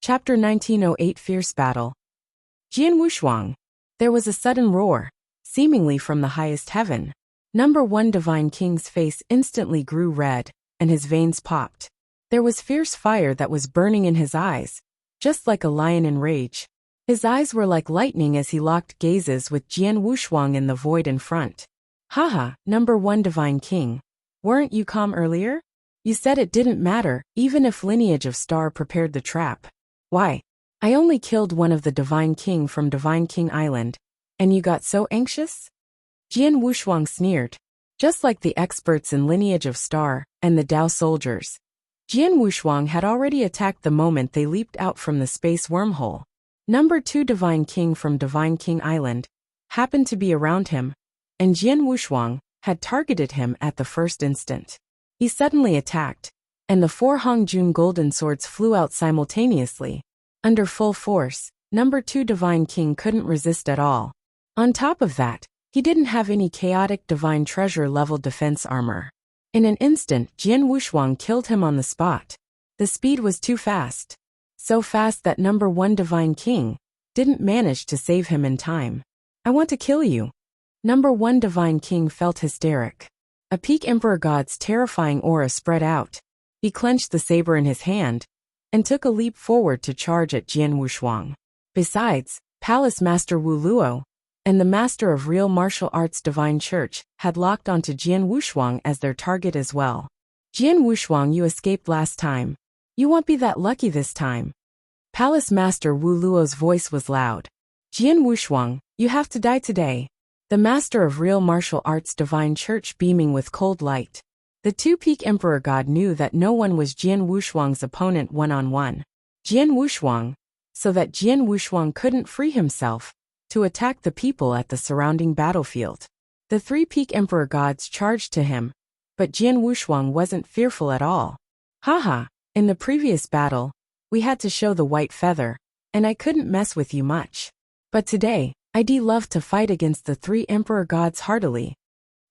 Chapter 1908 Fierce Battle. Jian Wushuang. There was a sudden roar, seemingly from the highest heaven. Number 1 Divine King's face instantly grew red, and his veins popped. There was fierce fire that was burning in his eyes, just like a lion in rage. His eyes were like lightning as he locked gazes with Jian Wushuang in the void in front. Haha, Number 1 Divine King. Weren't you calm earlier? You said it didn't matter, even if Lineage of Star prepared the trap. Why? I only killed one of the Divine King from Divine King Island, and you got so anxious? Jian Wushuang sneered. Just like the experts in Lineage of Star and the Dao soldiers, Jian Wushuang had already attacked the moment they leaped out from the space wormhole. Number 2 Divine King from Divine King Island happened to be around him, and Jian Wushuang had targeted him at the first instant. He suddenly attacked, and the 4 Hongjun golden swords flew out simultaneously. Under full force, Number 2 Divine King couldn't resist at all. On top of that, he didn't have any chaotic divine treasure level defense armor. In an instant, Jian Wushuang killed him on the spot. The speed was too fast. So fast that Number 1 Divine King didn't manage to save him in time. I want to kill you. Number 1 Divine King felt hysteric. A peak Emperor God's terrifying aura spread out. He clenched the saber in his hand and took a leap forward to charge at Jian Wushuang. Besides, Palace Master Wu Luo and the Master of Real Martial Arts Divine Church had locked onto Jian Wushuang as their target as well. Jian Wushuang, you escaped last time. You won't be that lucky this time. Palace Master Wu Luo's voice was loud. Jian Wushuang, you have to die today. The Master of Real Martial Arts Divine Church beaming with cold light. The two-peak Emperor God knew that no one was Jian Wushuang's opponent one-on-one. Jian Wushuang, so that Jian Wushuang couldn't free himself to attack the people at the surrounding battlefield. The 3-peak Emperor Gods charged to him, but Jian Wushuang wasn't fearful at all. Haha, in the previous battle, we had to show the white feather, and I couldn't mess with you much. But today, I'd love to fight against the 3 Emperor Gods heartily.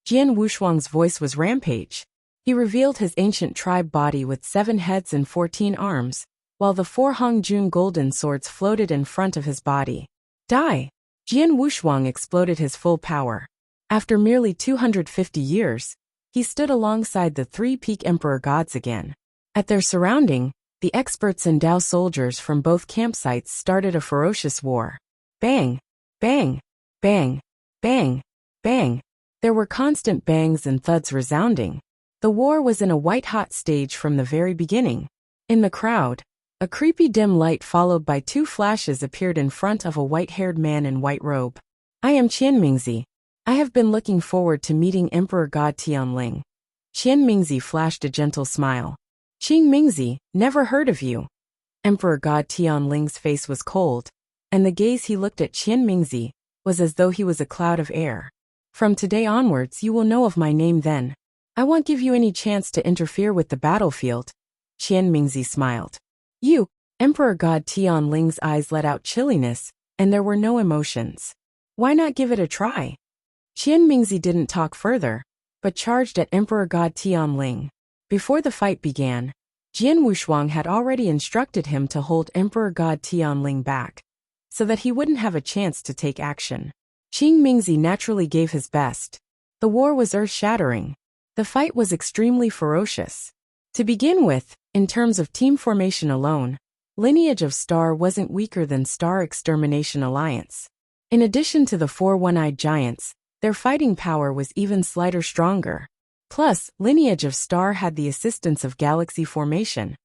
Jian Wushuang's voice was rampage. He revealed his ancient tribe body with 7 heads and 14 arms, while the 4 Hongjun golden swords floated in front of his body. Die! Jian Wushuang exploded his full power. After merely 250 years, he stood alongside the 3-peak Emperor Gods again. At their surrounding, the experts and Dao soldiers from both campsites started a ferocious war. Bang! Bang! Bang! Bang! Bang! There were constant bangs and thuds resounding. The war was in a white-hot stage from the very beginning. In the crowd, a creepy dim light followed by 2 flashes appeared in front of a white-haired man in white robe. I am Qian Mingzi. I have been looking forward to meeting Emperor God Tianling. Qian Mingzi flashed a gentle smile. Qing Mingzi, never heard of you. Emperor God Tianling's face was cold, and the gaze he looked at Qian Mingzi was as though he was a cloud of air. From today onwards you will know of my name then. I won't give you any chance to interfere with the battlefield. Qian Mingzi smiled. You, Emperor God Tianling's eyes let out chilliness, and there were no emotions. Why not give it a try? Qian Mingzi didn't talk further, but charged at Emperor God Tianling. Before the fight began, Jian Wushuang had already instructed him to hold Emperor God Tianling back, so that he wouldn't have a chance to take action. Qing Mingzi naturally gave his best. The war was earth-shattering. The fight was extremely ferocious. To begin with, in terms of team formation alone, Lineage of Star wasn't weaker than Star Extermination Alliance. In addition to the 4 one-eyed giants, their fighting power was even slightly stronger. Plus, Lineage of Star had the assistance of Galaxy Formation.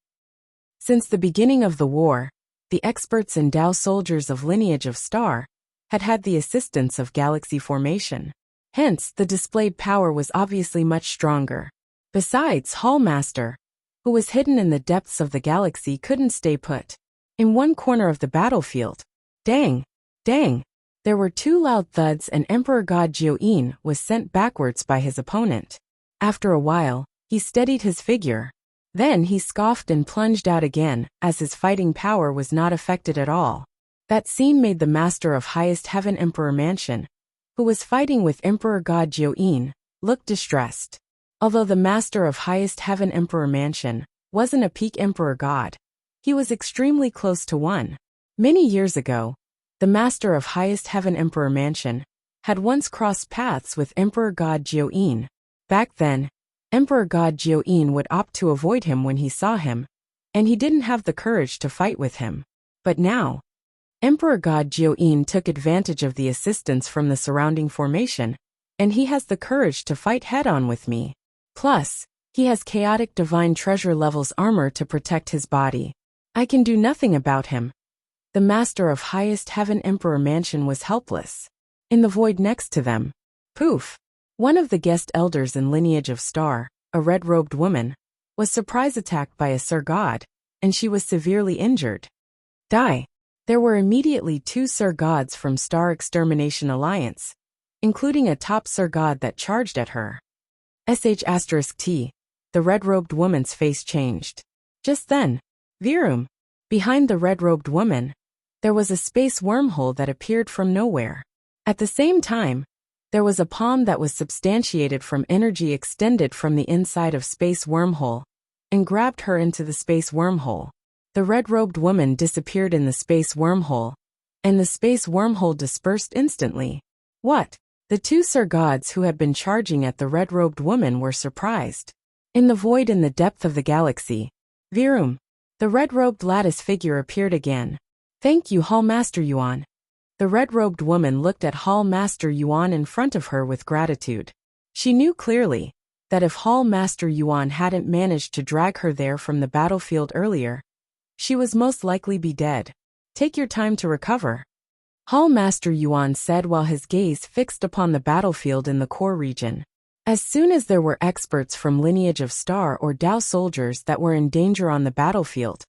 Since the beginning of the war, the experts and Dao soldiers of Lineage of Star had had the assistance of Galaxy Formation. Hence, the displayed power was obviously much stronger. Besides, Hallmaster, who was hidden in the depths of the galaxy, couldn't stay put. In one corner of the battlefield, dang, dang, there were 2 loud thuds and Emperor God Jiuyin was sent backwards by his opponent. After a while, he steadied his figure. Then he scoffed and plunged out again, as his fighting power was not affected at all. That scene made the Master of Highest Heaven Emperor Mansion, who was fighting with Emperor God Jiuyin, look distressed. Although the Master of Highest Heaven Emperor Mansion wasn't a peak Emperor God, He was extremely close to one. Many years ago, the master of highest heaven Emperor Mansion had once crossed paths with Emperor God Jiuyin. Back then, Emperor God Jiuyin would opt to avoid him when he saw him, and he didn't have the courage to fight with him. But now, Emperor God Jiuyin took advantage of the assistance from the surrounding formation, and he has the courage to fight head-on with me. Plus, he has chaotic divine treasure levels armor to protect his body. I can do nothing about him. The master of highest heaven Emperor Mansion was helpless. In the void next to them, poof! One of the guest elders in lineage of Star, a red-robed woman, was surprise attacked by a Sir God, and she was severely injured. Die! There were immediately 2 Sir Gods from Star Extermination Alliance, including a top Sir God that charged at her. *T. The red-robed woman's face changed. Just then, Virum. Behind the red-robed woman, there was a space wormhole that appeared from nowhere. At the same time, there was a palm that was substantiated from energy extended from the inside of space wormhole, and grabbed her into the space wormhole. The red-robed woman disappeared in the space wormhole, and the space wormhole dispersed instantly. What? The 2 Sir Gods who had been charging at the red-robed woman were surprised. In the void in the depth of the galaxy, Virum, the red-robed lattice figure appeared again. Thank you, Hall Master Yuan. The red-robed woman looked at Hall Master Yuan in front of her with gratitude. She knew clearly that if Hall Master Yuan hadn't managed to drag her there from the battlefield earlier, she was most likely be dead. Take your time to recover, Hall Master Yuan said while his gaze fixed upon the battlefield in the core region. As soon as there were experts from lineage of Star or Dao soldiers that were in danger on the battlefield,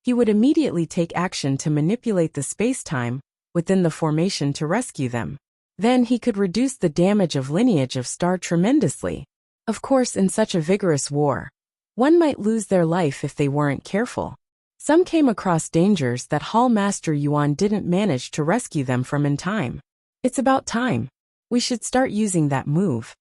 he would immediately take action to manipulate the space-time within the formation to rescue them. Then he could reduce the damage of lineage of Star tremendously. Of course, in such a vigorous war, one might lose their life if they weren't careful. Some came across dangers that Hall Master Yuan didn't manage to rescue them from in time. It's about time. We should start using that move,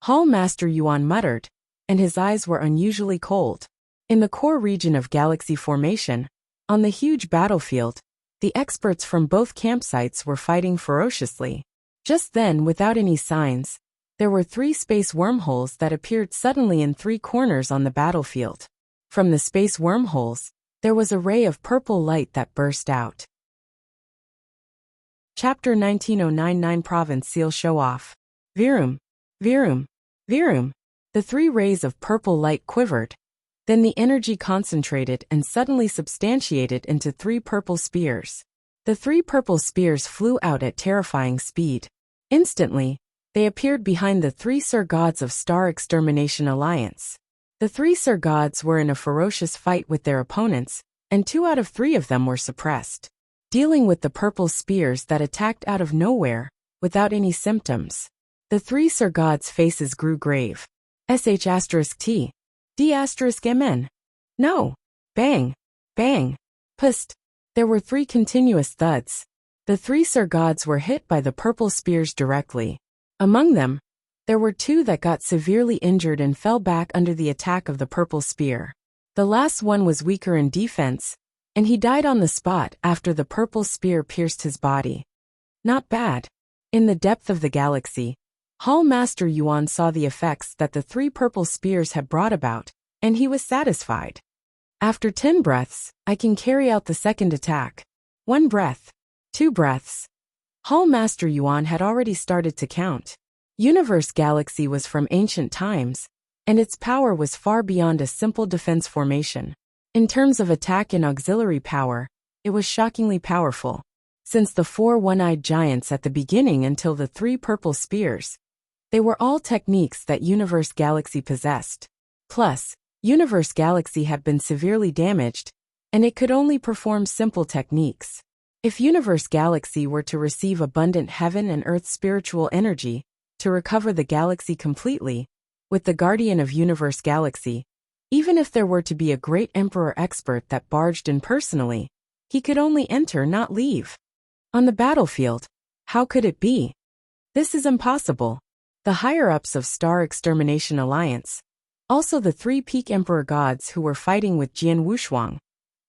Hall Master Yuan muttered, and his eyes were unusually cold. In the core region of Galaxy Formation, on the huge battlefield, the experts from both campsites were fighting ferociously. Just then, without any signs, there were 3 space wormholes that appeared suddenly in 3 corners on the battlefield. From the space wormholes, there was a ray of purple light that burst out. Chapter 19099 Province Seal Show Off. Virum, Virum, Virum. The 3 rays of purple light quivered. Then the energy concentrated and suddenly substantiated into 3 purple spears. The 3 purple spears flew out at terrifying speed. Instantly, they appeared behind the 3 Sir Gods of Star Extermination Alliance. The 3 Sir Gods were in a ferocious fight with their opponents, and 2 out of 3 of them were suppressed. Dealing with the purple spears that attacked out of nowhere, without any symptoms. The 3 Sir Gods' faces grew grave. *T. D**MN. No. Bang. Bang. Pust. There were 3 continuous thuds. The 3 Sir Gods were hit by the purple spears directly. Among them, there were 2 that got severely injured and fell back under the attack of the purple spear. The last one was weaker in defense, and he died on the spot after the purple spear pierced his body. Not bad. In the depth of the galaxy, Hall Master Yuan saw the effects that the 3 purple spears had brought about, and he was satisfied. After 10 breaths, I can carry out the second attack. 1 breath. 2 breaths. Hall Master Yuan had already started to count. Universe Galaxy was from ancient times, and its power was far beyond a simple defense formation. In terms of attack and auxiliary power, it was shockingly powerful. Since the 4 one-eyed giants at the beginning until the 3 purple spears, they were all techniques that Universe Galaxy possessed. Plus, Universe Galaxy had been severely damaged, and it could only perform simple techniques. If Universe Galaxy were to receive abundant heaven and earth spiritual energy to recover the galaxy completely, with the Guardian of Universe Galaxy, even if there were to be a great Emperor expert that barged in personally, he could only enter, not leave. On the battlefield, how could it be? This is impossible. The higher-ups of Star Extermination Alliance, also the 3 peak Emperor gods who were fighting with Jian Wuxia,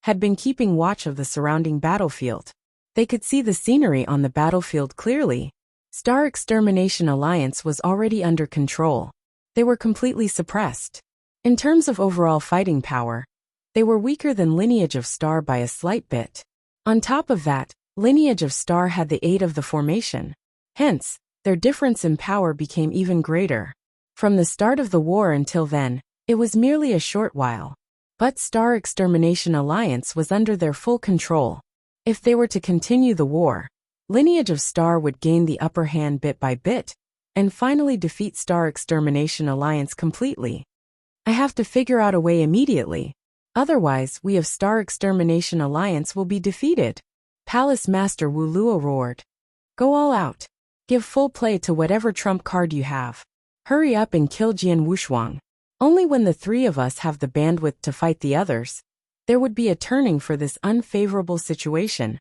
had been keeping watch of the surrounding battlefield. They could see the scenery on the battlefield clearly. Star Extermination Alliance was already under control. They were completely suppressed. In terms of overall fighting power, they were weaker than Lineage of Star by a slight bit. On top of that, Lineage of Star had the aid of the formation. Hence, their difference in power became even greater. From the start of the war until then, it was merely a short while. But Star Extermination Alliance was under their full control. If they were to continue the war, Lineage of Star would gain the upper hand bit by bit, and finally defeat Star Extermination Alliance completely. I have to figure out a way immediately. Otherwise, we of Star Extermination Alliance will be defeated. Palace Master Wu Luo roared. Go all out. Give full play to whatever trump card you have. Hurry up and kill Jian Wushuang. Only when the three of us have the bandwidth to fight the others, there would be a turning for this unfavorable situation.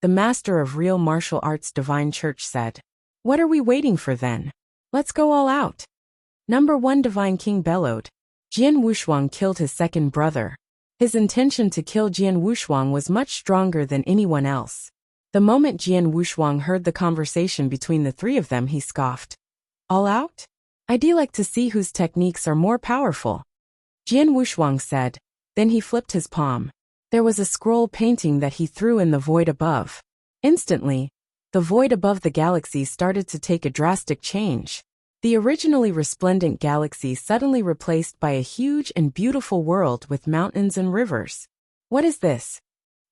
The Master of Real Martial Arts Divine Church said. What are we waiting for then? Let's go all out. Number 1 Divine King bellowed. Jian Wushuang killed his second brother. His intention to kill Jian Wushuang was much stronger than anyone else. The moment Jian Wushuang heard the conversation between the three of them, he scoffed. All out? I'd like to see whose techniques are more powerful. Jian Wushuang said. Then he flipped his palm. There was a scroll painting that he threw in the void above. Instantly, the void above the galaxy started to take a drastic change. The originally resplendent galaxy suddenly replaced by a huge and beautiful world with mountains and rivers. What is this?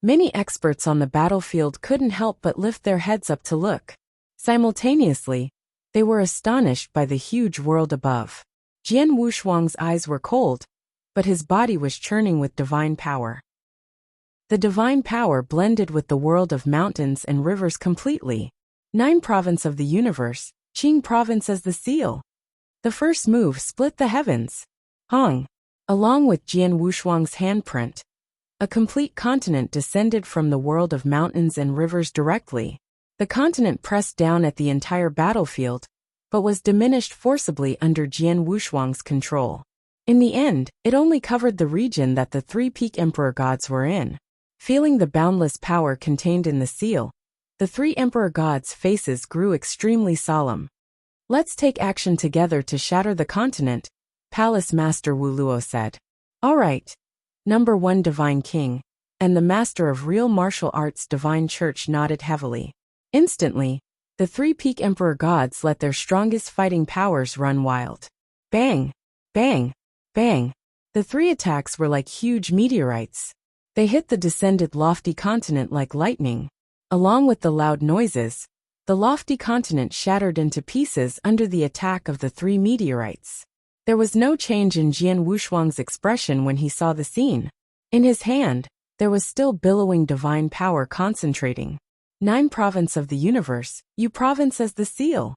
Many experts on the battlefield couldn't help but lift their heads up to look. Simultaneously, they were astonished by the huge world above. Jian Wushuang's eyes were cold, but his body was churning with divine power. The divine power blended with the world of mountains and rivers completely. 9 Province of the Universe, Qing Province as the seal. The first move split the heavens. Hong. Along with Jian Wushuang's handprint, a complete continent descended from the world of mountains and rivers directly. The continent pressed down at the entire battlefield, but was diminished forcibly under Jian Wushuang's control. In the end, it only covered the region that the 3 peak emperor gods were in. Feeling the boundless power contained in the seal, the 3 emperor gods' faces grew extremely solemn. Let's take action together to shatter the continent, Palace Master Wu Luo said. All right. Number 1 Divine King, and the Master of Real Martial Arts Divine Church nodded heavily. Instantly, the 3 peak emperor gods let their strongest fighting powers run wild. Bang! Bang! Bang! The 3 attacks were like huge meteorites. They hit the descended lofty continent like lightning. Along with the loud noises, the lofty continent shattered into pieces under the attack of the 3 meteorites. There was no change in Jian Wushuang's expression when he saw the scene. In his hand, there was still billowing divine power concentrating. 9 Province of the Universe, you province as the seal.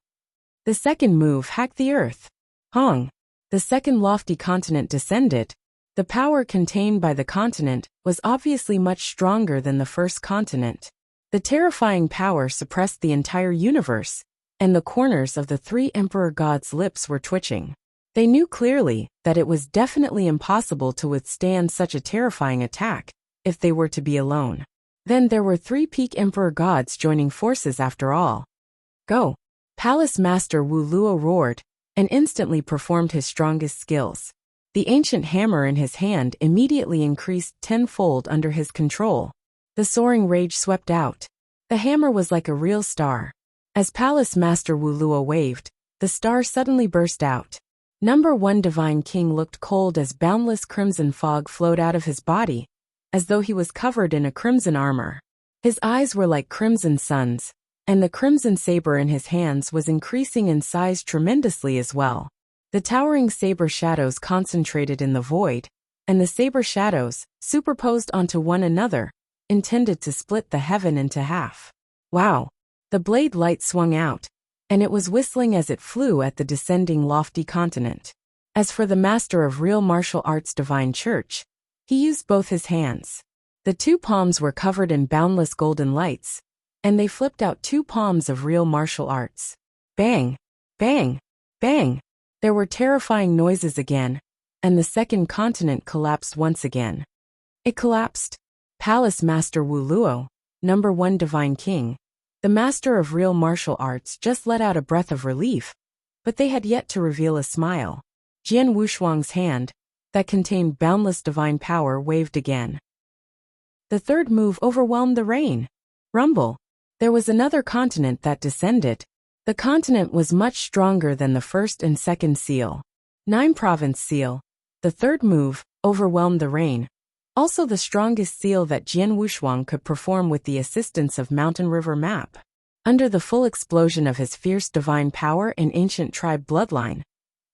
The second move hacked the earth. Hong. The second lofty continent descended. The power contained by the continent was obviously much stronger than the first continent. The terrifying power suppressed the entire universe, and the corners of the 3 emperor gods' lips were twitching. They knew clearly that it was definitely impossible to withstand such a terrifying attack if they were to be alone. Then there were 3 peak emperor gods joining forces after all. Go! Palace Master Wu Luo roared, and instantly performed his strongest skills. The ancient hammer in his hand immediately increased tenfold under his control. The soaring rage swept out. The hammer was like a real star. As Palace Master Wu Luo waved, the star suddenly burst out. Number 1 Divine King looked cold as boundless crimson fog flowed out of his body, as though he was covered in a crimson armor. His eyes were like crimson suns, and the crimson saber in his hands was increasing in size tremendously as well. The towering saber shadows concentrated in the void, and the saber shadows, superposed onto one another, intended to split the heaven into half. Wow! The blade light swung out, and it was whistling as it flew at the descending lofty continent. As for the Master of Real Martial Arts Divine Church, he used both his hands. The 2 palms were covered in boundless golden lights, and they flipped out 2 palms of real martial arts. Bang! Bang! Bang! There were terrifying noises again, and the second continent collapsed once again. It collapsed, Palace Master Wu Luo, #1 Divine King, the master of real martial arts, just let out a breath of relief, but they had yet to reveal a smile. Jian Wushuang's hand, that contained boundless divine power, waved again. The third move overwhelmed the rain. Rumble. There was another continent that descended. The continent was much stronger than the first and second seal. 9-province seal. The third move overwhelmed the rain. Also the strongest seal that Jian Wushuang could perform with the assistance of Mountain River Map. Under the full explosion of his fierce divine power and ancient tribe bloodline,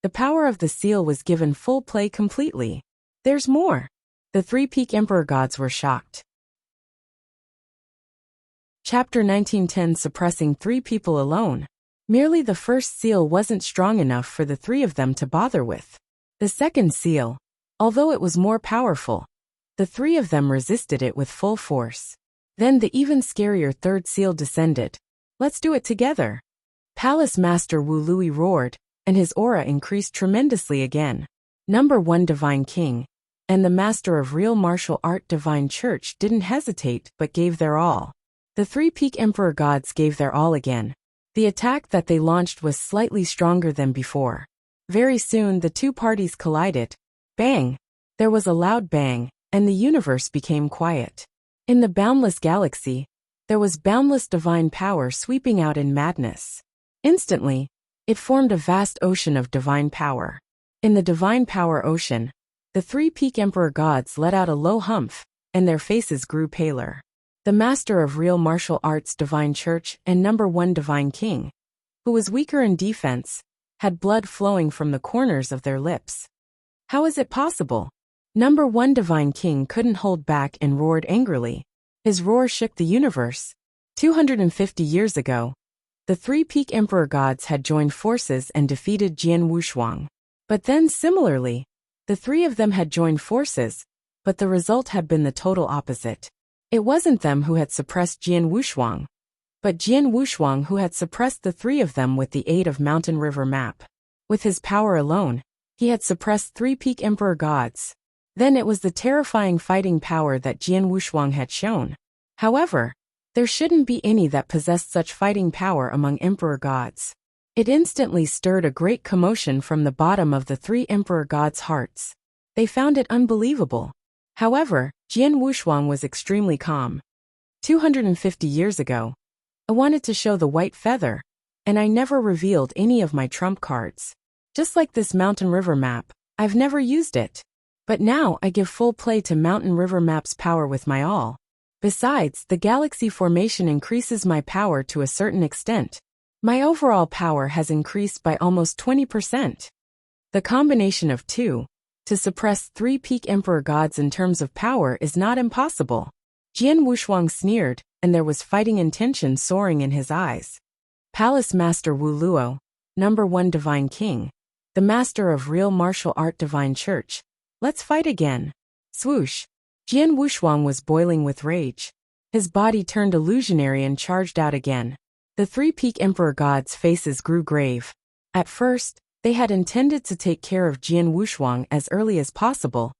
the power of the seal was given full play completely. There's more. The 3 peak emperor gods were shocked. Chapter 1910 Suppressing 3 people alone. Merely the first seal wasn't strong enough for the 3 of them to bother with. The second seal, although it was more powerful, the 3 of them resisted it with full force. Then the even scarier third seal descended. Let's do it together. Palace Master Wu Lui roared, and his aura increased tremendously again. #1 Divine King, and the master of real martial art Divine Church didn't hesitate but gave their all. The 3 peak emperor gods gave their all again. The attack that they launched was slightly stronger than before. Very soon the 2 parties collided. Bang! There was a loud bang, and the universe became quiet. In the boundless galaxy, there was boundless divine power sweeping out in madness. Instantly, it formed a vast ocean of divine power. In the divine power ocean, the 3 peak emperor gods let out a low humph, and their faces grew paler. The master of real martial arts Divine Church and #1 Divine King, who was weaker in defense, had blood flowing from the corners of their lips. How is it possible? #1 Divine King couldn't hold back and roared angrily. His roar shook the universe. 250 years ago, the 3 peak emperor gods had joined forces and defeated Jian Wushuang. But then similarly, the 3 of them had joined forces, but the result had been the total opposite. It wasn't them who had suppressed Jian Wushuang, but Jian Wushuang who had suppressed the 3 of them with the aid of Mountain River Map. With his power alone, he had suppressed 3 peak emperor gods. Then it was the terrifying fighting power that Jian Wushuang had shown. However, there shouldn't be any that possessed such fighting power among emperor gods. It instantly stirred a great commotion from the bottom of the 3 emperor gods' hearts. They found it unbelievable. However, Jian Wushuang was extremely calm. 250 years ago, I wanted to show the white feather, and I never revealed any of my trump cards. Just like this Mountain River Map, I've never used it. But now I give full play to Mountain River Map's power with my all. Besides, the galaxy formation increases my power to a certain extent. My overall power has increased by almost 20%. The combination of 2 to suppress 3 peak emperor gods in terms of power is not impossible. Jian Wushuang sneered, and there was fighting intention soaring in his eyes. Palace Master Wu Luo, #1 Divine King, the master of real martial art Divine Church. Let's fight again. Swoosh. Jian Wushuang was boiling with rage. His body turned illusionary and charged out again. The 3 peak emperor gods' faces grew grave. At first, they had intended to take care of Jian Wushuang as early as possible.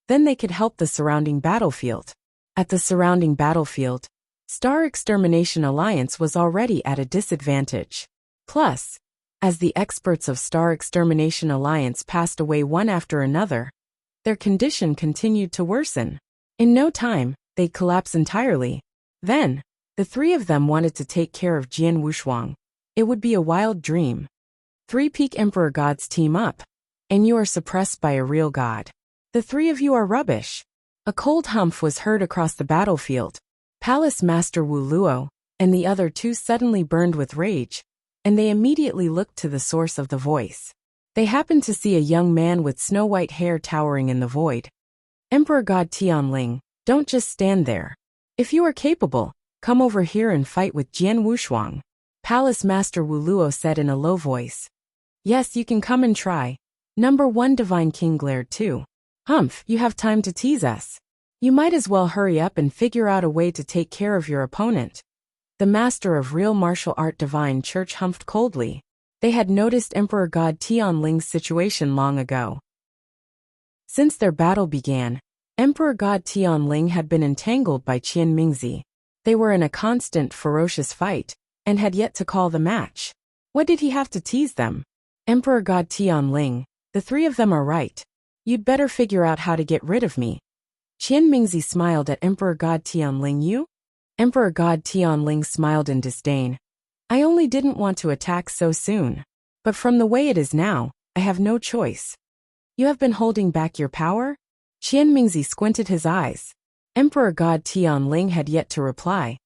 Then they could help the surrounding battlefield. At the surrounding battlefield, Star Extermination Alliance was already at a disadvantage. Plus, as the experts of Star Extermination Alliance passed away one after another, their condition continued to worsen. In no time, they'd collapse entirely. Then, the 3 of them wanted to take care of Jian Wushuang. It would be a wild dream. 3 peak emperor gods team up, and you are suppressed by a real god. The 3 of you are rubbish. A cold humph was heard across the battlefield. Palace Master Wu Luo and the other 2 suddenly burned with rage, and they immediately looked to the source of the voice. They happened to see a young man with snow-white hair towering in the void. Emperor God Tianling, don't just stand there. If you are capable, come over here and fight with Jian Wushuang. Palace Master Wu Luo said in a low voice. Yes, you can come and try. #1 Divine King glared too. Humph, you have time to tease us. You might as well hurry up and figure out a way to take care of your opponent. The master of real martial art Divine Church humphed coldly. They had noticed Emperor God Tianling's situation long ago. Since their battle began, Emperor God Tianling had been entangled by Qian Mingzi. They were in a constant, ferocious fight, and had yet to call the match. What did he have to tease them? Emperor God Tianling, the three of them are right. You'd better figure out how to get rid of me. Qian Mingzi smiled at Emperor God Tianling. You? Emperor God Tianling smiled in disdain. I only didn't want to attack so soon. But from the way it is now, I have no choice. You have been holding back your power? Qian Mingzi squinted his eyes. Emperor God Tianling had yet to reply.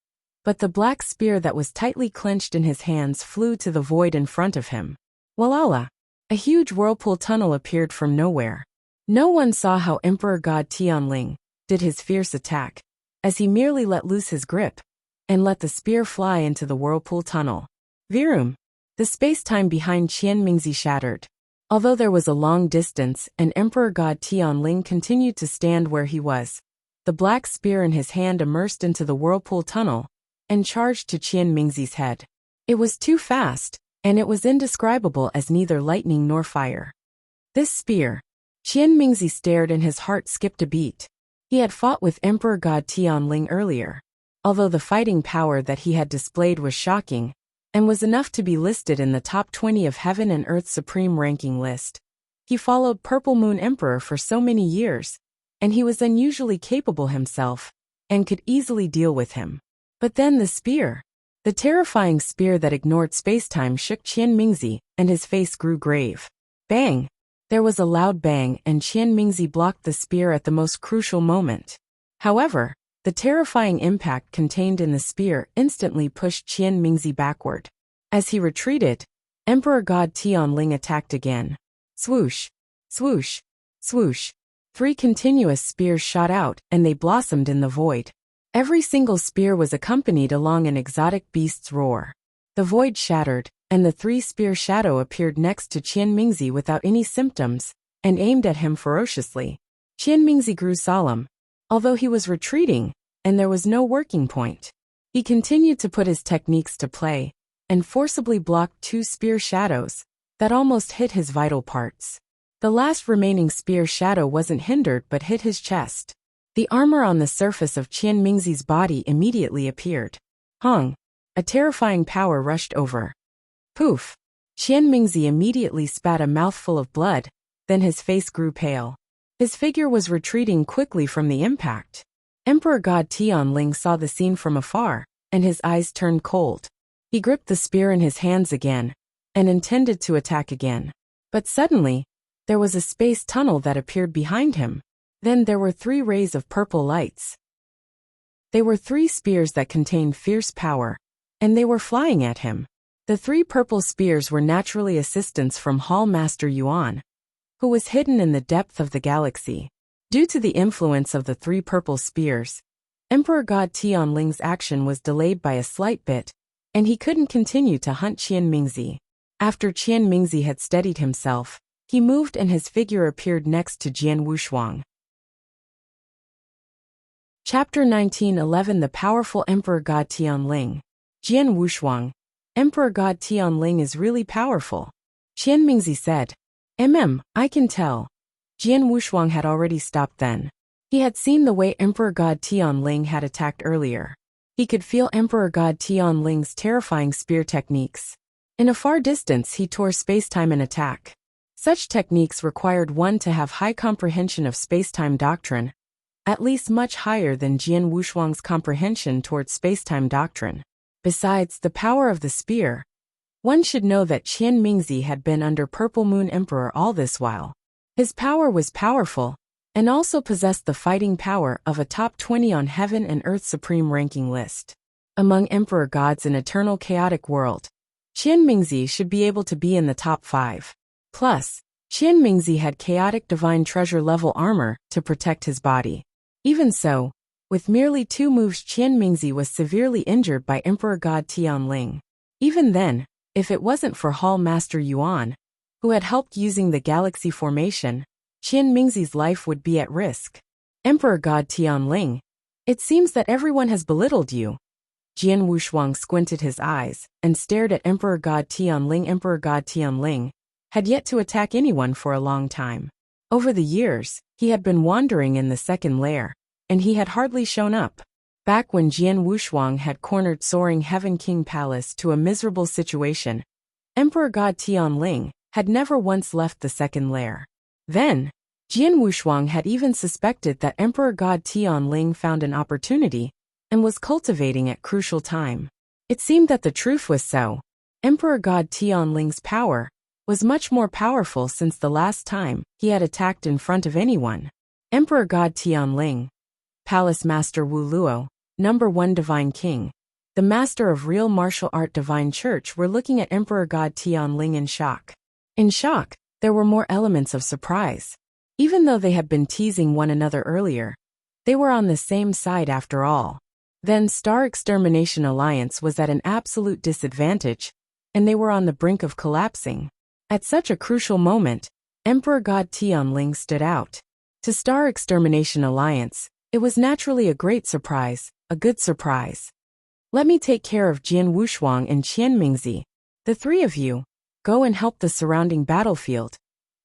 But the black spear that was tightly clenched in his hands flew to the void in front of him. Walala! A huge whirlpool tunnel appeared from nowhere. No one saw how Emperor God Tianling did his fierce attack, as he merely let loose his grip and let the spear fly into the whirlpool tunnel. Virum! The space-time behind Qian Mingzi shattered. Although there was a long distance and Emperor God Tianling continued to stand where he was, the black spear in his hand immersed into the whirlpool tunnel and charged to Qian Mingzi's head. It was too fast, and it was indescribable as neither lightning nor fire. This spear. Qian Mingzi stared and his heart skipped a beat. He had fought with Emperor God Tianling earlier. Although the fighting power that he had displayed was shocking, and was enough to be listed in the top 20 of Heaven and Earth's supreme ranking list, he followed Purple Moon Emperor for so many years, and he was unusually capable himself, and could easily deal with him. But then the spear. The terrifying spear that ignored spacetime shook Qian Mingzi, and his face grew grave. Bang! There was a loud bang and Qian Mingzi blocked the spear at the most crucial moment. However, the terrifying impact contained in the spear instantly pushed Qian Mingzi backward. As he retreated, Emperor God Tianling attacked again. Swoosh! Swoosh! Swoosh! 3 continuous spears shot out and they blossomed in the void. Every single spear was accompanied along an exotic beast's roar. The void shattered, and the 3-spear shadow appeared next to Qian Mingzi without any symptoms, and aimed at him ferociously. Qian Mingzi grew solemn. Although he was retreating, and there was no working point, he continued to put his techniques to play, and forcibly blocked 2 spear shadows that almost hit his vital parts. The last remaining spear shadow wasn't hindered but hit his chest. The armor on the surface of Qian Mingzi's body immediately appeared. Hong! A terrifying power rushed over. Poof! Qian Mingzi immediately spat a mouthful of blood, then his face grew pale. His figure was retreating quickly from the impact. Emperor God Tianling saw the scene from afar, and his eyes turned cold. He gripped the spear in his hands again, and intended to attack again. But suddenly, there was a space tunnel that appeared behind him. Then there were 3 rays of purple lights. They were 3 spears that contained fierce power, and they were flying at him. The 3 purple spears were naturally assistants from Hall Master Yuan, who was hidden in the depth of the galaxy. Due to the influence of the 3 purple spears, Emperor God Tianling's action was delayed by a slight bit, and he couldn't continue to hunt Qian Mingzi. After Qian Mingzi had steadied himself, he moved and his figure appeared next to Jian Wuxia. Chapter 1911 The Powerful Emperor God Tianling. Jian Wuxia. Emperor God Tianling is really powerful. Qian Mingzi said. I can tell. Jian Wuxia had already stopped then. He had seen the way Emperor God Tianling had attacked earlier. He could feel Emperor God Tianling's terrifying spear techniques. In a far distance he tore spacetime in attack. Such techniques required one to have high comprehension of spacetime doctrine, at least much higher than Jian Wuxia's comprehension towards spacetime doctrine. Besides the power of the spear, one should know that Qian Mingzi had been under Purple Moon Emperor all this while. His power was powerful, and also possessed the fighting power of a top 20 on Heaven and Earth's supreme ranking list. Among Emperor gods in eternal chaotic world, Qian Mingzi should be able to be in the top 5. Plus, Qian Mingzi had chaotic divine treasure level armor to protect his body. Even so, with merely 2 moves Qian Mingzi was severely injured by Emperor God Tianling. Even then, if it wasn't for Hall Master Yuan, who had helped using the galaxy formation, Qian Mingzi's life would be at risk. Emperor God Tianling, it seems that everyone has belittled you. Jian Wuxia squinted his eyes and stared at Emperor God Tianling. Emperor God Tianling had yet to attack anyone for a long time. Over the years, He had been wandering in the second lair, and he had hardly shown up. Back when Jian Wushuang had cornered Soaring Heaven King Palace to a miserable situation, Emperor God Tianling had never once left the second lair. Then, Jian Wushuang had even suspected that Emperor God Tianling found an opportunity and was cultivating at crucial time. It seemed that the truth was so. Emperor God Tianling's power was much more powerful since the last time he had attacked in front of anyone. Emperor God Tianling, Palace Master Wu Luo, #1 Divine King, the master of real martial art Divine Church were looking at Emperor God Tianling in shock. In shock, there were more elements of surprise. Even though they had been teasing one another earlier, they were on the same side after all. Then Star Extermination Alliance was at an absolute disadvantage, and they were on the brink of collapsing. At such a crucial moment, Emperor God Tianling stood out. To Star Extermination Alliance, it was naturally a great surprise, a good surprise. Let me take care of Jian Wushuang and Qian Mingzi. The three of you, go and help the surrounding battlefield.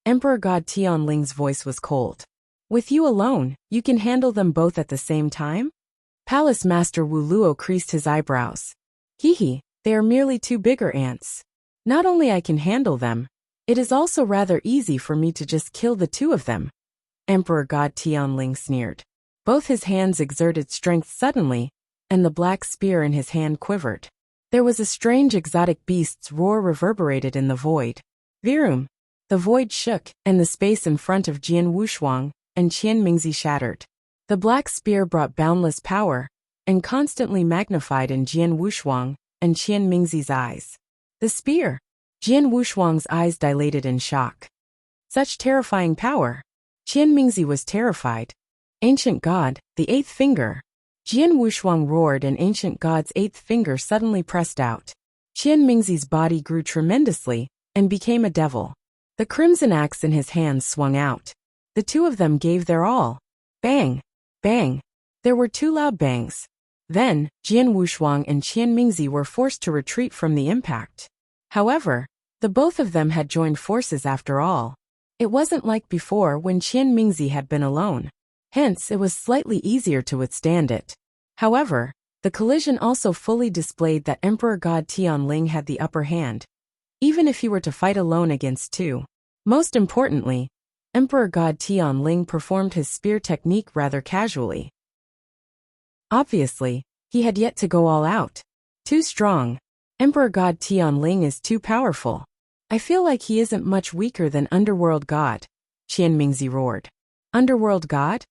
Emperor God Tianling's voice was cold. With you alone, you can handle them both at the same time? Palace Master Wu Luo creased his eyebrows. Hee, they are merely two bigger ants. Not only I can handle them, it is also rather easy for me to just kill the two of them. Emperor God Tianling sneered. Both his hands exerted strength suddenly, and the black spear in his hand quivered. There was a strange exotic beast's roar reverberated in the void. Virum! The void shook, and the space in front of Jian Wushuang and Qian Mingzi shattered. The black spear brought boundless power, and constantly magnified in Jian Wushuang and Qian Mingzi's eyes. The spear! Jian Wushuang's eyes dilated in shock. Such terrifying power! Qian Mingzi was terrified. Ancient God, the eighth finger! Jian Wushuang roared and Ancient God's eighth finger suddenly pressed out. Qian Mingzi's body grew tremendously, and became a devil. The crimson axe in his hands swung out. The two of them gave their all. Bang! Bang! There were two loud bangs. Then, Jian Wushuang and Qian Mingzi were forced to retreat from the impact. However, the both of them had joined forces after all. It wasn't like before when Qian Mingzi had been alone. Hence, it was slightly easier to withstand it. However, the collision also fully displayed that Emperor God Tianling had the upper hand, even if he were to fight alone against two. Most importantly, Emperor God Tianling performed his spear technique rather casually. Obviously, he had yet to go all out. Too strong. Emperor God Tianling is too powerful. I feel like he isn't much weaker than Underworld God, Qian Mingzi roared. Underworld God?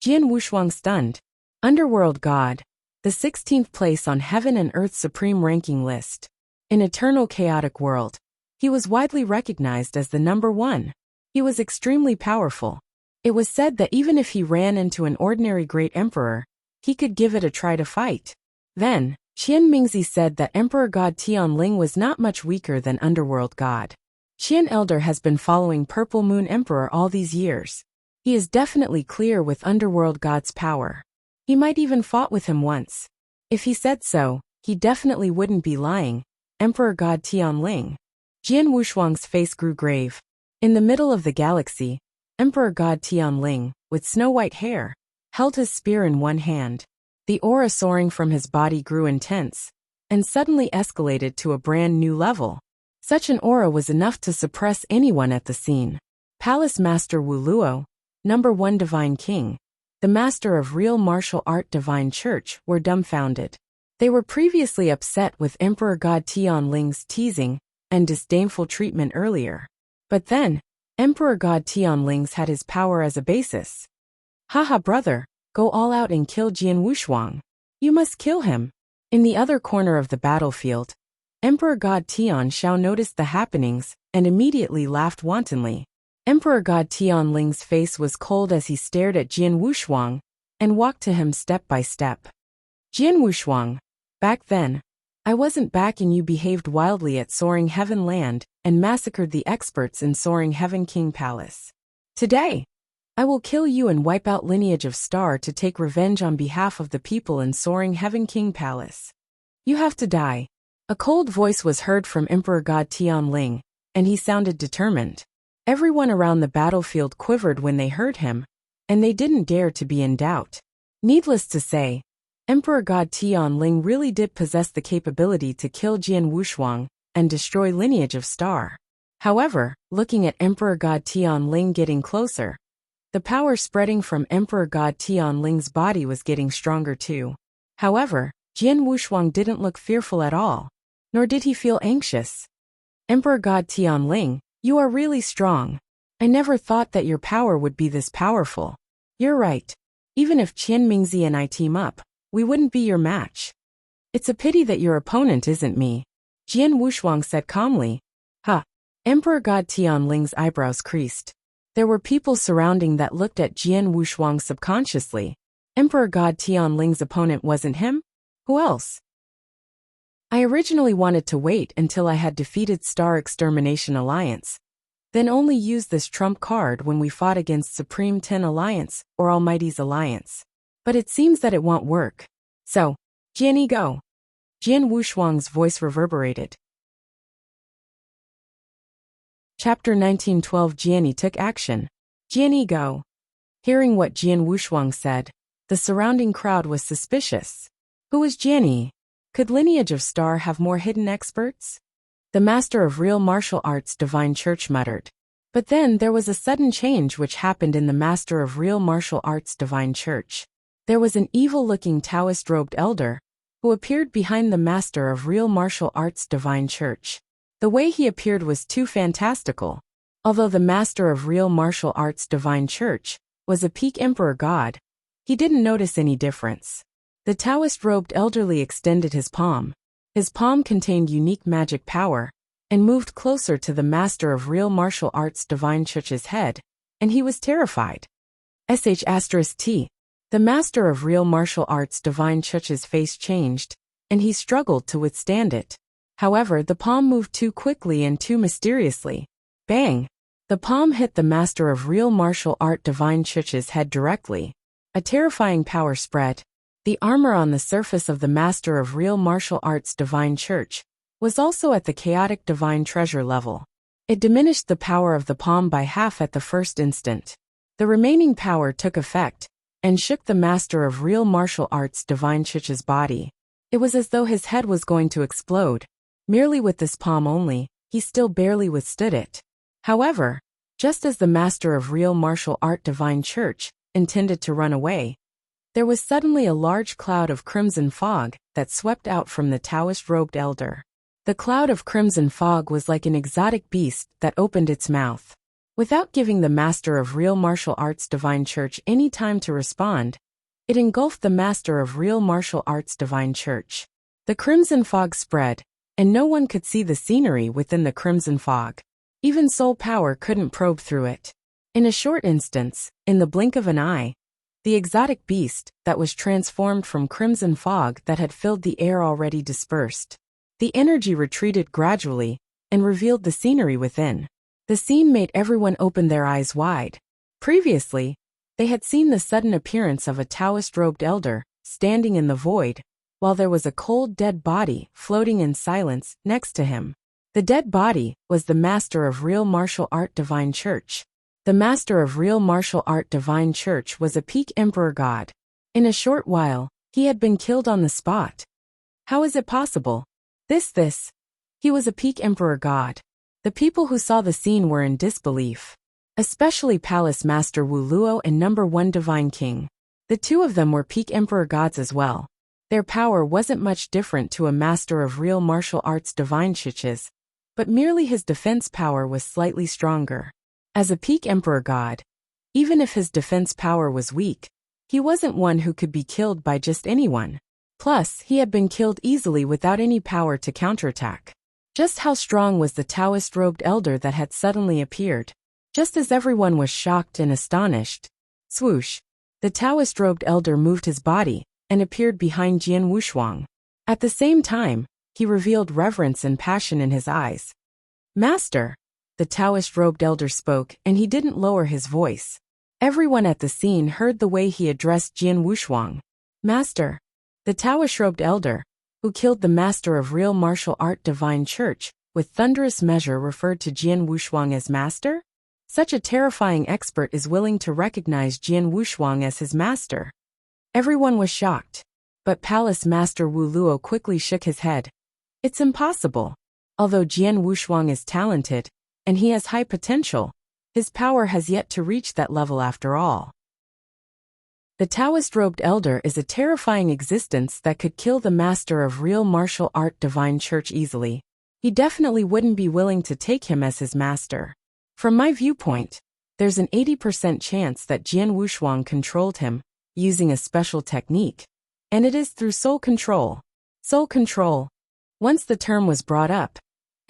Jian Wushuang stunned. Underworld God, the 16th place on Heaven and Earth's supreme ranking list. In Eternal Chaotic World, he was widely recognized as the #1. He was extremely powerful. It was said that even if he ran into an ordinary great emperor, he could give it a try to fight. Then, Qian Mingzi said that Emperor God Tianling was not much weaker than Underworld God. Qian Elder has been following Purple Moon Emperor all these years. He is definitely clear with Underworld God's power. He might even fought with him once. If he said so, he definitely wouldn't be lying. Emperor God Tianling. Jian Wushuang's face grew grave. In the middle of the galaxy, Emperor God Tianling, with snow-white hair, held his spear in one hand. The aura soaring from his body grew intense, and suddenly escalated to a brand new level. Such an aura was enough to suppress anyone at the scene. Palace Master Wu Luo, #1 Divine King, the master of real martial art Divine Church, were dumbfounded. They were previously upset with Emperor God Tianling's teasing and disdainful treatment earlier. But then, Emperor God Tianling's had his power as a basis. Haha brother, go all out and kill Jian Wushuang. You must kill him. In the other corner of the battlefield, Emperor God Tianshao noticed the happenings and immediately laughed wantonly. Emperor God Tianling's face was cold as he stared at Jian Wushuang and walked to him step by step. Jian Wushuang, back then, I wasn't back and you behaved wildly at Soaring Heaven Land and massacred the experts in Soaring Heaven King Palace. Today, I will kill you and wipe out lineage of Star to take revenge on behalf of the people in Soaring Heaven King Palace. You have to die. A cold voice was heard from Emperor God Tianling, and he sounded determined. Everyone around the battlefield quivered when they heard him, and they didn't dare to be in doubt. Needless to say, Emperor God Tianling really did possess the capability to kill Jian Wushuang and destroy lineage of Star. However, looking at Emperor God Tianling getting closer, the power spreading from Emperor God Tianling's body was getting stronger too. However, Jian Wushuang didn't look fearful at all, nor did he feel anxious. Emperor God Tianling, you are really strong. I never thought that your power would be this powerful. You're right. Even if Qian Mingzi and I team up, we wouldn't be your match. It's a pity that your opponent isn't me, Jian Wushuang said calmly. Ha! Emperor God Tianling's eyebrows creased. There were people surrounding that looked at Jian Wushuang subconsciously. Emperor God Tianling's opponent wasn't him? Who else? I originally wanted to wait until I had defeated Star Extermination Alliance, then only use this trump card when we fought against Supreme Ten Alliance or Almighty's Alliance. But it seems that it won't work. So, Jianyi go. Jian Wushuang's voice reverberated. Chapter 1912 Jianyi took action. Jianyi go. Hearing what Jian Wushuang said, the surrounding crowd was suspicious. Who was Jianyi? Could lineage of Star have more hidden experts? The master of real martial arts Divine Church muttered. But then there was a sudden change which happened in the master of real martial arts Divine Church. There was an evil-looking Taoist-robed elder who appeared behind the master of real martial arts Divine Church. The way he appeared was too fantastical. Although the master of real martial arts Divine Church was a peak emperor god, he didn't notice any difference. The Taoist-robed elderly extended his palm. His palm contained unique magic power, and moved closer to the master of real martial arts Divine Church's head, and he was terrified. *T. The master of real martial arts Divine Church's face changed, and he struggled to withstand it. However, the palm moved too quickly and too mysteriously. Bang! The palm hit the master of real martial art Divine Church's head directly. A terrifying power spread. The armor on the surface of the master of real martial arts Divine Church was also at the chaotic divine treasure level. It diminished the power of the palm by half at the first instant. The remaining power took effect and shook the master of real martial arts Divine Church's body. It was as though his head was going to explode. Merely with this palm only, he still barely withstood it. However, just as the master of real martial art Divine Church intended to run away, there was suddenly a large cloud of crimson fog that swept out from the Taoist-robed elder. The cloud of crimson fog was like an exotic beast that opened its mouth. Without giving the master of real martial arts Divine Church any time to respond, it engulfed the master of real martial arts Divine Church. The crimson fog spread, and no one could see the scenery within the crimson fog. Even soul power couldn't probe through it. In a short instance, in the blink of an eye, the exotic beast that was transformed from crimson fog that had filled the air already dispersed. The energy retreated gradually and revealed the scenery within. The scene made everyone open their eyes wide. Previously, they had seen the sudden appearance of a Taoist-robed elder standing in the void, while there was a cold dead body floating in silence next to him. The dead body was the master of real martial art Divine Church. The master of real martial art Divine Church was a peak emperor god. In a short while, he had been killed on the spot. How is it possible? He was a peak emperor god. The people who saw the scene were in disbelief. Especially Palace Master Wu Luo and Number 1 Divine King. The two of them were peak emperor gods as well. Their power wasn't much different to a master of real martial arts Divine Church's, but merely his defense power was slightly stronger. As a peak emperor god, even if his defense power was weak, he wasn't one who could be killed by just anyone. Plus, he had been killed easily without any power to counterattack. Just how strong was the Taoist-robed elder that had suddenly appeared? Just as everyone was shocked and astonished, swoosh, the Taoist-robed elder moved his body and appeared behind Jian Wushuang. At the same time, he revealed reverence and passion in his eyes. Master, the Taoist-robed elder spoke, and he didn't lower his voice. Everyone at the scene heard the way he addressed Jian Wushuang. Master, the Taoist-robed elder, who killed the master of real martial art Divine Church, with thunderous measure referred to Jian Wushuang as master? Such a terrifying expert is willing to recognize Jian Wushuang as his master. Everyone was shocked, but Palace Master Wu Luo quickly shook his head. It's impossible. Although Jian Wushuang is talented, and he has high potential, his power has yet to reach that level after all. The Taoist-robed elder is a terrifying existence that could kill the master of real martial art divine church easily. He definitely wouldn't be willing to take him as his master. From my viewpoint, there's an 80% chance that Jian Wushuang controlled him, using a special technique. And it is through soul control. Soul control. Once the term was brought up,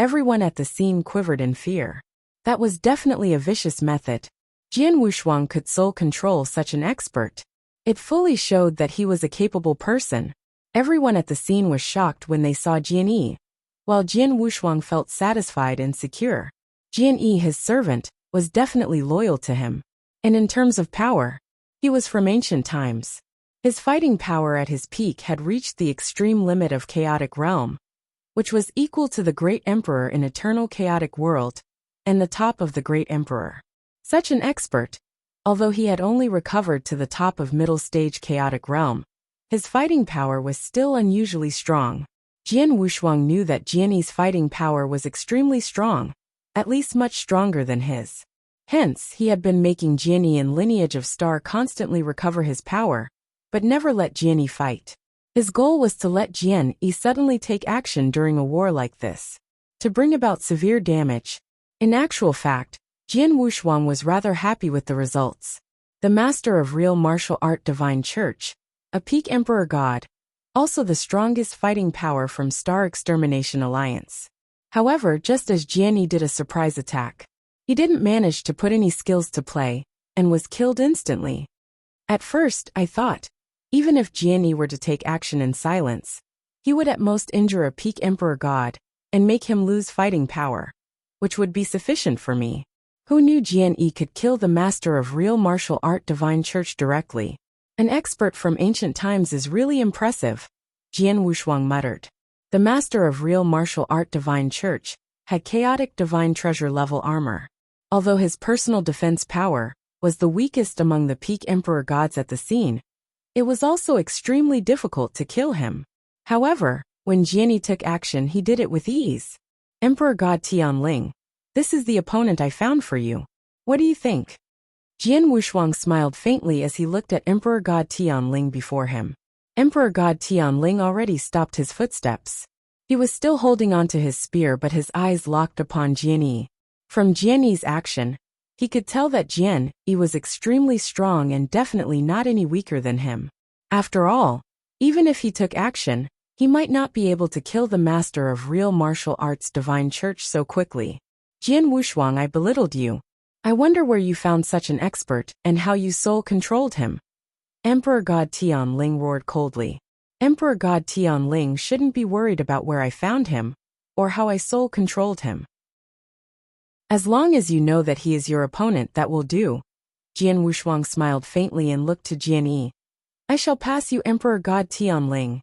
everyone at the scene quivered in fear. That was definitely a vicious method. Jian Wushuang could soul control such an expert. It fully showed that he was a capable person. Everyone at the scene was shocked when they saw Jian Yi, while Jian Wushuang felt satisfied and secure. Jian Yi, his servant, was definitely loyal to him. And in terms of power, he was from ancient times. His fighting power at his peak had reached the extreme limit of chaotic realm, which was equal to the Great Emperor in Eternal Chaotic World, and the top of the Great Emperor. Such an expert, although he had only recovered to the top of middle stage chaotic realm, his fighting power was still unusually strong. Jian Wushuang knew that Jian Yi's fighting power was extremely strong, at least much stronger than his. Hence, he had been making Jian Yi in Lineage of Star constantly recover his power, but never let Jian Yi fight. His goal was to let Jian Yi suddenly take action during a war like this, to bring about severe damage. In actual fact, Jian Wushuang was rather happy with the results. The master of real martial art divine church, a peak emperor god, also the strongest fighting power from Star Extermination Alliance. However, just as Jian Yi did a surprise attack, he didn't manage to put any skills to play, and was killed instantly. At first, I thought, even if Jian Yi were to take action in silence, he would at most injure a peak emperor god, and make him lose fighting power, which would be sufficient for me. Who knew Jian Yi could kill the master of real martial art divine church directly? An expert from ancient times is really impressive, Jian Wushuang muttered. The master of real martial art divine church had chaotic divine treasure level armor. Although his personal defense power was the weakest among the peak emperor gods at the scene, it was also extremely difficult to kill him. However, when Jian Yi took action, he did it with ease. Emperor God Tianling, this is the opponent I found for you. What do you think? Jian Wushuang smiled faintly as he looked at Emperor God Tianling before him. Emperor God Tianling already stopped his footsteps. He was still holding onto his spear, but his eyes locked upon Jian Yi. From Jian Yi's action, he could tell that Jian Yi was extremely strong and definitely not any weaker than him. After all, even if he took action, he might not be able to kill the master of real martial arts divine church so quickly. Jian Wushuang, I belittled you. I wonder where you found such an expert and how you soul controlled him. Emperor God Tianling roared coldly. Emperor God Tianling shouldn't be worried about where I found him, or how I soul controlled him. As long as you know that he is your opponent, that will do. Jian Wushuang smiled faintly and looked to Jian Yi. I shall pass you, Emperor God Tianling.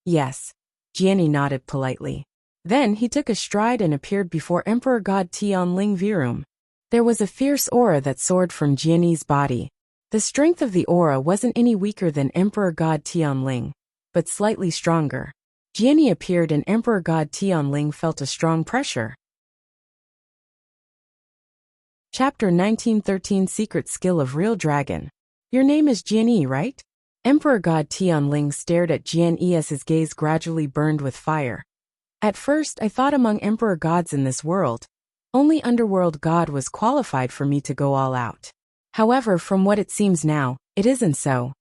Yes. Jian Yi nodded politely. Then he took a stride and appeared before Emperor God Tianling Virum. There was a fierce aura that soared from Jian Yi's body. The strength of the aura wasn't any weaker than Emperor God Tianling, but slightly stronger. Jian Yi appeared and Emperor God Tianling felt a strong pressure. Chapter 1913 Secret Skill of Real Dragon. Your name is Jian Yi, right? Emperor God Tianling stared at Jian Yi as his gaze gradually burned with fire. At first, I thought among emperor gods in this world, only underworld god was qualified for me to go all out. However, from what it seems now, it isn't so.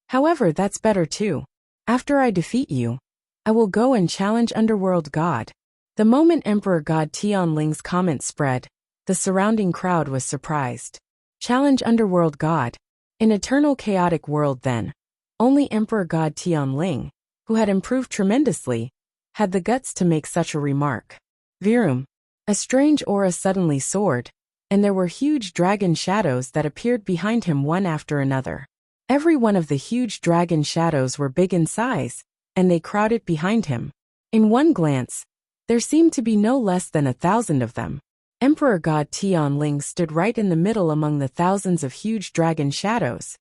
However, that's better too. After I defeat you, I will go and challenge underworld god. The moment Emperor God Tianling's comment spread, the surrounding crowd was surprised. Challenge underworld god. In eternal chaotic world then, only Emperor God Tianling, who had improved tremendously, had the guts to make such a remark. Virum. A strange aura suddenly soared, and there were huge dragon shadows that appeared behind him one after another. Every one of the huge dragon shadows were big in size, and they crowded behind him. In one glance, there seemed to be no less than 1,000 of them. Emperor God Tianling stood right in the middle among the thousands of huge dragon shadows,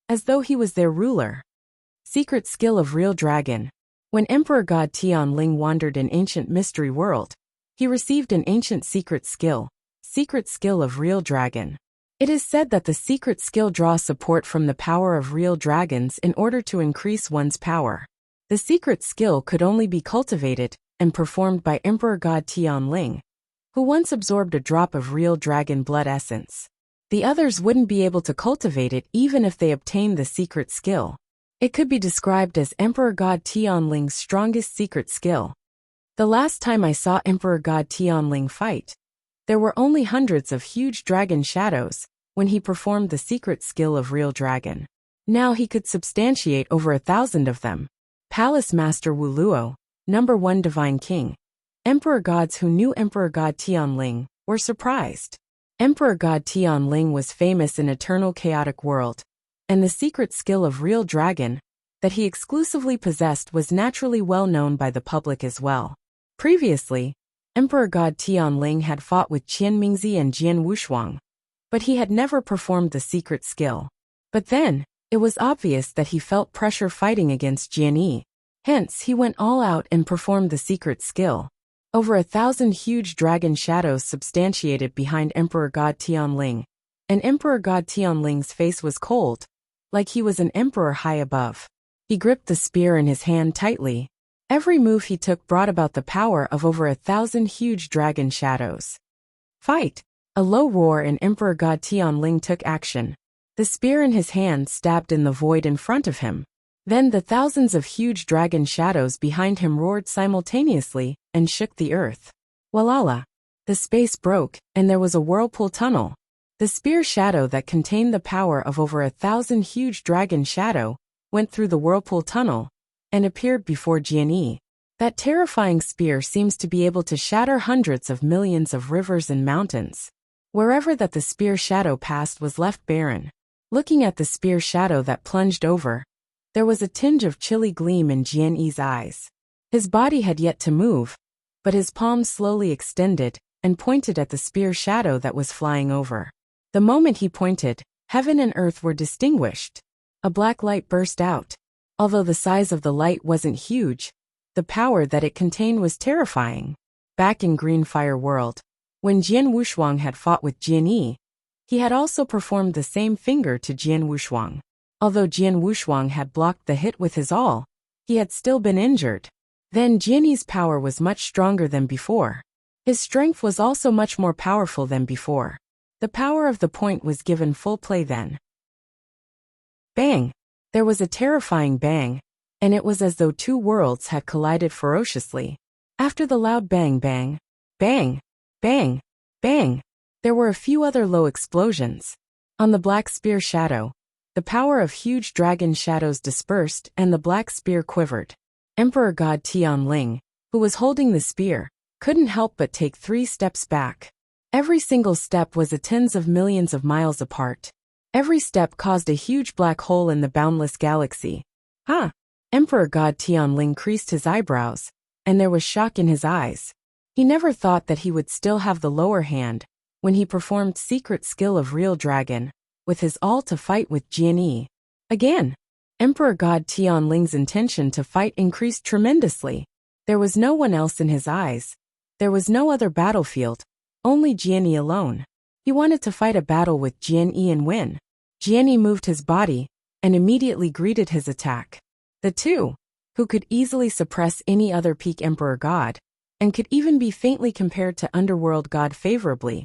as though he was their ruler. Secret skill of real dragon. When Emperor God Tianling wandered in ancient mystery world, he received an ancient secret skill of real dragon. It is said that the secret skill draws support from the power of real dragons in order to increase one's power. The secret skill could only be cultivated and performed by Emperor God Tianling, who once absorbed a drop of real dragon blood essence. The others wouldn't be able to cultivate it even if they obtained the secret skill. It could be described as Emperor God Tianling's strongest secret skill. The last time I saw Emperor God Tianling fight, there were only hundreds of huge dragon shadows when he performed the secret skill of real dragon. Now he could substantiate over 1,000 of them. Palace Master Wu Luo, number 1 Divine King. Emperor gods who knew Emperor God Tianling were surprised. Emperor God Tianling was famous in eternal chaotic world, and the secret skill of real dragon that he exclusively possessed was naturally well known by the public as well. Previously, Emperor God Tianling had fought with Qian Mingzi and Jian Wushuang, but he had never performed the secret skill. But then, it was obvious that he felt pressure fighting against Jian Yi. Hence, he went all out and performed the secret skill. Over 1,000 huge dragon shadows substantiated behind Emperor God Tianling, and Emperor God Tianling's face was cold, like he was an emperor high above. He gripped the spear in his hand tightly. Every move he took brought about the power of over 1,000 huge dragon shadows. Fight! A low roar and Emperor God Tianling took action. The spear in his hand stabbed in the void in front of him. Then the thousands of huge dragon shadows behind him roared simultaneously and shook the earth. Walala! The space broke, and there was a whirlpool tunnel. The spear shadow that contained the power of over 1,000 huge dragon shadow went through the whirlpool tunnel and appeared before Jian Yi. That terrifying spear seems to be able to shatter hundreds of millions of rivers and mountains. Wherever that the spear shadow passed was left barren. Looking at the spear shadow that plunged over, there was a tinge of chilly gleam in Jian Yi's eyes. His body had yet to move, but his palms slowly extended and pointed at the spear shadow that was flying over. The moment he pointed, heaven and earth were distinguished. A black light burst out. Although the size of the light wasn't huge, the power that it contained was terrifying. Back in Green Fire World, when Jian Wushuang had fought with Jian Yi, he had also performed the same finger to Jian Wushuang. Although Jian Wushuang had blocked the hit with his all, he had still been injured. Then Jian Yi's power was much stronger than before. His strength was also much more powerful than before. The power of the point was given full play then. Bang! There was a terrifying bang, and it was as though two worlds had collided ferociously. After the loud bang bang, bang, bang, bang, there were a few other low explosions. On the black spear shadow, the power of huge dragon shadows dispersed and the black spear quivered. Emperor God Tianling, who was holding the spear, couldn't help but take 3 steps back. Every single step was a tens of millions of miles apart. Every step caused a huge black hole in the boundless galaxy. Huh! Emperor God Tianling creased his eyebrows, and there was shock in his eyes. He never thought that he would still have the lower hand when he performed secret skill of real dragon, with his all to fight with Jian Yi. Again, Emperor God Tianling's intention to fight increased tremendously. There was no one else in his eyes. There was no other battlefield, only Jian Yi alone. He wanted to fight a battle with Jian Yi and win. Jian Yi moved his body and immediately greeted his attack. The two, who could easily suppress any other peak emperor god, and could even be faintly compared to underworld god favorably,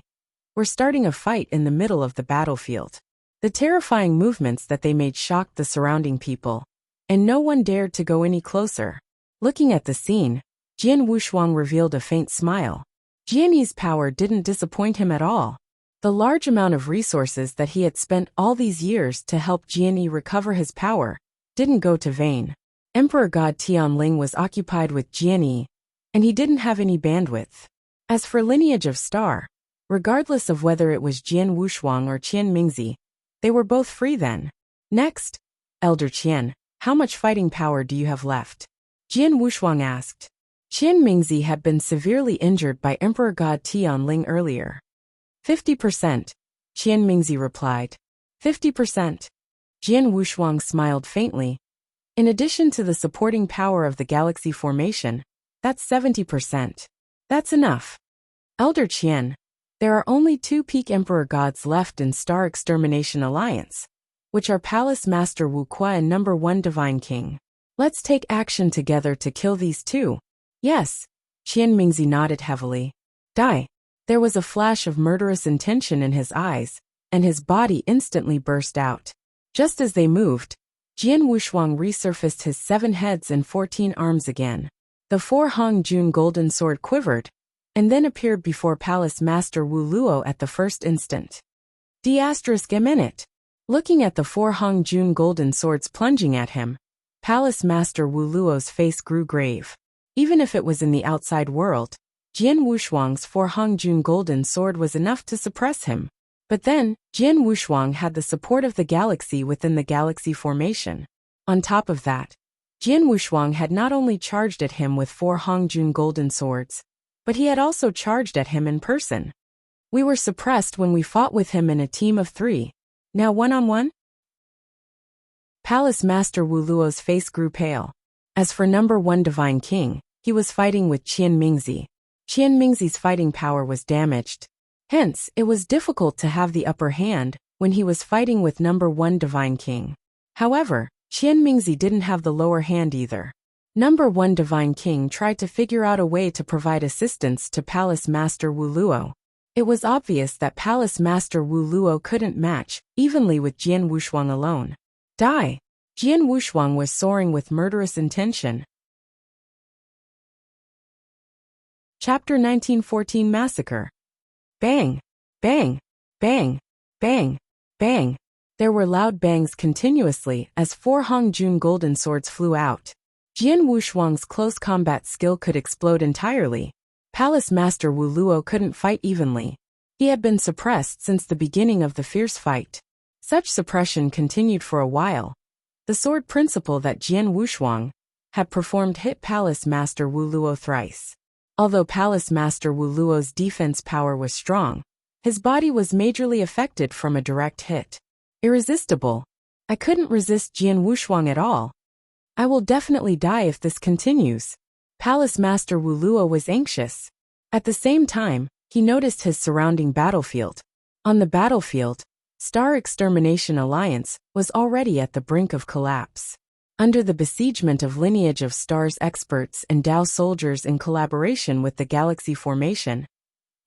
were starting a fight in the middle of the battlefield. The terrifying movements that they made shocked the surrounding people, and no one dared to go any closer. Looking at the scene, Jian Wushuang revealed a faint smile. Jian Yi's power didn't disappoint him at all. The large amount of resources that he had spent all these years to help Jian Yi recover his power didn't go to vain. Emperor God Tianling was occupied with Jian Yi, and he didn't have any bandwidth. As for lineage of star, regardless of whether it was Jian Wushuang or Qian Mingzi, they were both free then. Next, Elder Qian, how much fighting power do you have left? Jian Wushuang asked. Qian Mingzi had been severely injured by Emperor God Tianling earlier. 50%, Qian Mingzi replied. 50%. Jian Wushuang smiled faintly. In addition to the supporting power of the galaxy formation, that's 70%. That's enough. Elder Qian, there are only 2 peak Emperor gods left in Star Extermination Alliance, which are Palace Master Wuxia and number 1 Divine King. Let's take action together to kill these 2. Yes. Qian Mingzi nodded heavily. Die. There was a flash of murderous intention in his eyes, and his body instantly burst out. Just as they moved, Jian Wushuang resurfaced his 7 heads and 14 arms again. The 4 Hong Jun golden sword quivered, and then appeared before Palace Master Wu Luo at the first instant. D***. Looking at the 4 Hong Jun golden swords plunging at him, Palace Master Wu Luo's face grew grave. Even if it was in the outside world, Jian Wushuang's 4 Hong Jun golden sword was enough to suppress him. But then, Jian Wushuang had the support of the galaxy within the galaxy formation. On top of that, Jian Wushuang had not only charged at him with 4 Hong Jun golden swords, but he had also charged at him in person. We were suppressed when we fought with him in a team of 3. Now one-on-one? Palace Master Wu Luo's face grew pale. As for number 1 Divine King, he was fighting with Qian Mingzi. Qian Mingzi's fighting power was damaged. Hence, it was difficult to have the upper hand when he was fighting with number 1 Divine King. However, Qian Mingzi didn't have the lower hand either. Number 1 Divine King tried to figure out a way to provide assistance to Palace Master Wu Luo. It was obvious that Palace Master Wu Luo couldn't match evenly with Jian Wushuang alone. Die! Jian Wushuang was soaring with murderous intention. Chapter 1914 Massacre. Bang! Bang! Bang! Bang! Bang! There were loud bangs continuously as 4 Hong Jun golden swords flew out. Jian Wushuang's close combat skill could explode entirely. Palace Master Wu Luo couldn't fight evenly. He had been suppressed since the beginning of the fierce fight. Such suppression continued for a while. The sword principle that Jian Wushuang had performed hit Palace Master Wu Luo thrice. Although Palace Master Wu Luo's defense power was strong, his body was majorly affected from a direct hit. Irresistible. I couldn't resist Jian Wushuang at all. I will definitely die if this continues. Palace Master Wu Luo was anxious. At the same time, he noticed his surrounding battlefield. On the battlefield, Star Extermination Alliance was already at the brink of collapse. Under the besiegement of Lineage of Stars experts and Dao soldiers in collaboration with the Galaxy Formation,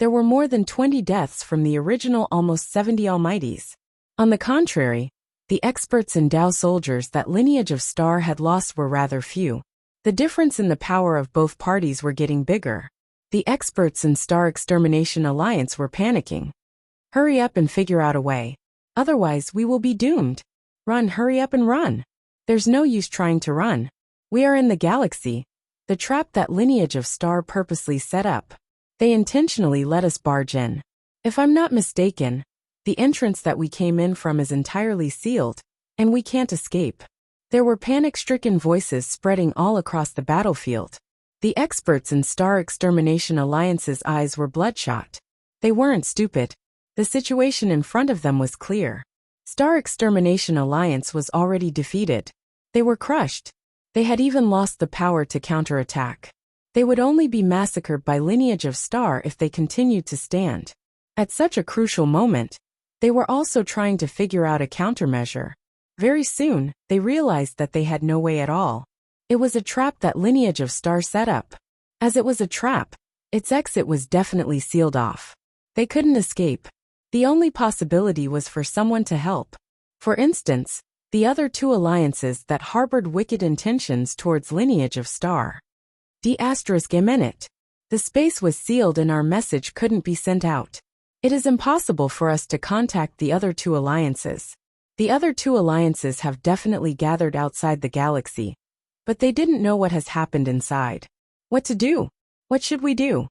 there were more than 20 deaths from the original almost 70 Almighties. On the contrary, the experts and Dao soldiers that Lineage of Star had lost were rather few. The difference in the power of both parties were getting bigger. The experts in Star Extermination Alliance were panicking. Hurry up and figure out a way. Otherwise, we will be doomed. Run, hurry up and run. There's no use trying to run. We are in the galaxy, the trap that Lineage of Star purposely set up. They intentionally let us barge in. If I'm not mistaken, the entrance that we came in from is entirely sealed, and we can't escape. There were panic-stricken voices spreading all across the battlefield. The experts in Star Extermination Alliance's eyes were bloodshot. They weren't stupid. The situation in front of them was clear. Star Extermination Alliance was already defeated. They were crushed. They had even lost the power to counterattack. They would only be massacred by Lineage of Star if they continued to stand. At such a crucial moment, they were also trying to figure out a countermeasure. Very soon, they realized that they had no way at all. It was a trap that Lineage of Star set up. As it was a trap, its exit was definitely sealed off. They couldn't escape. The only possibility was for someone to help. For instance, the other 2 alliances that harbored wicked intentions towards Lineage of Star. D***. The space was sealed and our message couldn't be sent out. It is impossible for us to contact the other 2 alliances. The other 2 alliances have definitely gathered outside the galaxy, but they didn't know what has happened inside. What to do? What should we do?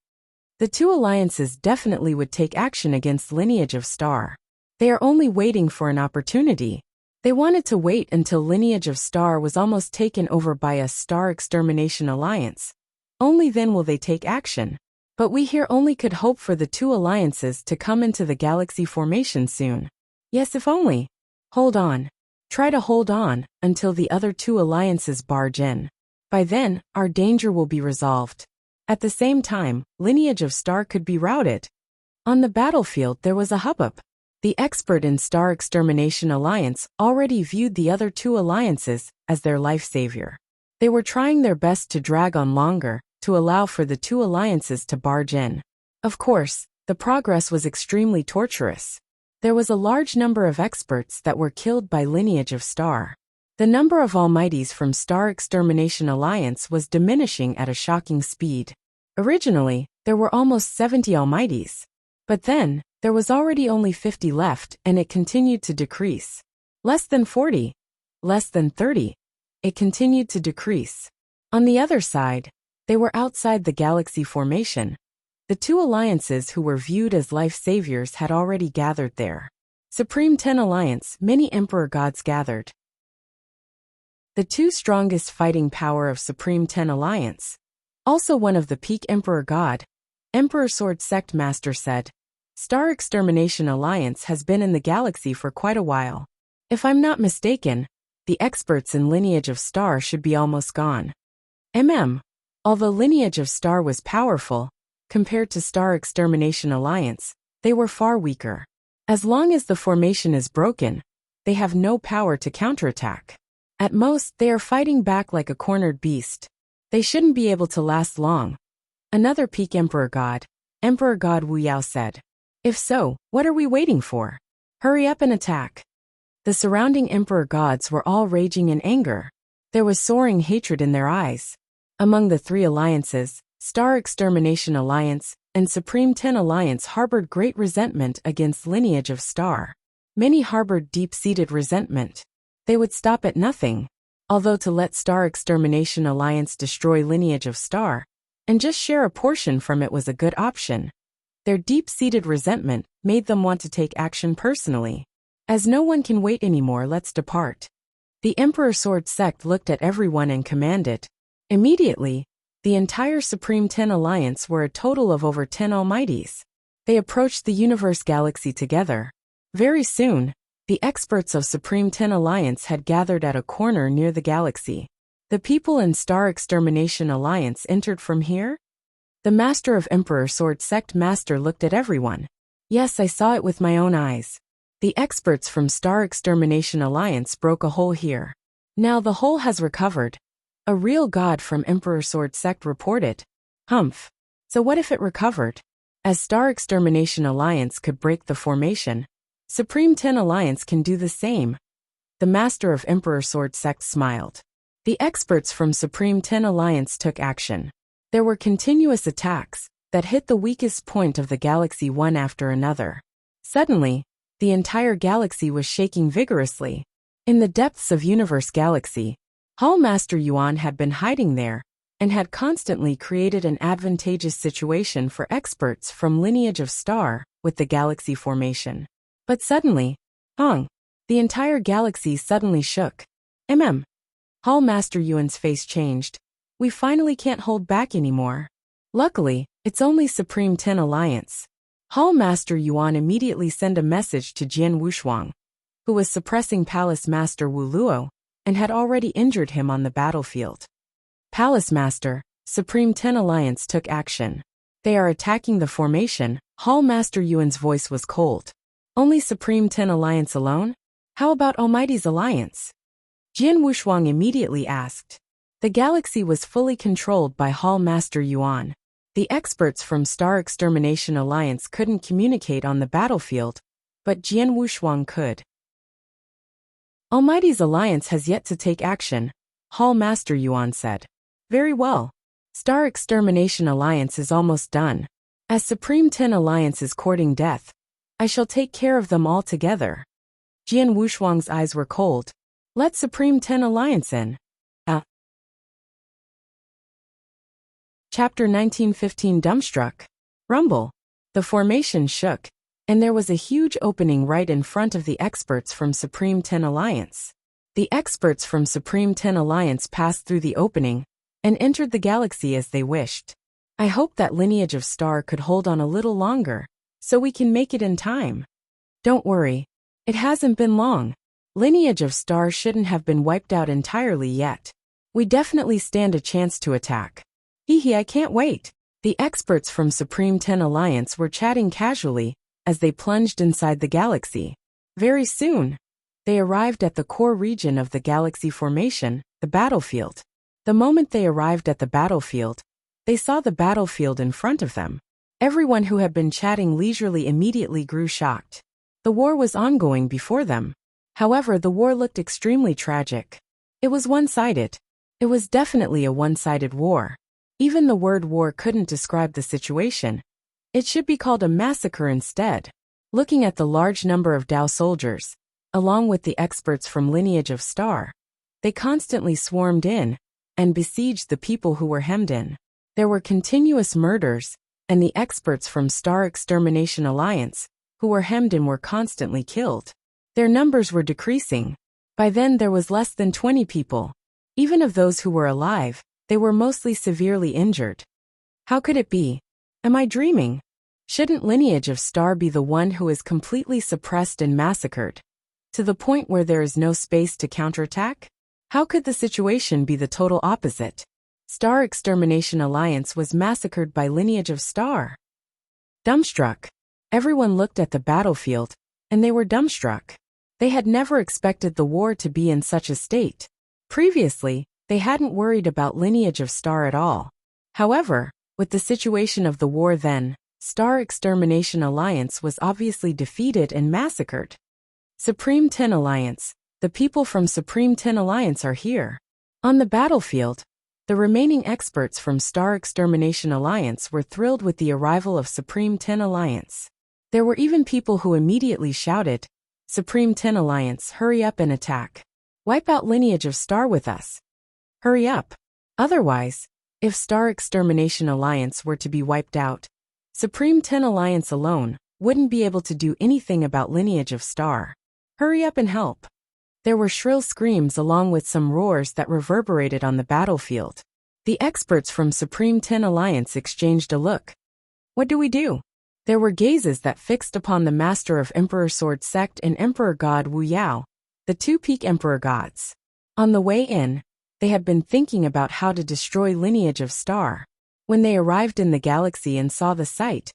The 2 alliances definitely would take action against Lineage of Star. They are only waiting for an opportunity. They wanted to wait until Lineage of Star was almost taken over by a Star Extermination Alliance, Only then will they take action. But we here only could hope for the two alliances to come into the galaxy formation soon. Yes, if only. Hold on. Try to hold on until the other two alliances barge in. By then, our danger will be resolved. At the same time, Lineage of Star could be routed. On the battlefield there was a hubbub. The expert in Star Extermination Alliance already viewed the other two alliances as their life savior. They were trying their best to drag on longer, to allow for the two alliances to barge in. Of course, the progress was extremely torturous. There was a large number of experts that were killed by Lineage of Star. The number of Almighties from Star Extermination Alliance was diminishing at a shocking speed. Originally, there were almost 70 Almighties. But then, there was already only 50 left and it continued to decrease. Less than 40. Less than 30. It continued to decrease. On the other side, they were outside the galaxy formation. The two alliances who were viewed as life saviors had already gathered there. Supreme 10 Alliance, many Emperor Gods gathered. The two strongest fighting power of Supreme 10 Alliance. Also one of the peak Emperor God, Emperor Sword Sect Master said, Star Extermination Alliance has been in the galaxy for quite a while. If I'm not mistaken, the experts in Lineage of Star should be almost gone. Although Lineage of Star was powerful, compared to Star Extermination Alliance, they were far weaker. As long as the formation is broken, they have no power to counterattack. At most, they are fighting back like a cornered beast. They shouldn't be able to last long. Another peak Emperor God Wuxia said. If so, what are we waiting for? Hurry up and attack. The surrounding Emperor Gods were all raging in anger. There was soaring hatred in their eyes. Among the three alliances, Star Extermination Alliance and Supreme 10 Alliance harbored great resentment against Lineage of Star. Many harbored deep-seated resentment. They would stop at nothing. Although to let Star Extermination Alliance destroy Lineage of Star and just share a portion from it was a good option, their deep-seated resentment made them want to take action personally. As no one can wait anymore, let's depart. The Emperor Sword Sect looked at everyone and commanded. Immediately, the entire Supreme 10 Alliance were a total of over 10 Almighties. They approached the universe galaxy together. Very soon, the experts of Supreme 10 Alliance had gathered at a corner near the galaxy. The people in Star Extermination Alliance entered from here? The Master of Emperor Sword Sect Master looked at everyone. Yes, I saw it with my own eyes. The experts from Star Extermination Alliance broke a hole here. Now the hole has recovered. A real god from Emperor Sword Sect reported. Humph. So what if it recovered? As Star Extermination Alliance could break the formation, Supreme 10 Alliance can do the same. The Master of Emperor Sword Sect smiled. The experts from Supreme 10 Alliance took action. There were continuous attacks that hit the weakest point of the galaxy one after another. Suddenly, the entire galaxy was shaking vigorously. In the depths of Universe Galaxy, Hall Master Yuan had been hiding there and had constantly created an advantageous situation for experts from Lineage of Star with the galaxy formation. But suddenly, the entire galaxy suddenly shook. Hall Master Yuan's face changed. We finally can't hold back anymore. Luckily, it's only Supreme 10 Alliance. Hall Master Yuan immediately sent a message to Jian Wuxia, who was suppressing Palace Master Wu Luo and had already injured him on the battlefield. Palace Master, Supreme 10 Alliance took action. They are attacking the formation. Hall Master Yuan's voice was cold. Only Supreme 10 Alliance alone? How about Almighty's Alliance? Jian Wuxia immediately asked. The galaxy was fully controlled by Hall Master Yuan. The experts from Star Extermination Alliance couldn't communicate on the battlefield, but Jian Wuxia could. Almighty's Alliance has yet to take action, Hall Master Yuan said. Very well. Star Extermination Alliance is almost done. As Supreme 10 Alliance is courting death, I shall take care of them all together. Jian Wuxia's eyes were cold. Let Supreme 10 Alliance in. Chapter 1915 Dumbstruck. Rumble. The formation shook, and there was a huge opening right in front of the experts from Supreme 10 Alliance. The experts from Supreme 10 Alliance passed through the opening, and entered the galaxy as they wished. I hope that lineage of star could hold on a little longer, so we can make it in time. Don't worry. It hasn't been long. Lineage of star shouldn't have been wiped out entirely yet. We definitely stand a chance to attack. Hehe, I can't wait. The experts from Supreme 10 Alliance were chatting casually as they plunged inside the galaxy. Very soon, they arrived at the core region of the galaxy formation, the battlefield. The moment they arrived at the battlefield, they saw the battlefield in front of them. Everyone who had been chatting leisurely immediately grew shocked. The war was ongoing before them. However, the war looked extremely tragic. It was one-sided. It was definitely a one-sided war. Even the word war couldn't describe the situation. It should be called a massacre instead. Looking at the large number of Dao soldiers, along with the experts from Lineage of Star, they constantly swarmed in and besieged the people who were hemmed in. There were continuous murders, and the experts from Star Extermination Alliance, who were hemmed in, were constantly killed. Their numbers were decreasing. By then there was less than 20 people. Even of those who were alive, they were mostly severely injured. How could it be? Am I dreaming? Shouldn't Lineage of Star be the one who is completely suppressed and massacred, to the point where there is no space to counterattack? How could the situation be the total opposite? Star Extermination Alliance was massacred by Lineage of Star. Dumbstruck. Everyone looked at the battlefield, and they were dumbstruck. They had never expected the war to be in such a state. Previously, they hadn't worried about Lineage of Star at all. However, with the situation of the war then, Star Extermination Alliance was obviously defeated and massacred. Supreme 10 Alliance. The people from Supreme 10 Alliance are here. On the battlefield, the remaining experts from Star Extermination Alliance were thrilled with the arrival of Supreme 10 Alliance. There were even people who immediately shouted, "Supreme 10 Alliance, hurry up and attack. Wipe out Lineage of Star with us. Hurry up. Otherwise, if Star Extermination Alliance were to be wiped out, Supreme 10 Alliance alone wouldn't be able to do anything about Lineage of Star. Hurry up and help." There were shrill screams along with some roars that reverberated on the battlefield. The experts from Supreme 10 Alliance exchanged a look. What do we do? There were gazes that fixed upon the master of Emperor Sword Sect and Emperor God Wuxia, the two peak Emperor gods. On the way in, they had been thinking about how to destroy Lineage of Star. When they arrived in the galaxy and saw the sight,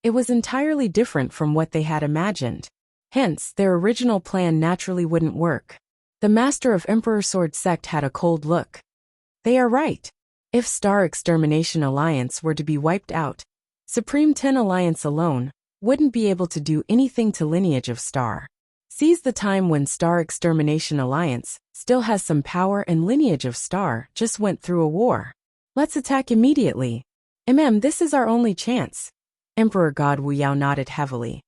it was entirely different from what they had imagined. Hence, their original plan naturally wouldn't work. The master of Emperor Sword Sect had a cold look. They are right. If Star Extermination Alliance were to be wiped out, Supreme 10 Alliance alone wouldn't be able to do anything to Lineage of Star. Seize the time when Star Extermination Alliance still has some power and Lineage of Star just went through a war. Let's attack immediately. This is our only chance. Emperor God Wuxia nodded heavily.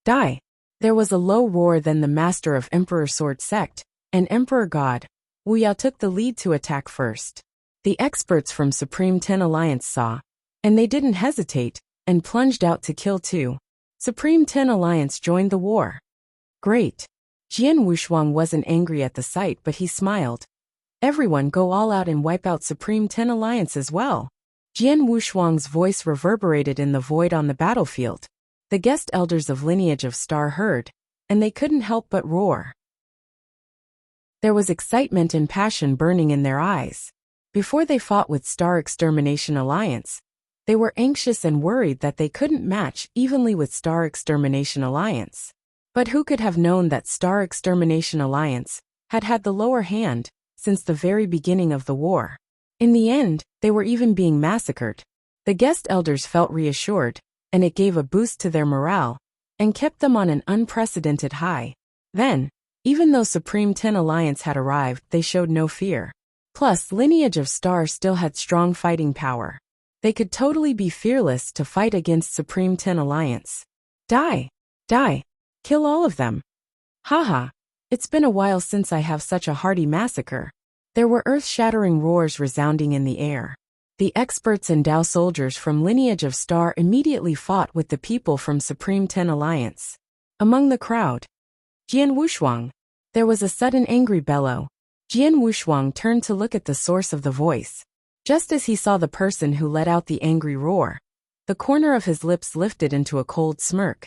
Die. There was a low roar. Then the master of Emperor Sword Sect and Emperor God Wuxia took the lead to attack first. The experts from Supreme 10 Alliance saw, and they didn't hesitate, and plunged out to kill too. Supreme 10 Alliance joined the war. Great. Jian Wuxuang wasn't angry at the sight, but he smiled. Everyone go all out and wipe out Supreme 10 Alliance as well. Jian Wuxuang's voice reverberated in the void on the battlefield. The guest elders of Lineage of Star heard, and they couldn't help but roar. There was excitement and passion burning in their eyes. Before they fought with Star Extermination Alliance, they were anxious and worried that they couldn't match evenly with Star Extermination Alliance. But who could have known that Star Extermination Alliance had had the lower hand since the very beginning of the war? In the end, they were even being massacred. The guest elders felt reassured, and it gave a boost to their morale and kept them on an unprecedented high. Then, even though Supreme 10 Alliance had arrived, they showed no fear. Plus, Lineage of Star still had strong fighting power. They could totally be fearless to fight against Supreme 10 Alliance. Die! Die! Kill all of them! Haha! It's been a while since I have such a hearty massacre. There were earth-shattering roars resounding in the air. The experts and Dao soldiers from Lineage of Star immediately fought with the people from Supreme 10 Alliance. Among the crowd, Jian Wuxuang. There was a sudden angry bellow. Jian Wuxuang turned to look at the source of the voice. Just as he saw the person who let out the angry roar, the corner of his lips lifted into a cold smirk.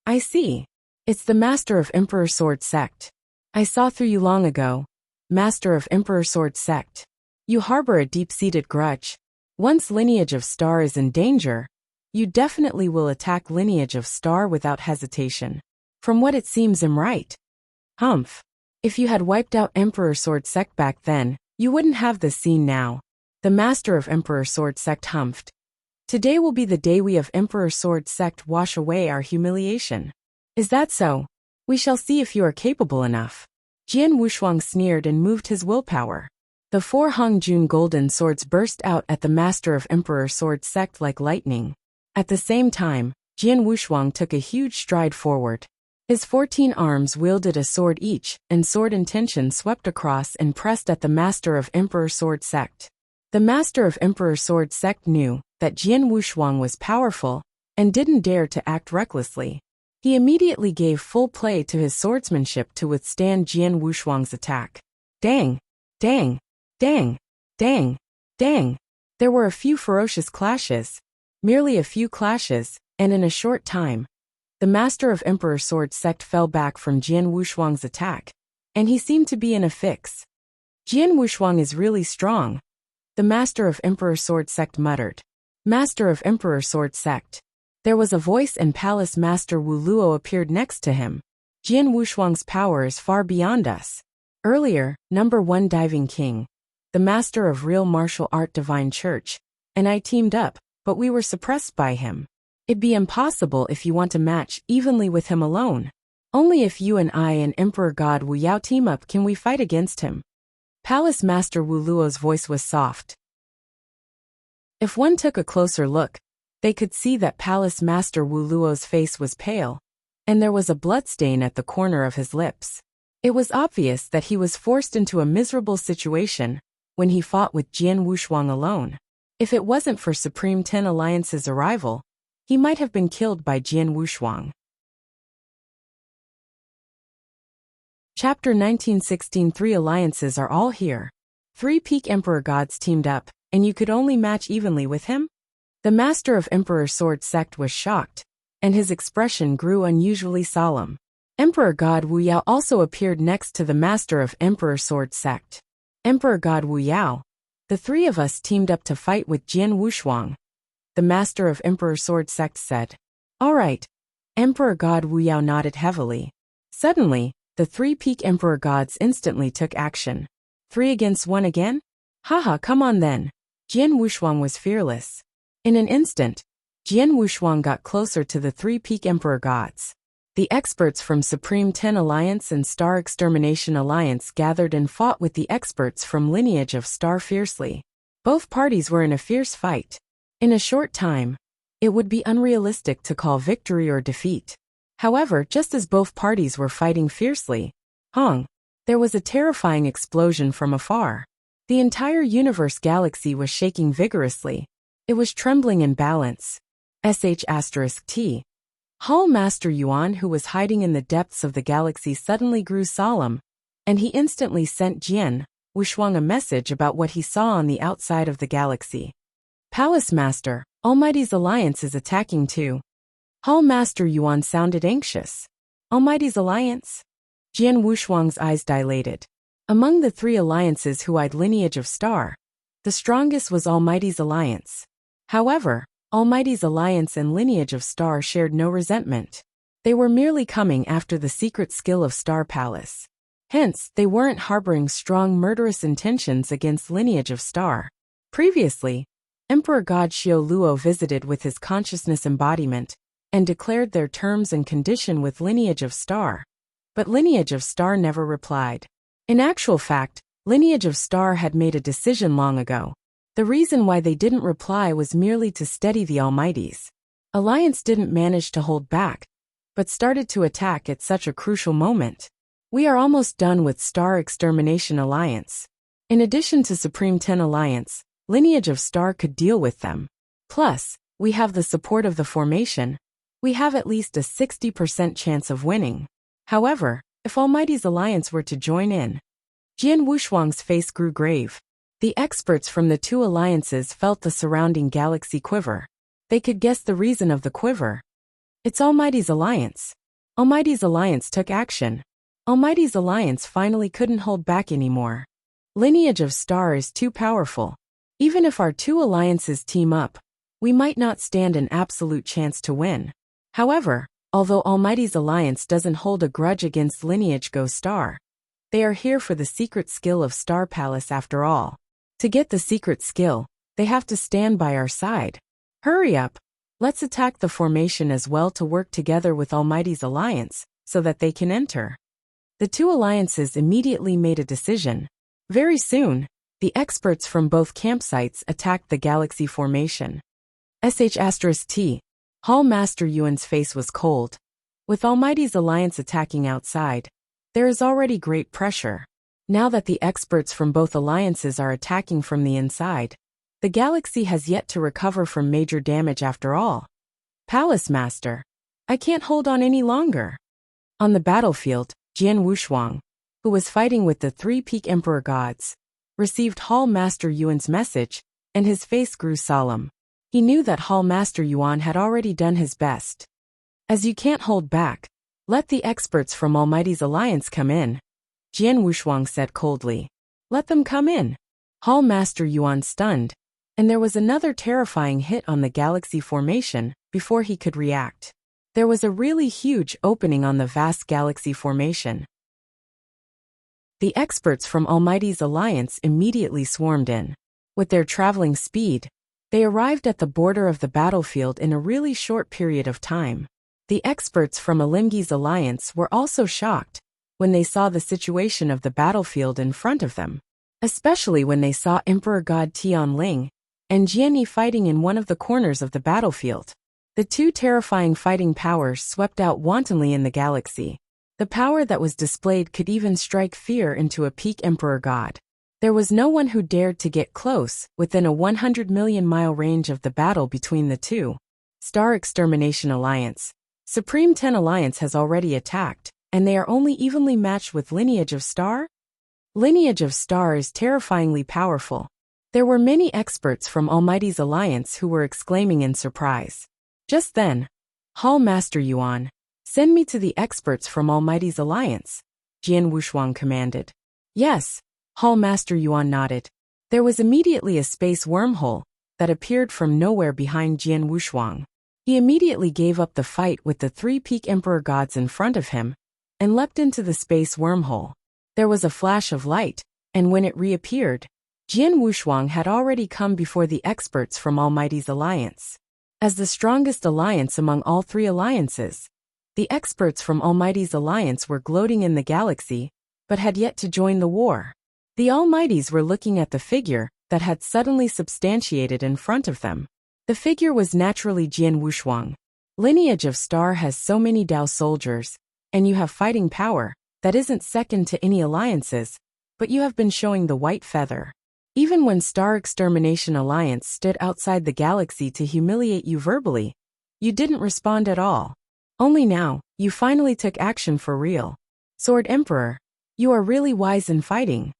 I see. It's the Master of Emperor Sword Sect. I saw through you long ago. Master of Emperor Sword Sect. You harbor a deep-seated grudge. Once lineage of Star is in danger, you definitely will attack lineage of Star without hesitation. From what it seems I'm right. Humph. If you had wiped out Emperor Sword Sect back then, you wouldn't have this scene now. The Master of Emperor Sword Sect humphed. Today will be the day we of Emperor Sword Sect wash away our humiliation. Is that so? We shall see if you are capable enough. Jian Wushuang sneered and moved his willpower. The 4 Hongjun golden swords burst out at the Master of Emperor Sword Sect like lightning. At the same time, Jian Wushuang took a huge stride forward. His 14 arms wielded a sword each, and sword intention swept across and pressed at the Master of Emperor Sword Sect. The Master of Emperor Sword Sect knew that Jian Wushuang was powerful and didn't dare to act recklessly. He immediately gave full play to his swordsmanship to withstand Jian Wushuang's attack. Dang! Dang! Dang! Dang! Dang! There were a few ferocious clashes. Merely a few clashes, and in a short time, the Master of Emperor Sword Sect fell back from Jian Wushuang's attack, and he seemed to be in a fix. Jian Wushuang is really strong, the Master of Emperor Sword Sect muttered. Master of Emperor Sword Sect. There was a voice and Palace Master Wu Luo appeared next to him. Jian Wushuang's power is far beyond us. Earlier, number 1 Diving King, the Master of Real Martial Art Divine Church, and I teamed up, but we were suppressed by him. It'd be impossible if you want to match evenly with him alone. Only if you and I and Emperor God Wu Yao team up can we fight against him. Palace Master Wu Luo's voice was soft. If one took a closer look, they could see that Palace Master Wu Luo's face was pale, and there was a bloodstain at the corner of his lips. It was obvious that he was forced into a miserable situation when he fought with Jian Wushuang alone. If it wasn't for Supreme 10 Alliance's arrival, he might have been killed by Jian Wushuang. Chapter 1916. 3 alliances are all here. 3 peak Emperor gods teamed up, and you could only match evenly with him? The Master of Emperor Sword Sect was shocked, and his expression grew unusually solemn. Emperor God Wu Yao also appeared next to the Master of Emperor Sword Sect. Emperor God Wu Yao, the 3 of us teamed up to fight with Jian Wushuang, the Master of Emperor Sword Sect said. All right. Emperor God Wu Yao nodded heavily. Suddenly, the 3 peak Emperor gods instantly took action. 3 against 1 again? Haha, come on then. Jian Wushuang was fearless. In an instant, Jian Wushuang got closer to the 3 peak Emperor gods. The experts from Supreme 10 Alliance and Star Extermination Alliance gathered and fought with the experts from Lineage of Star fiercely. Both parties were in a fierce fight. In a short time, it would be unrealistic to call victory or defeat. However, just as both parties were fighting fiercely, there was a terrifying explosion from afar. The entire universe galaxy was shaking vigorously. It was trembling in balance. *T. Hall Master Yuan, who was hiding in the depths of the galaxy, suddenly grew solemn, and he instantly sent Jian Wushuang a message about what he saw on the outside of the galaxy. Palace Master, Almighty's Alliance is attacking too. Hall Master Yuan sounded anxious. Almighty's Alliance? Jian Wushuang's eyes dilated. Among the 3 alliances who eyed Lineage of Star, the strongest was Almighty's Alliance. However, Almighty's Alliance and Lineage of Star shared no resentment. They were merely coming after the secret skill of Star Palace. Hence, they weren't harboring strong murderous intentions against Lineage of Star. Previously, Emperor God Xiao Luo visited with his consciousness embodiment and declared their terms and condition with Lineage of Star. But Lineage of Star never replied. In actual fact, Lineage of Star had made a decision long ago. The reason why they didn't reply was merely to steady the Almighties. Alliance didn't manage to hold back, but started to attack at such a crucial moment. We are almost done with Star Extermination Alliance. In addition to Supreme 10 Alliance, Lineage of Star could deal with them. Plus, we have the support of the formation. We have at least a 60% chance of winning. However, if Almighty's Alliance were to join in, Jian Wushuang's face grew grave. The experts from the two alliances felt the surrounding galaxy quiver. They could guess the reason of the quiver. It's Almighty's alliance. Almighty's alliance took action. Almighty's alliance finally couldn't hold back anymore. Lineage of Star is too powerful. Even if our two alliances team up, we might not stand an absolute chance to win. However, although Almighty's alliance doesn't hold a grudge against Lineage Go Star, they are here for the secret skill of Star Palace after all. To get the secret skill, they have to stand by our side. Hurry up! Let's attack the formation as well to work together with Almighty's alliance, so that they can enter. The two alliances immediately made a decision. Very soon, the experts from both campsites attacked the galaxy formation. *T. Hall Master Yuan's face was cold. With Almighty's alliance attacking outside, there is already great pressure. Now that the experts from both alliances are attacking from the inside, the galaxy has yet to recover from major damage after all. Palace Master, I can't hold on any longer. On the battlefield, Jian Wuxia, who was fighting with the three Peak Emperor gods, received Hall Master Yuan's message, and his face grew solemn. He knew that Hall Master Yuan had already done his best. As you can't hold back, let the experts from Almighty's alliance come in, Jian Wuxia said coldly. Let them come in. Hall Master Yuan stunned, and there was another terrifying hit on the galaxy formation before he could react. There was a really huge opening on the vast galaxy formation. The experts from Almighty's alliance immediately swarmed in. With their traveling speed, they arrived at the border of the battlefield in a really short period of time. The experts from Alimgi's alliance were also shocked when they saw the situation of the battlefield in front of them, especially when they saw Emperor God Tianling and Jianyi fighting in one of the corners of the battlefield. The two terrifying fighting powers swept out wantonly in the galaxy. The power that was displayed could even strike fear into a Peak Emperor God. There was no one who dared to get close within a 100 million mile range of the battle between the two. Star Extermination Alliance. Supreme 10 Alliance has already attacked, and they are only evenly matched with Lineage of Star? Lineage of Star is terrifyingly powerful. There were many experts from Almighty's alliance who were exclaiming in surprise. Just then, Hall Master Yuan, send me to the experts from Almighty's alliance, Jian Wuxia commanded. Yes, Hall Master Yuan nodded. There was immediately a space wormhole that appeared from nowhere behind Jian Wuxia. He immediately gave up the fight with the three Peak Emperor gods in front of him and leapt into the space wormhole. There was a flash of light, and when it reappeared, Jian Wuxia had already come before the experts from Almighty's alliance. As the strongest alliance among all three alliances, the experts from Almighty's alliance were gloating in the galaxy, but had yet to join the war. The Almighties were looking at the figure that had suddenly substantiated in front of them. The figure was naturally Jian Wuxia. Lineage of Star has so many Dao soldiers, and you have fighting power that isn't second to any alliances, but you have been showing the white feather. Even when Star Extermination Alliance stood outside the galaxy to humiliate you verbally, you didn't respond at all. Only now, you finally took action for real. Sword Emperor, you are really wise in fighting.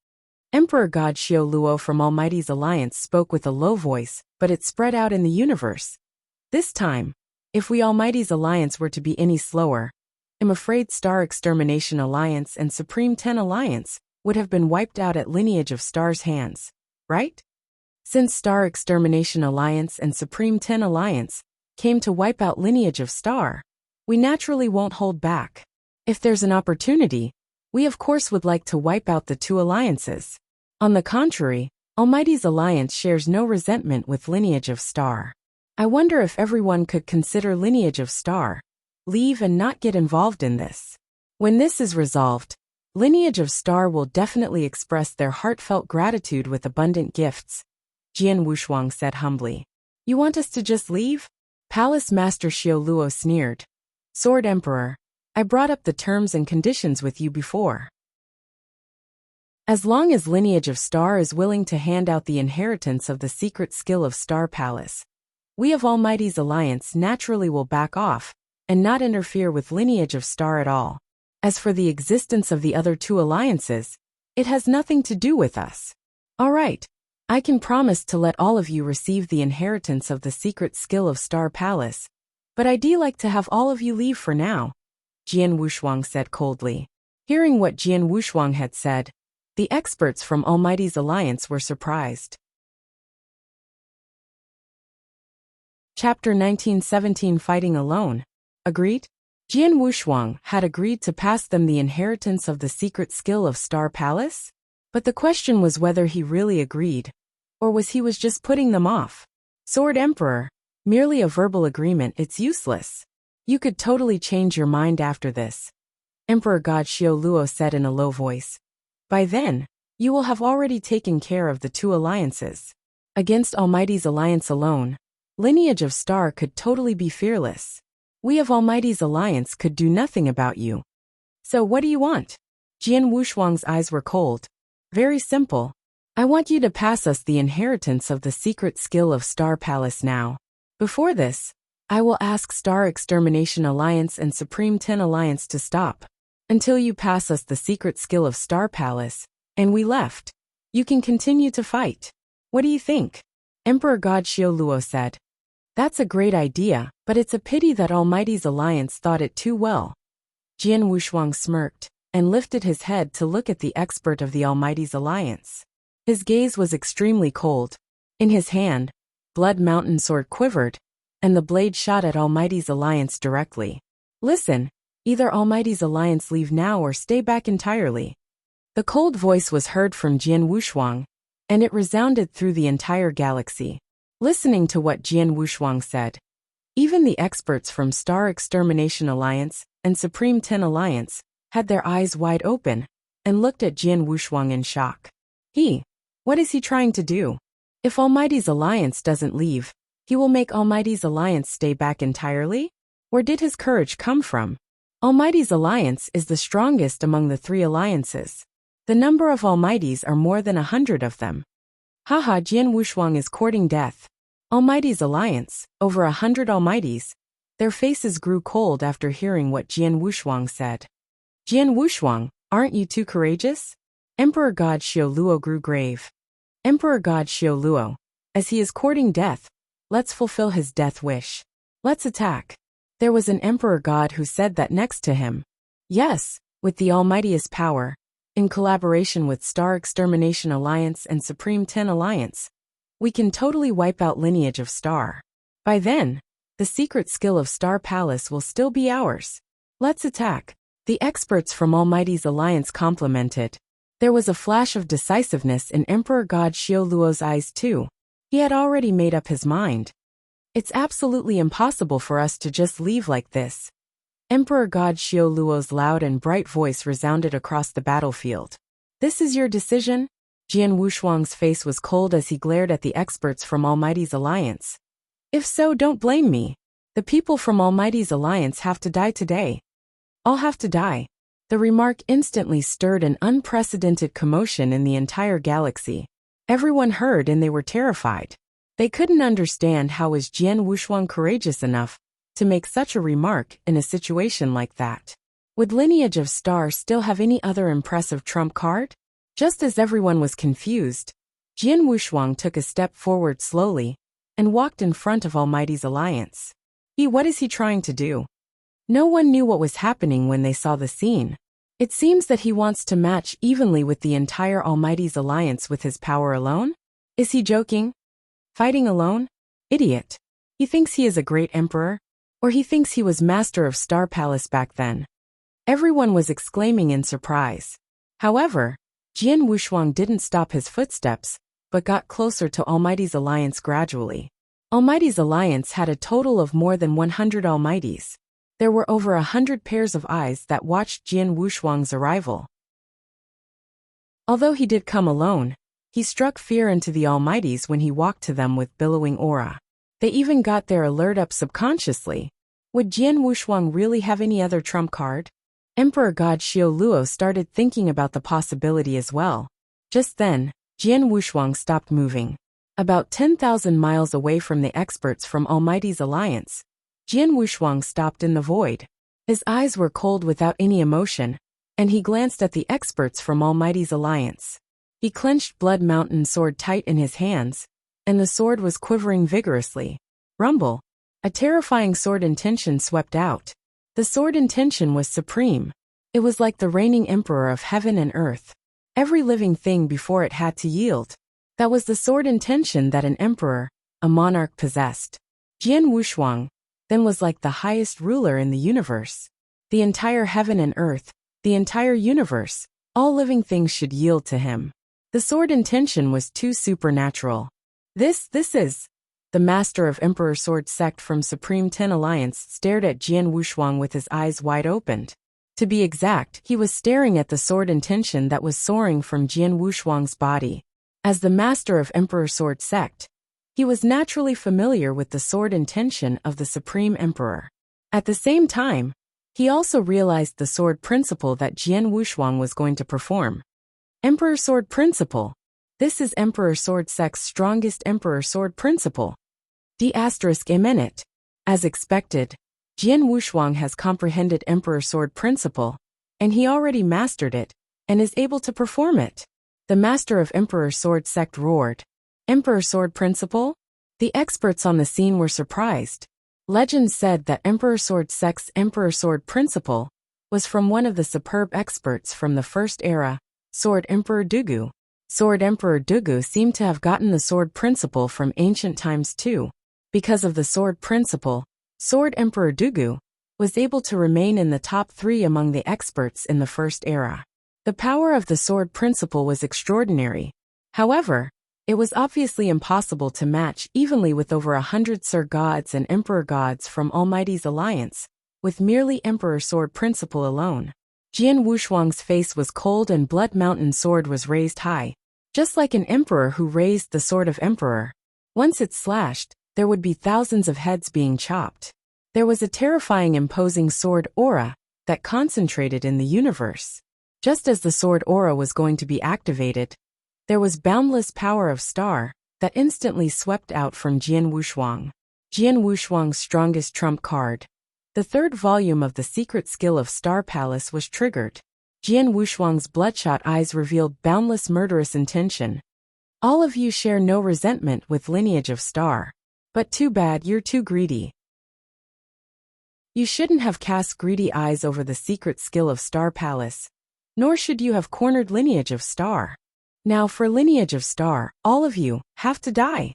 Emperor God Xiao Luo from Almighty's alliance spoke with a low voice, but it spread out in the universe. This time, if we Almighty's alliance were to be any slower, I'm afraid Star Extermination Alliance and Supreme 10 Alliance would have been wiped out at Lineage of Star's hands, right? Since Star Extermination Alliance and Supreme 10 Alliance came to wipe out Lineage of Star, we naturally won't hold back. If there's an opportunity, we of course would like to wipe out the two alliances. On the contrary, Almighty's alliance shares no resentment with Lineage of Star. I wonder if everyone could consider Lineage of Star, leave and not get involved in this. When this is resolved, Lineage of Star will definitely express their heartfelt gratitude with abundant gifts, Jian Wuxia said humbly. You want us to just leave? Palace Master Xiao Luo sneered. Sword Emperor, I brought up the terms and conditions with you before. As long as Lineage of Star is willing to hand out the inheritance of the secret skill of Star Palace, we of Almighty's alliance naturally will back off and not interfere with Lineage of Star at all. As for the existence of the other two alliances, it has nothing to do with us. All right, I can promise to let all of you receive the inheritance of the secret skill of Star Palace, but I'd like to have all of you leave for now, Jian Wushuang said coldly. Hearing what Jian Wushuang had said, the experts from Almighty's Alliance were surprised. Chapter 1917 Fighting Alone. Agreed? Jian Wushuang had agreed to pass them the inheritance of the secret skill of Star Palace? But the question was whether he really agreed, or was he just putting them off. Sword Emperor, merely a verbal agreement, it's useless. You could totally change your mind after this, Emperor God Xiao Luo said in a low voice. By then, you will have already taken care of the two alliances. Against Almighty's Alliance alone, Lineage of Star could totally be fearless. We of Almighty's Alliance could do nothing about you. So what do you want? Jian Wushuang's eyes were cold. Very simple. I want you to pass us the inheritance of the secret skill of Star Palace now. Before this, I will ask Star Extermination Alliance and Supreme Ten Alliance to stop. Until you pass us the secret skill of Star Palace, and we left. You can continue to fight. What do you think? Emperor God Xiao Luo said. That's a great idea, but it's a pity that Almighty's Alliance thought it too well. Jian Wushuang smirked and lifted his head to look at the expert of the Almighty's Alliance. His gaze was extremely cold. In his hand, Blood Mountain Sword quivered, and the blade shot at Almighty's Alliance directly. Listen, either Almighty's Alliance leave now or stay back entirely. The cold voice was heard from Jian Wushuang, and it resounded through the entire galaxy. Listening to what Jian Wushuang said, even the experts from Star Extermination Alliance and Supreme Ten Alliance had their eyes wide open and looked at Jian Wushuang in shock. What is he trying to do? If Almighty's Alliance doesn't leave, he will make Almighty's Alliance stay back entirely? Where did his courage come from? Almighty's Alliance is the strongest among the three alliances. The number of Almighties are more than 100 of them. Haha, Jian Wushuang is courting death. Almighty's Alliance, over 100 Almighties. Their faces grew cold after hearing what Jian Wushuang said. Jian Wushuang, aren't you too courageous? Emperor God Xiao Luo grew grave. Emperor God Xiao Luo, as he is courting death, let's fulfill his death wish. Let's attack. There was an Emperor God who said that next to him. Yes, with the almightiest power, in collaboration with Star Extermination Alliance and Supreme Ten Alliance, we can totally wipe out Lineage of Star. By then, the secret skill of Star Palace will still be ours. Let's attack. The experts from Almighty's Alliance complimented. There was a flash of decisiveness in Emperor God Xiao Luo's eyes too. He had already made up his mind. It's absolutely impossible for us to just leave like this. Emperor God Xiao Luo's loud and bright voice resounded across the battlefield. This is your decision? Jian Wushuang's face was cold as he glared at the experts from Almighty's Alliance. If so, don't blame me. The people from Almighty's Alliance have to die today. All have to die. The remark instantly stirred an unprecedented commotion in the entire galaxy. Everyone heard and they were terrified. They couldn't understand how was Jian Wushuang courageous enough to make such a remark in a situation like that. Would Lineage of Star still have any other impressive trump card? Just as everyone was confused, Jian Wushuang took a step forward slowly and walked in front of Almighty's Alliance. What is he trying to do? No one knew what was happening when they saw the scene. It seems that he wants to match evenly with the entire Almighty's Alliance with his power alone? Is he joking? Fighting alone? Idiot. He thinks he is a great emperor? Or he thinks he was master of Star Palace back then? Everyone was exclaiming in surprise. However, Jian Wushuang didn't stop his footsteps, but got closer to Almighty's Alliance gradually. Almighty's Alliance had a total of more than 100 Almighties. There were over 100 pairs of eyes that watched Jian Wushuang's arrival. Although he did come alone, he struck fear into the Almighties when he walked to them with billowing aura. They even got their alert up subconsciously. Would Jian Wushuang really have any other trump card? Emperor God Xiao Luo started thinking about the possibility as well. Just then, Jian Wushuang stopped moving. About 10,000 miles away from the experts from Almighty's Alliance, Jian Wushuang stopped in the void. His eyes were cold without any emotion, and he glanced at the experts from Almighty's Alliance. He clenched Blood Mountain sword tight in his hands, and the sword was quivering vigorously. Rumble. A terrifying sword intention swept out. The sword intention was supreme. It was like the reigning emperor of heaven and earth. Every living thing before it had to yield. That was the sword intention that an emperor, a monarch possessed. Jian Wushuang then was like the highest ruler in the universe. The entire heaven and earth, the entire universe, all living things should yield to him. The sword intention was too supernatural. This is. The master of Emperor Sword Sect from Supreme Ten Alliance stared at Jian Wushuang with his eyes wide opened. To be exact, he was staring at the sword intention that was soaring from Jian Wushuang's body. As the master of Emperor Sword Sect, he was naturally familiar with the sword intention of the Supreme Emperor. At the same time, he also realized the sword principle that Jian Wushuang was going to perform. Emperor Sword Principle. This is Emperor Sword Sect's strongest Emperor Sword Principle. D***. As expected, Jian Wushuang has comprehended Emperor Sword Principle, and he already mastered it, and is able to perform it. The master of Emperor Sword Sect roared. Emperor Sword Principle? The experts on the scene were surprised. Legend said that Emperor Sword Sect's Emperor Sword Principle was from one of the superb experts from the first era, Sword Emperor Dugu. Sword Emperor Dugu seemed to have gotten the sword principle from ancient times too. Because of the sword principle, Sword Emperor Dugu was able to remain in the top 3 among the experts in the first era. The power of the sword principle was extraordinary. However, it was obviously impossible to match evenly with over 100 Sir Gods and Emperor Gods from Almighty's alliance, with merely Emperor Sword Principle alone. Jian Wushuang's face was cold and Blood Mountain sword was raised high, just like an emperor who raised the sword of emperor. Once it slashed, there would be thousands of heads being chopped. There was a terrifying imposing sword aura that concentrated in the universe. Just as the sword aura was going to be activated, there was boundless power of star that instantly swept out from Jian Wushuang. Jian Wushuang's strongest trump card. The 3rd volume of the secret skill of Star Palace was triggered. Jian Wushuang's bloodshot eyes revealed boundless murderous intention. All of you share no resentment with lineage of star. But too bad you're too greedy. You shouldn't have cast greedy eyes over the secret skill of Star Palace, nor should you have cornered lineage of star. Now for lineage of star, all of you have to die.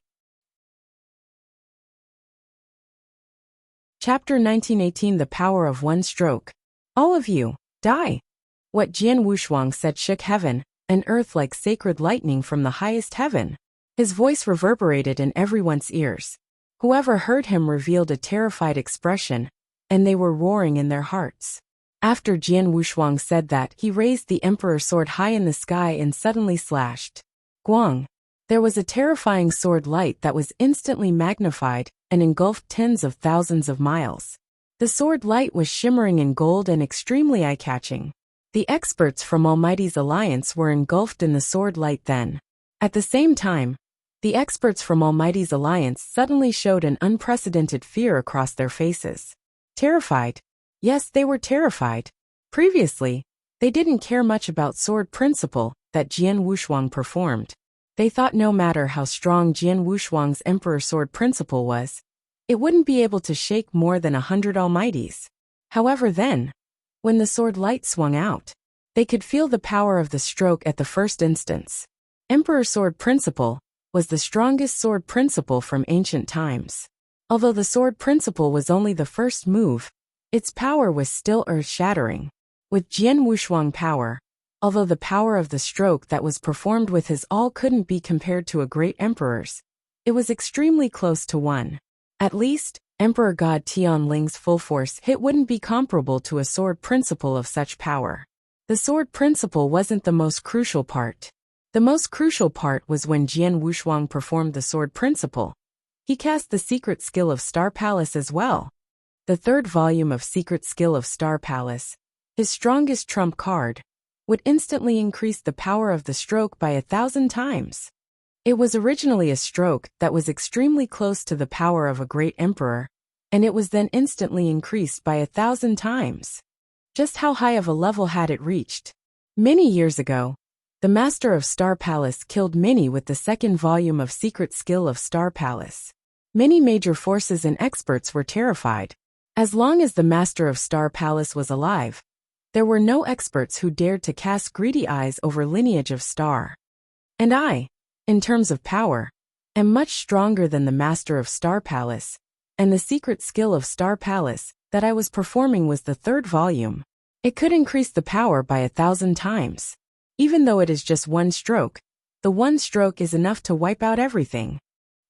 Chapter 1918 The Power of One Stroke. All of you, die. What Jian Wushuang said shook heaven and earth like sacred lightning from the highest heaven. His voice reverberated in everyone's ears. Whoever heard him revealed a terrified expression, and they were roaring in their hearts. After Jian Wushuang said that, he raised the Emperor sword high in the sky and suddenly slashed. Guang. There was a terrifying sword light that was instantly magnified and engulfed tens of thousands of miles. The sword light was shimmering in gold and extremely eye-catching. The experts from Almighty's alliance were engulfed in the sword light then. At the same time, the experts from Almighty's alliance suddenly showed an unprecedented fear across their faces. Terrified. Yes, they were terrified. Previously, they didn't care much about sword principle that Jian Wushuang performed. They thought no matter how strong Jian Wushuang's Emperor Sword Principle was, it wouldn't be able to shake more than 100 Almighties. However then, when the sword light swung out, they could feel the power of the stroke at the first instance. Emperor Sword Principle was the strongest sword principle from ancient times. Although the sword principle was only the first move, its power was still earth-shattering. With Jian Wushuang power, although the power of the stroke that was performed with his all couldn't be compared to a great emperor's, it was extremely close to one. At least, Emperor God Tianling's full force hit wouldn't be comparable to a sword principle of such power. The sword principle wasn't the most crucial part. The most crucial part was when Jian Wushuang performed the sword principle. He cast the secret skill of Star Palace as well. The 3rd volume of Secret Skill of Star Palace, his strongest trump card, would instantly increase the power of the stroke by 1,000 times. It was originally a stroke that was extremely close to the power of a great emperor, and it was then instantly increased by 1,000 times. Just how high of a level had it reached? Many years ago, The Master of Star Palace killed many with the second volume of Secret Skill of Star Palace. Many major forces and experts were terrified. As long as the Master of Star Palace was alive, there were no experts who dared to cast greedy eyes over Lineage of Star. And I, in terms of power, am much stronger than the Master of Star Palace, and the Secret Skill of Star Palace that I was performing was the third volume. It could increase the power by 1,000 times. Even though it is just one stroke, the one stroke is enough to wipe out everything.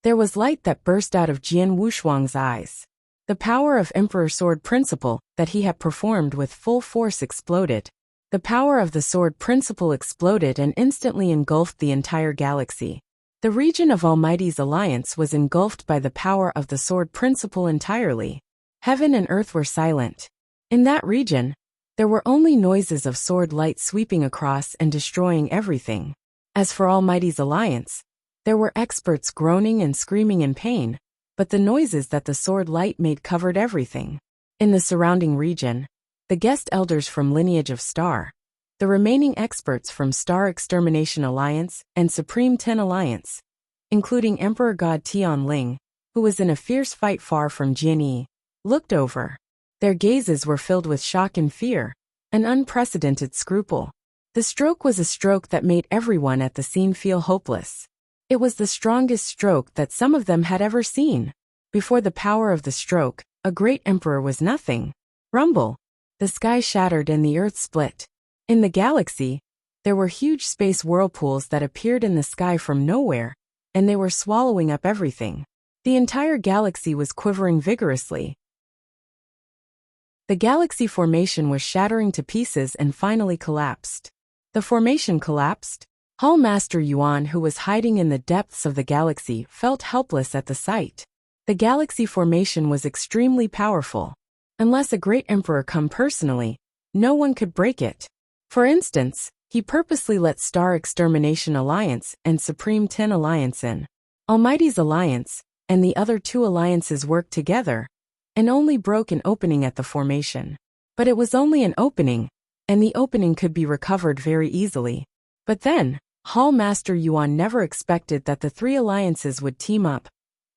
There was light that burst out of Jian Wushuang's eyes. The power of Emperor Sword Principle that he had performed with full force exploded. The power of the Sword Principle exploded and instantly engulfed the entire galaxy. The region of Almighty's alliance was engulfed by the power of the Sword Principle entirely. Heaven and earth were silent. In that region, there were only noises of sword light sweeping across and destroying everything. As for Almighty's alliance, there were experts groaning and screaming in pain, but the noises that the sword light made covered everything. In the surrounding region, the guest elders from Lineage of Star, the remaining experts from Star Extermination Alliance and Supreme 10 Alliance, including Emperor God Tian Ling, who was in a fierce fight far from Jianyi, looked over. Their gazes were filled with shock and fear, an unprecedented scruple. The stroke was a stroke that made everyone at the scene feel hopeless. It was the strongest stroke that some of them had ever seen. Before the power of the stroke, a great emperor was nothing. Rumble. The sky shattered and the earth split. In the galaxy, there were huge space whirlpools that appeared in the sky from nowhere, and they were swallowing up everything. The entire galaxy was quivering vigorously. The galaxy formation was shattering to pieces and finally collapsed. The formation collapsed. Hall Master Yuan, who was hiding in the depths of the galaxy, felt helpless at the sight. The galaxy formation was extremely powerful. Unless a great emperor come personally, no one could break it. For instance, he purposely let Star Extermination Alliance and Supreme 10 Alliance in. Almighty's Alliance and the other two alliances worked together, and only broke an opening at the formation. But it was only an opening, and the opening could be recovered very easily. But then, Hall Master Yuan never expected that the three alliances would team up,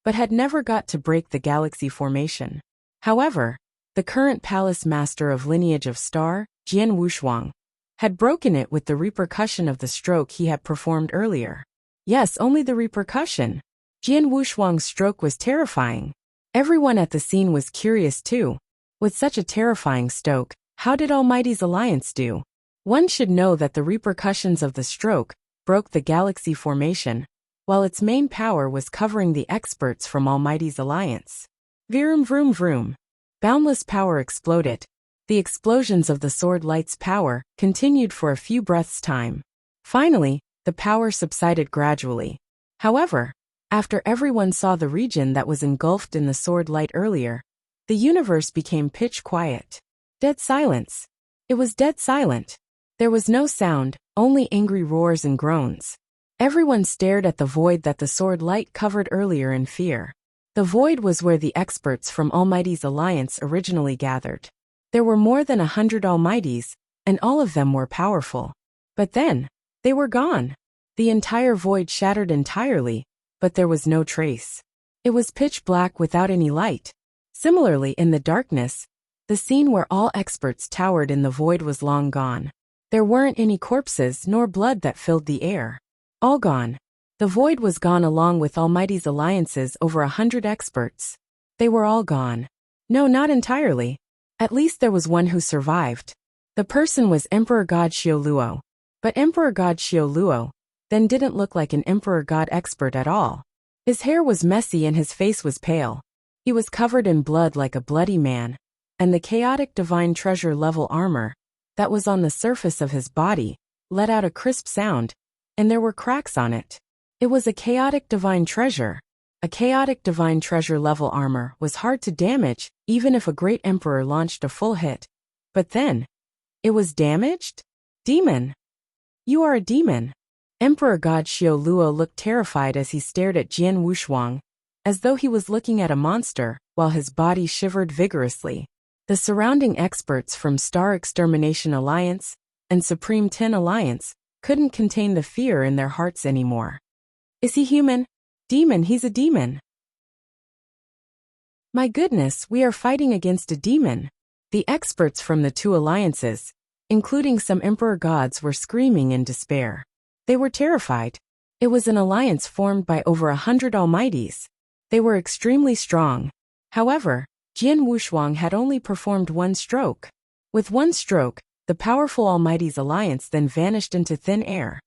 but had never got to break the galaxy formation. However, the current Palace Master of Lineage of Star, Jian Wushuang, had broken it with the repercussion of the stroke he had performed earlier. Yes, only the repercussion. Jian Wushuang's stroke was terrifying. Everyone at the scene was curious too. With such a terrifying stroke, how did Almighty's alliance do? One should know that the repercussions of the stroke broke the galaxy formation, while its main power was covering the experts from Almighty's alliance. Vroom vroom vroom. Boundless power exploded. The explosions of the sword light's power continued for a few breaths' time. Finally, the power subsided gradually. However, after everyone saw the region that was engulfed in the sword light earlier, the universe became pitch quiet. Dead silence. It was dead silent. There was no sound, only angry roars and groans. Everyone stared at the void that the sword light covered earlier in fear. The void was where the experts from Almighty's alliance originally gathered. There were more than 100 Almighties, and all of them were powerful. But then, they were gone. The entire void shattered entirely, but there was no trace. It was pitch black without any light. Similarly, in the darkness, the scene where all experts towered in the void was long gone. There weren't any corpses nor blood that filled the air. All gone. The void was gone along with Almighty's alliances over 100 experts. They were all gone. No, not entirely. At least there was one who survived. The person was Emperor God Xiaoluo. But Emperor God Xiaoluo then didn't look like an Emperor God expert at all. His hair was messy and his face was pale. He was covered in blood like a bloody man, and the chaotic divine treasure level armor that was on the surface of his body let out a crisp sound, and there were cracks on it. It was a chaotic divine treasure. A chaotic divine treasure level armor was hard to damage even if a great emperor launched a full hit. But then, it was damaged? Demon. You are a demon. Emperor God Xiaoluo looked terrified as he stared at Jian Wushuang, as though he was looking at a monster, while his body shivered vigorously. The surrounding experts from Star Extermination Alliance and Supreme 10 Alliance couldn't contain the fear in their hearts anymore. Is he human? Demon, he's a demon. My goodness, we are fighting against a demon. The experts from the two alliances, including some emperor gods, were screaming in despair. They were terrified. It was an alliance formed by over 100 almighties. They were extremely strong. However, Jian Wushuang had only performed one stroke. With one stroke, the powerful almighty's alliance then vanished into thin air.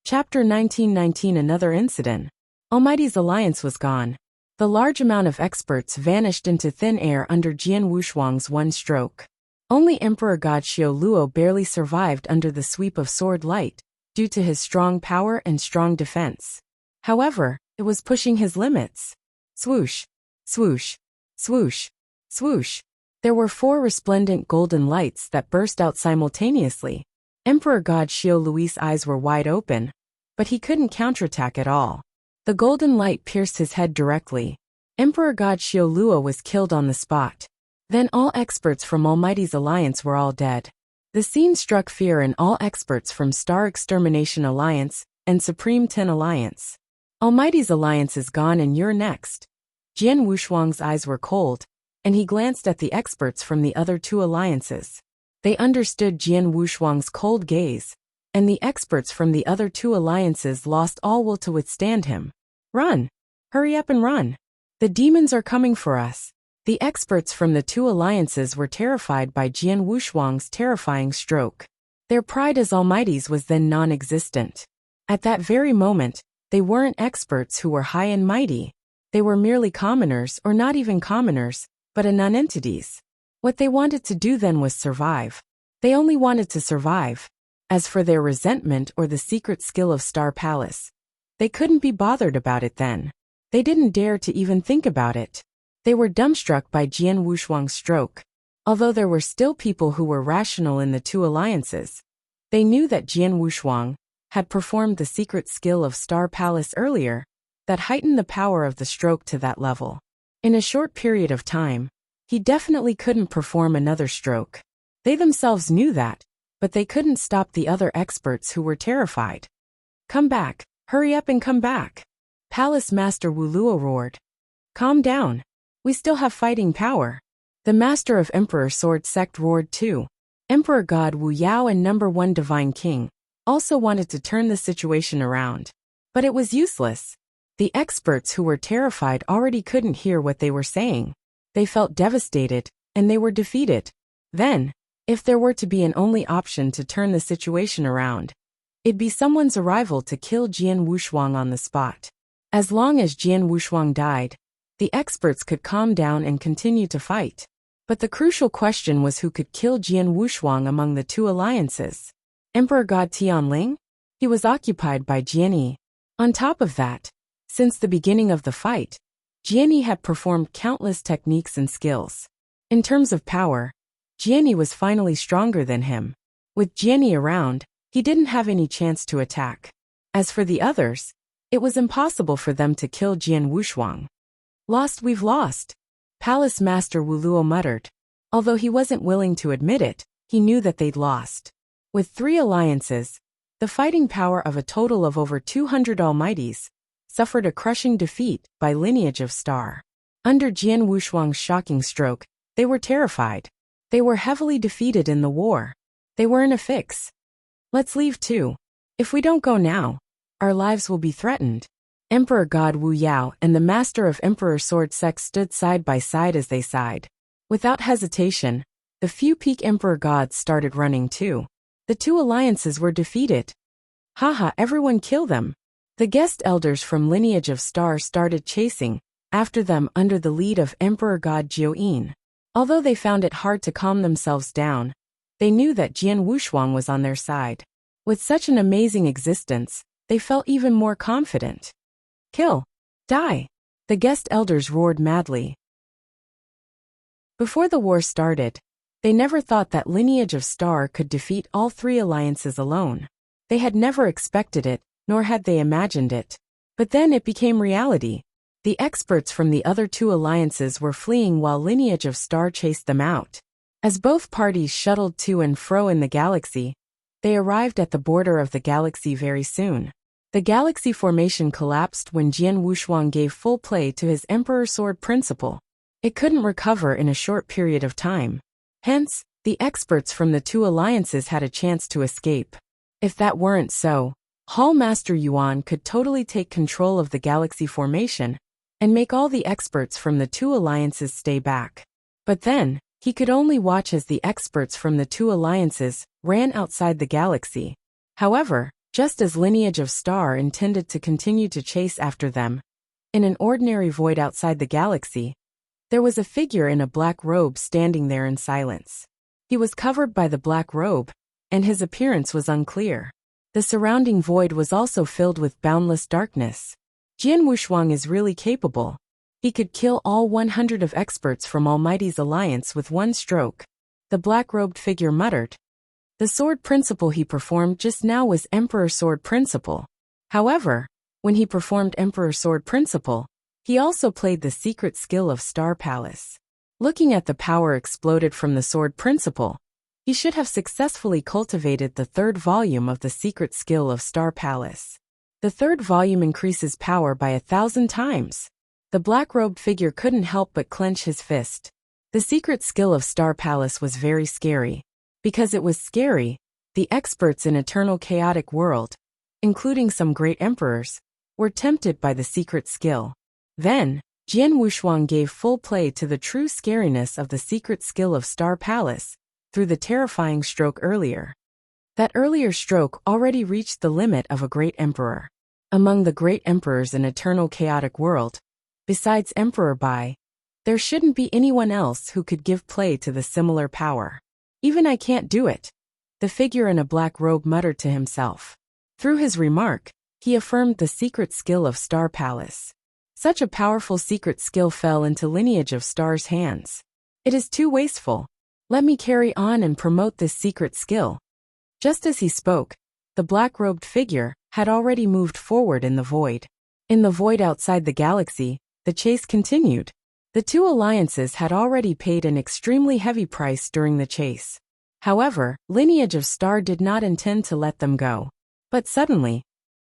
Chapter 1919. Another incident. Almighty's alliance was gone. The large amount of experts vanished into thin air under Jian Wushuang's one stroke. Only Emperor God Xiao Luo barely survived under the sweep of sword light, due to his strong power and strong defense. However, it was pushing his limits. Swoosh, swoosh, swoosh, swoosh. There were 4 resplendent golden lights that burst out simultaneously. Emperor God Xiao Lui's eyes were wide open, but he couldn't counterattack at all. The golden light pierced his head directly. Emperor God Xiao Luo was killed on the spot. Then all experts from Almighty's alliance were all dead. The scene struck fear in all experts from Star Extermination Alliance and Supreme Ten Alliance. Almighty's alliance is gone and you're next. Jian Wushuang's eyes were cold, and he glanced at the experts from the other 2 alliances. They understood Jian Wushuang's cold gaze, and the experts from the other 2 alliances lost all will to withstand him. Run! Hurry up and run! The demons are coming for us. The experts from the 2 alliances were terrified by Jian Wushuang's terrifying stroke. Their pride as almighties was then non-existent. At that very moment, they weren't experts who were high and mighty. They were merely commoners, or not even commoners, but non-entities. What they wanted to do then was survive. They only wanted to survive. As for their resentment or the secret skill of Star Palace, they couldn't be bothered about it then. They didn't dare to even think about it. They were dumbstruck by Jian Wushuang's stroke. Although there were still people who were rational in the 2 alliances, they knew that Jian Wushuang had performed the secret skill of Star Palace earlier, that heightened the power of the stroke to that level. In a short period of time, he definitely couldn't perform another stroke. They themselves knew that, but they couldn't stop the other experts who were terrified. Come back, hurry up and come back. Palace Master Wu Luo roared. Calm down. We still have fighting power. The Master of Emperor Sword Sect roared too. Emperor God Wu Yao and number 1 Divine King also wanted to turn the situation around. But it was useless. The experts who were terrified already couldn't hear what they were saying. They felt devastated, and they were defeated. Then, if there were to be an only option to turn the situation around, it'd be someone's arrival to kill Jian Wushuang on the spot. As long as Jian Wushuang died, the experts could calm down and continue to fight. But the crucial question was who could kill Jian Wushuang among the 2 alliances. Emperor God Tianling? He was occupied by Jian Yi. On top of that, since the beginning of the fight, Jian Yi had performed countless techniques and skills. In terms of power, Jian Yi was finally stronger than him. With Jian Yi around, he didn't have any chance to attack. As for the others, it was impossible for them to kill Jian Wushuang. Lost, we've lost. Palace Master Wu Luo muttered. Although he wasn't willing to admit it, he knew that they'd lost. With 3 alliances, the fighting power of a total of over 200 almighties suffered a crushing defeat by Lineage of Star. Under Jian Wushuang's shocking stroke, they were terrified. They were heavily defeated in the war. They were in a fix. Let's leave too. If we don't go now, our lives will be threatened. Emperor God Wu Yao and the Master of Emperor Sword Sect stood side by side as they sighed. Without hesitation, the few peak Emperor gods started running too. The 2 alliances were defeated. Haha, everyone kill them. The guest elders from Lineage of Star started chasing after them under the lead of Emperor God Jiuyin. Although they found it hard to calm themselves down, they knew that Jian Wushuang was on their side. With such an amazing existence, they felt even more confident. Kill! Die! The guest elders roared madly. Before the war started, they never thought that Lineage of Star could defeat all 3 alliances alone. They had never expected it, nor had they imagined it. But then it became reality. The experts from the other 2 alliances were fleeing while Lineage of Star chased them out. As both parties shuttled to and fro in the galaxy, they arrived at the border of the galaxy very soon. The galaxy formation collapsed when Jian Wushuang gave full play to his Emperor Sword principle. It couldn't recover in a short period of time. Hence, the experts from the two alliances had a chance to escape. If that weren't so, Hall Master Yuan could totally take control of the galaxy formation and make all the experts from the two alliances stay back. But then, he could only watch as the experts from the two alliances ran outside the galaxy. However, just as Lineage of Star intended to continue to chase after them, in an ordinary void outside the galaxy, there was a figure in a black robe standing there in silence. He was covered by the black robe, and his appearance was unclear. The surrounding void was also filled with boundless darkness. Jian Wushuang is really capable. He could kill all 100 of experts from Almighty's alliance with one stroke. The black-robed figure muttered. The sword principle he performed just now was Emperor Sword principle. However, when he performed Emperor Sword principle, he also played the secret skill of Star Palace. Looking at the power exploded from the sword principle, he should have successfully cultivated the third volume of the secret skill of Star Palace. The third volume increases power by 1,000 times. The black-robed figure couldn't help but clench his fist. The secret skill of Star Palace was very scary. Because it was scary, the experts in Eternal Chaotic World, including some great emperors, were tempted by the secret skill. Then, Jian Wushuang gave full play to the true scariness of the secret skill of Star Palace through the terrifying stroke earlier. That earlier stroke already reached the limit of a great emperor. Among the great emperors in Eternal Chaotic World, besides Emperor Bai, there shouldn't be anyone else who could give play to the similar power. Even I can't do it, the figure in a black robe muttered to himself. Through his remark, he affirmed the secret skill of Star Palace. Such a powerful secret skill fell into Lineage of Star's hands. It is too wasteful. Let me carry on and promote this secret skill. Just as he spoke, the black-robed figure had already moved forward in the void. In the void outside the galaxy, the chase continued. The two alliances had already paid an extremely heavy price during the chase. However, Lineage of Star did not intend to let them go. But suddenly,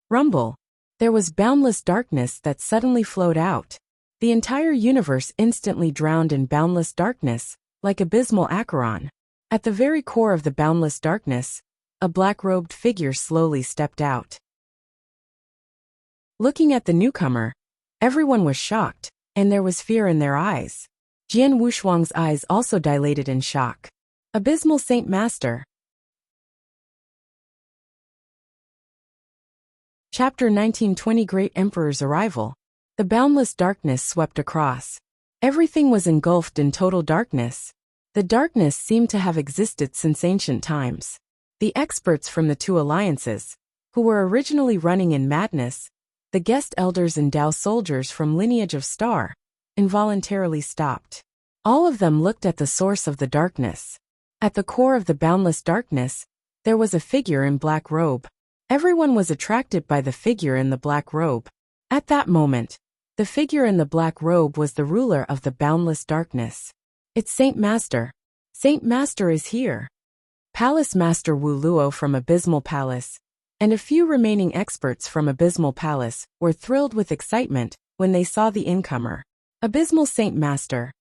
rumble! There was boundless darkness that suddenly flowed out. The entire universe instantly drowned in boundless darkness, like abysmal Acheron. At the very core of the boundless darkness, a black-robed figure slowly stepped out. Looking at the newcomer, everyone was shocked, and there was fear in their eyes. Jian Wushuang's eyes also dilated in shock. Abysmal Saint Master. Chapter 1920 Great Emperor's Arrival. The boundless darkness swept across. Everything was engulfed in total darkness. The darkness seemed to have existed since ancient times. The experts from the two alliances, who were originally running in madness, the guest elders and Dao soldiers from Lineage of Star, involuntarily stopped. All of them looked at the source of the darkness. At the core of the boundless darkness, there was a figure in black robe. Everyone was attracted by the figure in the black robe. At that moment, the figure in the black robe was the ruler of the boundless darkness. It's Saint Master. Saint Master is here. Palace Master Wu Luo from Abysmal Palace, and a few remaining experts from Abysmal Palace were thrilled with excitement when they saw the incomer. Abysmal Saint Master.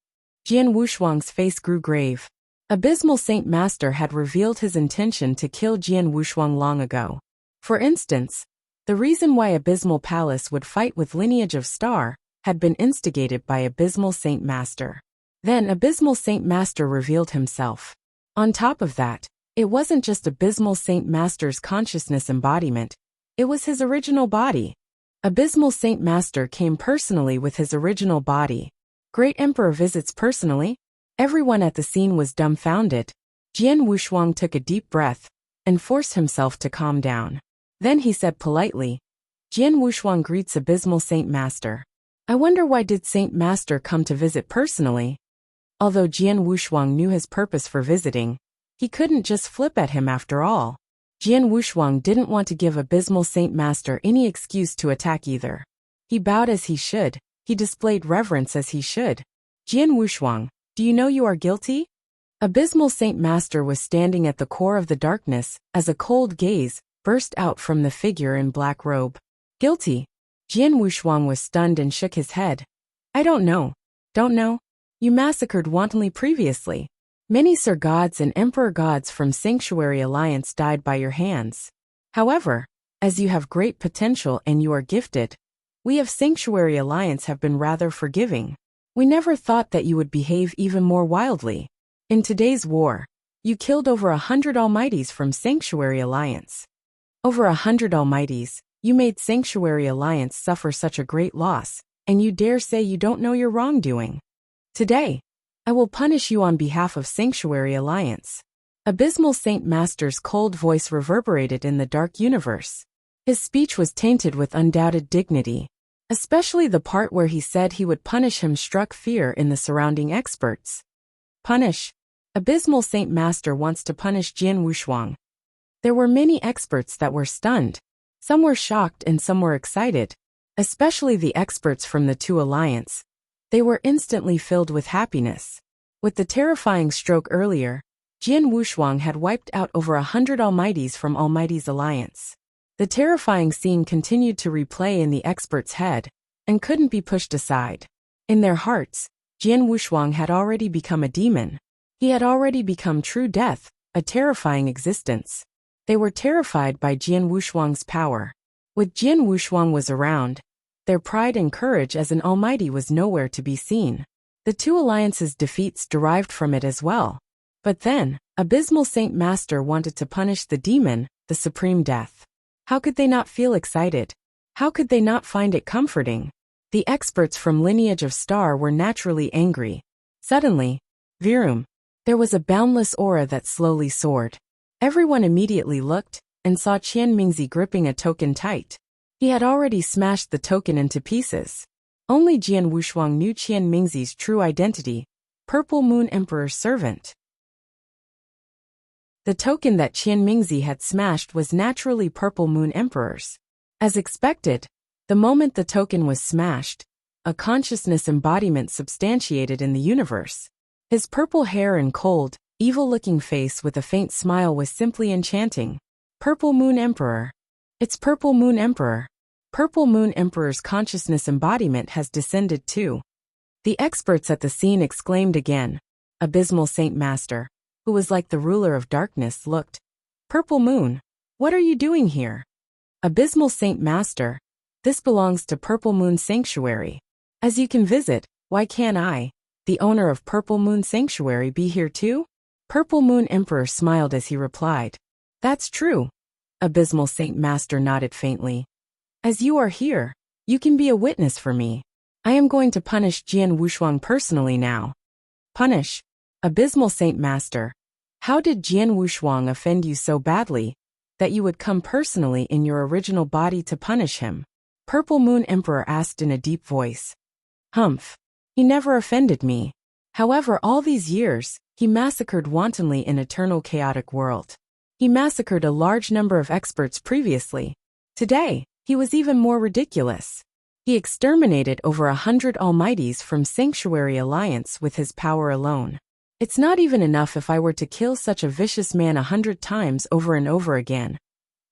Jian Wushuang's face grew grave. Abysmal Saint Master had revealed his intention to kill Jian Wushuang long ago. For instance, the reason why Abysmal Palace would fight with Lineage of Star had been instigated by Abysmal Saint Master. Then Abysmal Saint Master revealed himself. On top of that, it wasn't just Abysmal Saint Master's consciousness embodiment, it was his original body. Abysmal Saint Master came personally with his original body. Great Emperor visits personally? Everyone at the scene was dumbfounded. Jian Wushuang took a deep breath and forced himself to calm down. Then he said politely, Jian Wushuang greets Abysmal Saint Master. I wonder why did Saint Master come to visit personally? Although Jian Wushuang knew his purpose for visiting, he couldn't just flip at him after all. Jian Wushuang didn't want to give Abysmal Saint Master any excuse to attack either. He bowed as he should, he displayed reverence as he should. Jian Wushuang, do you know you are guilty? Abysmal Saint Master was standing at the core of the darkness as a cold gaze burst out from the figure in black robe. Guilty. Jian Wushuang was stunned and shook his head. I don't know. Don't know? You massacred wantonly previously. Many Sir Gods and Emperor Gods from Sanctuary Alliance died by your hands. However, as you have great potential and you are gifted, we of Sanctuary Alliance have been rather forgiving. We never thought that you would behave even more wildly. In today's war, you killed over 100 Almighties from Sanctuary Alliance. Over 100 Almighties, you made Sanctuary Alliance suffer such a great loss, and you dare say you don't know your wrongdoing. Today, I will punish you on behalf of Sanctuary Alliance. Abysmal Saint Master's cold voice reverberated in the dark universe. His speech was tainted with undoubted dignity. Especially the part where he said he would punish him struck fear in the surrounding experts. Punish. Abysmal Saint Master wants to punish Jian Wushuang. There were many experts that were stunned. Some were shocked and some were excited. Especially the experts from the two alliance. They were instantly filled with happiness. With the terrifying stroke earlier, Jian Wushuang had wiped out over 100 Almighties from Almighty's alliance. The terrifying scene continued to replay in the expert's head, and couldn't be pushed aside. In their hearts, Jian Wushuang had already become a demon. He had already become true death, a terrifying existence. They were terrified by Jian Wushuang's power. With Jian Wushuang was around, their pride and courage as an almighty was nowhere to be seen. The two alliances' defeats derived from it as well. But then, Abysmal Saint Master wanted to punish the demon, the supreme death. How could they not feel excited? How could they not find it comforting? The experts from Lineage of Star were naturally angry. Suddenly, Virum. There was a boundless aura that slowly soared. Everyone immediately looked, and saw Qian Mingzi gripping a token tight. He had already smashed the token into pieces. Only Jian Wushuang knew Qian Mingzi's true identity, Purple Moon Emperor's servant. The token that Qian Mingzi had smashed was naturally Purple Moon Emperor's. As expected, the moment the token was smashed, a consciousness embodiment substantiated in the universe. His purple hair and cold, evil-looking face with a faint smile was simply enchanting. Purple Moon Emperor. It's Purple Moon Emperor. Purple Moon Emperor's consciousness embodiment has descended too. The experts at the scene exclaimed again. Abysmal Saint Master, who was like the ruler of darkness, looked. Purple Moon, what are you doing here? Abysmal Saint Master, this belongs to Purple Moon Sanctuary. As you can visit, why can't I, the owner of Purple Moon Sanctuary, be here too? Purple Moon Emperor smiled as he replied. That's true. Abysmal Saint Master nodded faintly. As you are here, you can be a witness for me. I am going to punish Jian Wushuang personally now. Punish? Abysmal Saint Master, how did Jian Wushuang offend you so badly that you would come personally in your original body to punish him? Purple Moon Emperor asked in a deep voice. Humph. He never offended me. However, all these years, he massacred wantonly in eternal chaotic world. He massacred a large number of experts previously. Today, he was even more ridiculous. He exterminated over 100 Almighties from Sanctuary Alliance with his power alone. It's not even enough if I were to kill such a vicious man 100 times over and over again.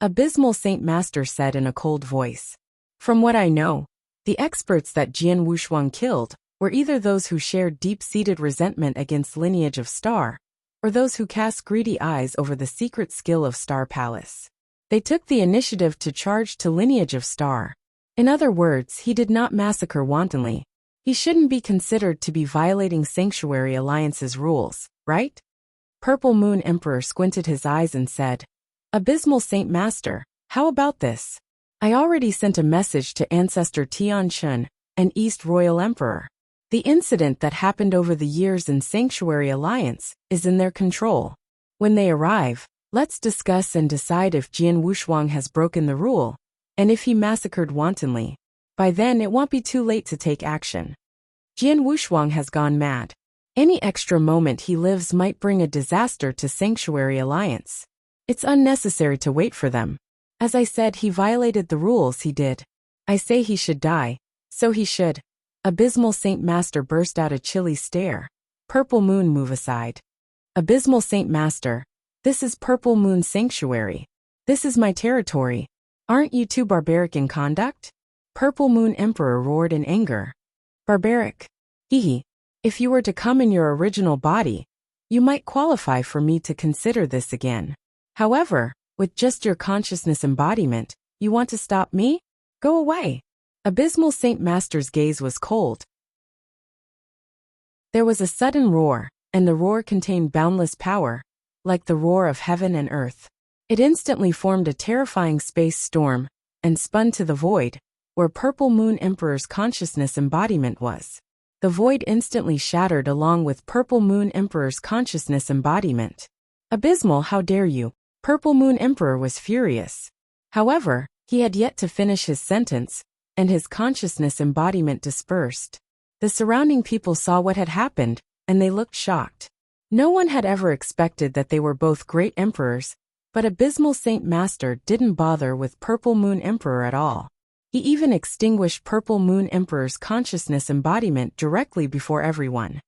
Abysmal Saint Master said in a cold voice. From what I know, the experts that Jian Wushuang killed were either those who shared deep-seated resentment against Lineage of Star, or those who cast greedy eyes over the secret skill of Star Palace. They took the initiative to charge to Lineage of Star. In other words, he did not massacre wantonly. He shouldn't be considered to be violating Sanctuary Alliance's rules, right? Purple Moon Emperor squinted his eyes and said, Abysmal Saint Master, how about this? I already sent a message to Ancestor Tian Chun, and East Royal Emperor. The incident that happened over the years in Sanctuary Alliance is in their control. When they arrive, let's discuss and decide if Jian Wushuang has broken the rule, and if he massacred wantonly. By then it won't be too late to take action. Jian Wushuang has gone mad. Any extra moment he lives might bring a disaster to Sanctuary Alliance. It's unnecessary to wait for them. As I said, he violated the rules. He did. I say he should die, so he should. Abysmal Saint Master burst out a chilly stare. Purple Moon, move aside. Abysmal Saint Master, this is Purple Moon Sanctuary. This is my territory. Aren't you too barbaric in conduct? Purple Moon Emperor roared in anger. Barbaric? Hehe. If you were to come in your original body, you might qualify for me to consider this again. However, with just your consciousness embodiment, you want to stop me? Go away. Abysmal Saint Master's gaze was cold. There was a sudden roar, and the roar contained boundless power, like the roar of heaven and earth. It instantly formed a terrifying space storm, and spun to the void, where Purple Moon Emperor's consciousness embodiment was. The void instantly shattered along with Purple Moon Emperor's consciousness embodiment. Abysmal, how dare you? Purple Moon Emperor was furious. However, he had yet to finish his sentence, and his consciousness embodiment dispersed. The surrounding people saw what had happened, and they looked shocked. No one had ever expected that they were both great emperors, but Abysmal Saint Master didn't bother with Purple Moon Emperor at all. He even extinguished Purple Moon Emperor's consciousness embodiment directly before everyone.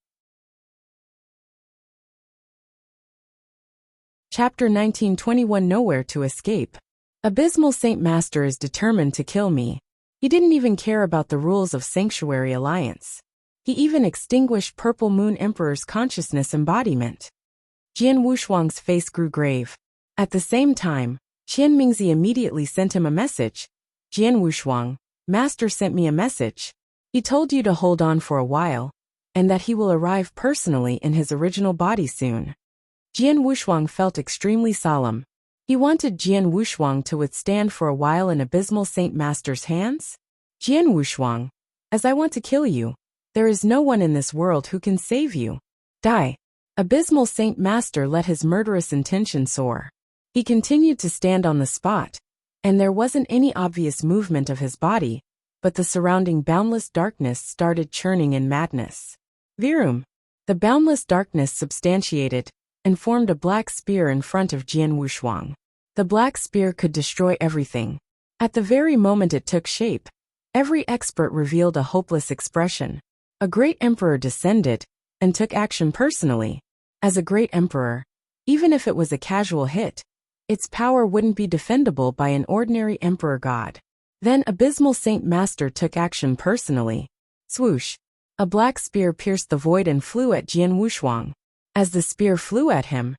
Chapter 1921 Nowhere to Escape. Abysmal Saint Master is determined to kill me. He didn't even care about the rules of Sanctuary Alliance. He even extinguished Purple Moon Emperor's consciousness embodiment. Jian Wushuang's face grew grave. At the same time, Qian Mingzi immediately sent him a message. Jian Wushuang, Master sent me a message. He told you to hold on for a while, and that he will arrive personally in his original body soon. Jian Wushuang felt extremely solemn. He wanted Jian Wushuang to withstand for a while in Abysmal Saint Master's hands? Jian Wushuang, as I want to kill you, there is no one in this world who can save you. Die. Abysmal Saint Master let his murderous intention soar. He continued to stand on the spot, and there wasn't any obvious movement of his body, but the surrounding boundless darkness started churning in madness. Virum. The boundless darkness substantiated, and formed a black spear in front of Jian Wushuang. The black spear could destroy everything. At the very moment it took shape, every expert revealed a hopeless expression. A great emperor descended, and took action personally. As a great emperor, even if it was a casual hit, its power wouldn't be defendable by an ordinary emperor god. Then Abysmal Saint Master took action personally. Swoosh! A black spear pierced the void and flew at Jian Wushuang. As the spear flew at him,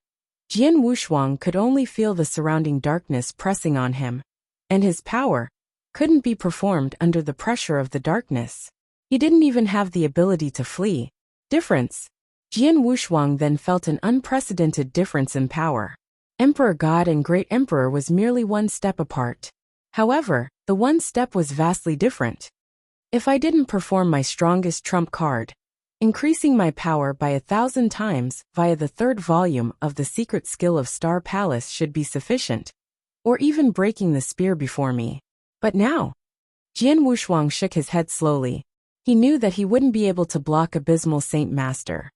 Jian Wushuang could only feel the surrounding darkness pressing on him, and his power couldn't be performed under the pressure of the darkness. He didn't even have the ability to flee. Difference. Jian Wushuang then felt an unprecedented difference in power. Emperor God and Great Emperor was merely one step apart. However, the one step was vastly different. If I didn't perform my strongest trump card, increasing my power by 1,000 times via the third volume of the secret skill of Star Palace should be sufficient, or even breaking the spear before me. But now, Jian Wushuang shook his head slowly. He knew that he wouldn't be able to block Abysmal Saint Master.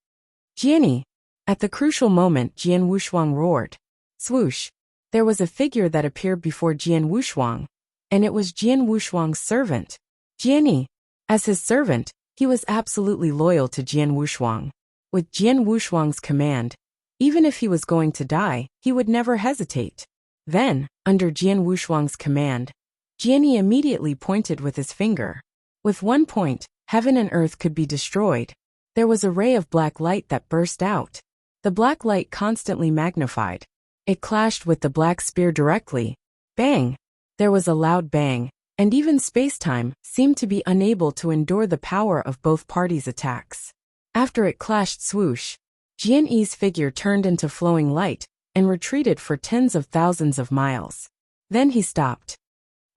Jianni! At the crucial moment Jian Wushuang roared. Swoosh! There was a figure that appeared before Jian Wushuang, and it was Jian Wushuang's servant. Jianni! As his servant, he was absolutely loyal to Jian Wushuang. With Jian Wushuang's command, even if he was going to die, he would never hesitate. Then, under Jian Wushuang's command, Jianni immediately pointed with his finger. With one point, heaven and earth could be destroyed. There was a ray of black light that burst out. The black light constantly magnified. It clashed with the black spear directly. Bang! There was a loud bang, and even space-time seemed to be unable to endure the power of both parties' attacks. After it clashed swoosh, Jian Yi's figure turned into flowing light and retreated for tens of thousands of miles. Then he stopped.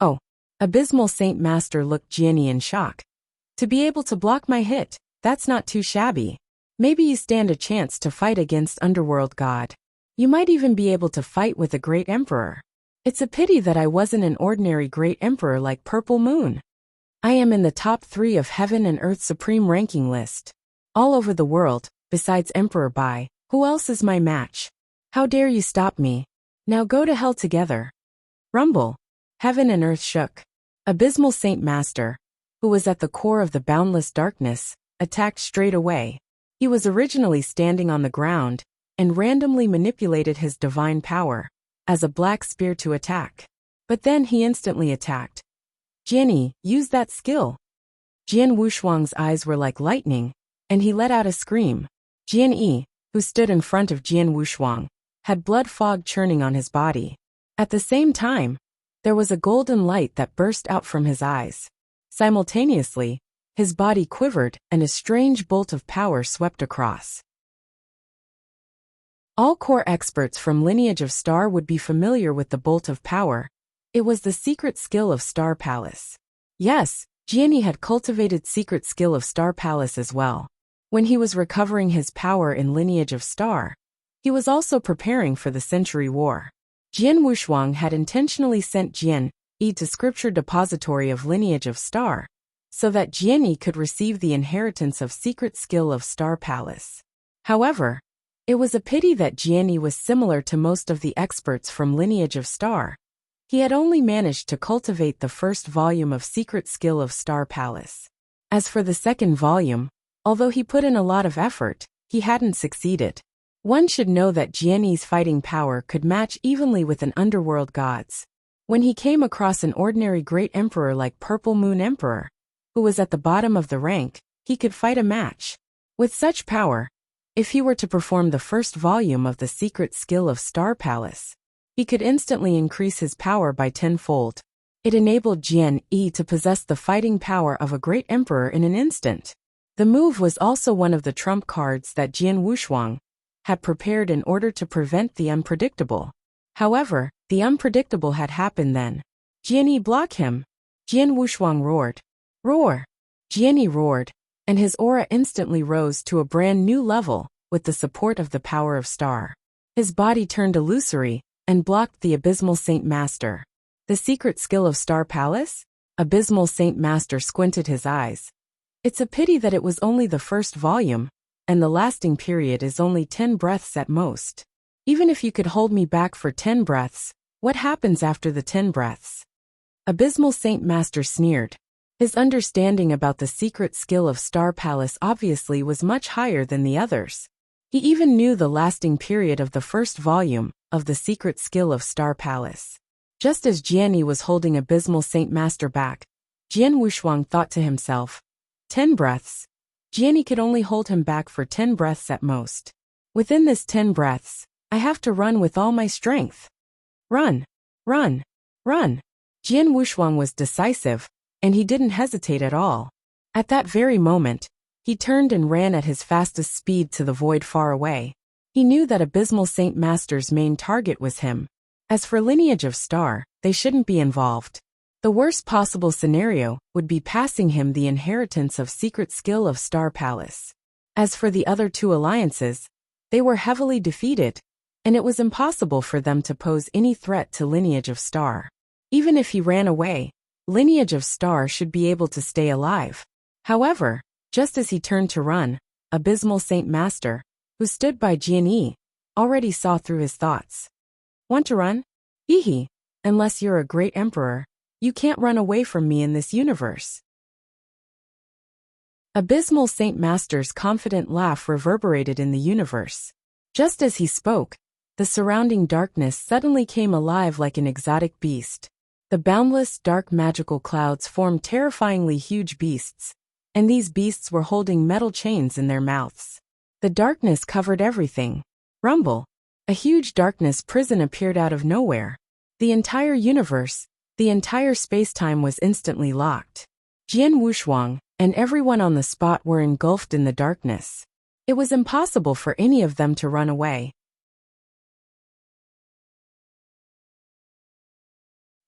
Oh! Abysmal Saint Master looked Jian Yi in shock. To be able to block my hit, that's not too shabby. Maybe you stand a chance to fight against Underworld God. You might even be able to fight with a great emperor. It's a pity that I wasn't an ordinary great emperor like Purple Moon. I am in the top 3 of Heaven and Earth Supreme ranking list. All over the world, besides Emperor Bai, who else is my match? How dare you stop me? Now go to hell together. Rumble. Heaven and earth shook. Abysmal Saint Master, who was at the core of the boundless darkness, attacked straight away. He was originally standing on the ground, and randomly manipulated his divine power as a black spear to attack. But then he instantly attacked. Jian, use that skill. Jian Wushuang's eyes were like lightning, and he let out a scream. Jian, who stood in front of Jian Wushuang, had blood fog churning on his body. At the same time, there was a golden light that burst out from his eyes. Simultaneously, his body quivered and a strange bolt of power swept across. All core experts from Lineage of Star would be familiar with the bolt of power. It was the secret skill of Star Palace. Yes, Jian had cultivated secret skill of Star Palace as well. When he was recovering his power in Lineage of Star, he was also preparing for the Century War. Jian Wushuang had intentionally sent Jian to Scripture Depository of Lineage of Star, so that Jian could receive the inheritance of secret skill of Star Palace. However, it was a pity that Jian was similar to most of the experts from Lineage of Star. He had only managed to cultivate the first volume of secret skill of Star Palace. As for the second volume, although he put in a lot of effort, he hadn't succeeded. One should know that Jian's fighting power could match evenly with an underworld god's. When he came across an ordinary great emperor like Purple Moon Emperor, who was at the bottom of the rank, he could fight a match. With such power, if he were to perform the first volume of the secret skill of Star Palace, he could instantly increase his power by tenfold. It enabled Jian to possess the fighting power of a great emperor in an instant. The move was also one of the trump cards that Jian Wushuang had prepared in order to prevent the unpredictable. However, the unpredictable had happened then. Jian, block him! Jian Wushuang roared. Roar! Jian roared, and his aura instantly rose to a brand new level with the support of the power of Star. His body turned illusory and blocked the Abysmal Saint Master. The secret skill of Star Palace? Abysmal Saint Master squinted his eyes. It's a pity that it was only the first volume, and the lasting period is only 10 breaths at most. Even if you could hold me back for 10 breaths, what happens after the 10 breaths? Abysmal Saint Master sneered. His understanding about the secret skill of Star Palace obviously was much higher than the others. He even knew the lasting period of the first volume of the secret skill of Star Palace. Just as Jian was holding Abysmal Saint Master back, Jian Wushuang thought to himself, 10 breaths. Jian could only hold him back for 10 breaths at most. Within this 10 breaths, I have to run with all my strength. Run! Run! Run! Jian Wushuang was decisive, and he didn't hesitate at all. At that very moment, he turned and ran at his fastest speed to the void far away. He knew that Abysmal Saint Master's main target was him. As for Lineage of Star, they shouldn't be involved. The worst possible scenario would be passing him the inheritance of secret skill of Star Palace. As for the other two alliances, they were heavily defeated, and it was impossible for them to pose any threat to Lineage of Star. Even if he ran away, Lineage of Star should be able to stay alive. However, just as he turned to run, Abysmal Saint Master, who stood by Jian, already saw through his thoughts. Want to run? Hee. Unless you're a great emperor, you can't run away from me in this universe. Abysmal Saint Master's confident laugh reverberated in the universe. Just as he spoke, the surrounding darkness suddenly came alive like an exotic beast. The boundless, dark magical clouds formed terrifyingly huge beasts, and these beasts were holding metal chains in their mouths. The darkness covered everything. Rumble! A huge darkness prison appeared out of nowhere. The entire universe, the entire space-time was instantly locked. Jian Wushuang and everyone on the spot were engulfed in the darkness. It was impossible for any of them to run away.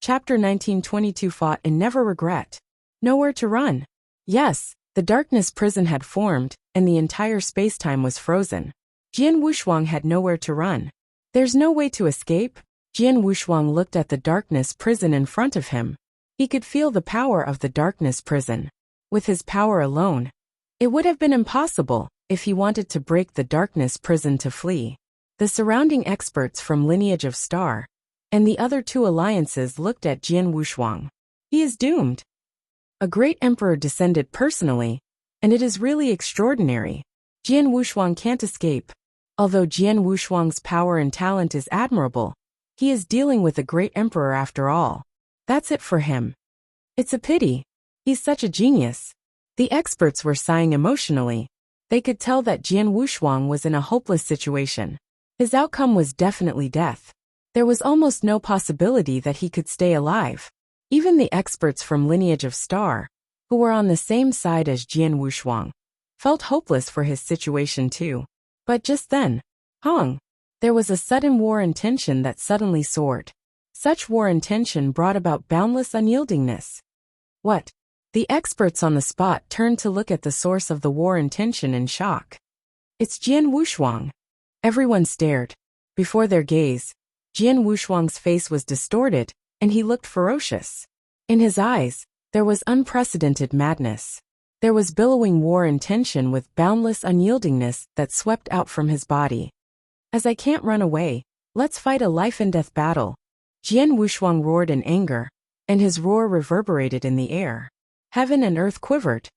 Chapter 1922 Fought and Never Regret. Nowhere to run. Yes, the darkness prison had formed, and the entire space-time was frozen. Jian Wushuang had nowhere to run. There's no way to escape? Jian Wushuang looked at the darkness prison in front of him. He could feel the power of the darkness prison. With his power alone, it would have been impossible if he wanted to break the darkness prison to flee. The surrounding experts from Lineage of Star and the other two alliances looked at Jian Wushuang. He is doomed. A great emperor descended personally, and it is really extraordinary. Jian Wushuang can't escape. Although Jian Wushuang's power and talent is admirable, he is dealing with a great emperor after all. That's it for him. It's a pity. He's such a genius. The experts were sighing emotionally. They could tell that Jian Wushuang was in a hopeless situation. His outcome was definitely death. There was almost no possibility that he could stay alive. Even the experts from Lineage of Star, who were on the same side as Jian Wushuang, felt hopeless for his situation too. But just then, there was a sudden war intention that suddenly soared. Such war intention brought about boundless unyieldingness. What? The experts on the spot turned to look at the source of the war intention in shock. It's Jian Wushuang. Everyone stared. Before their gaze, Jian Wushuang's face was distorted, and he looked ferocious. In his eyes, there was unprecedented madness. There was billowing war intention with boundless unyieldingness that swept out from his body. As I can't run away, let's fight a life-and-death battle. Jian Wushuang roared in anger, and his roar reverberated in the air. Heaven and earth quivered.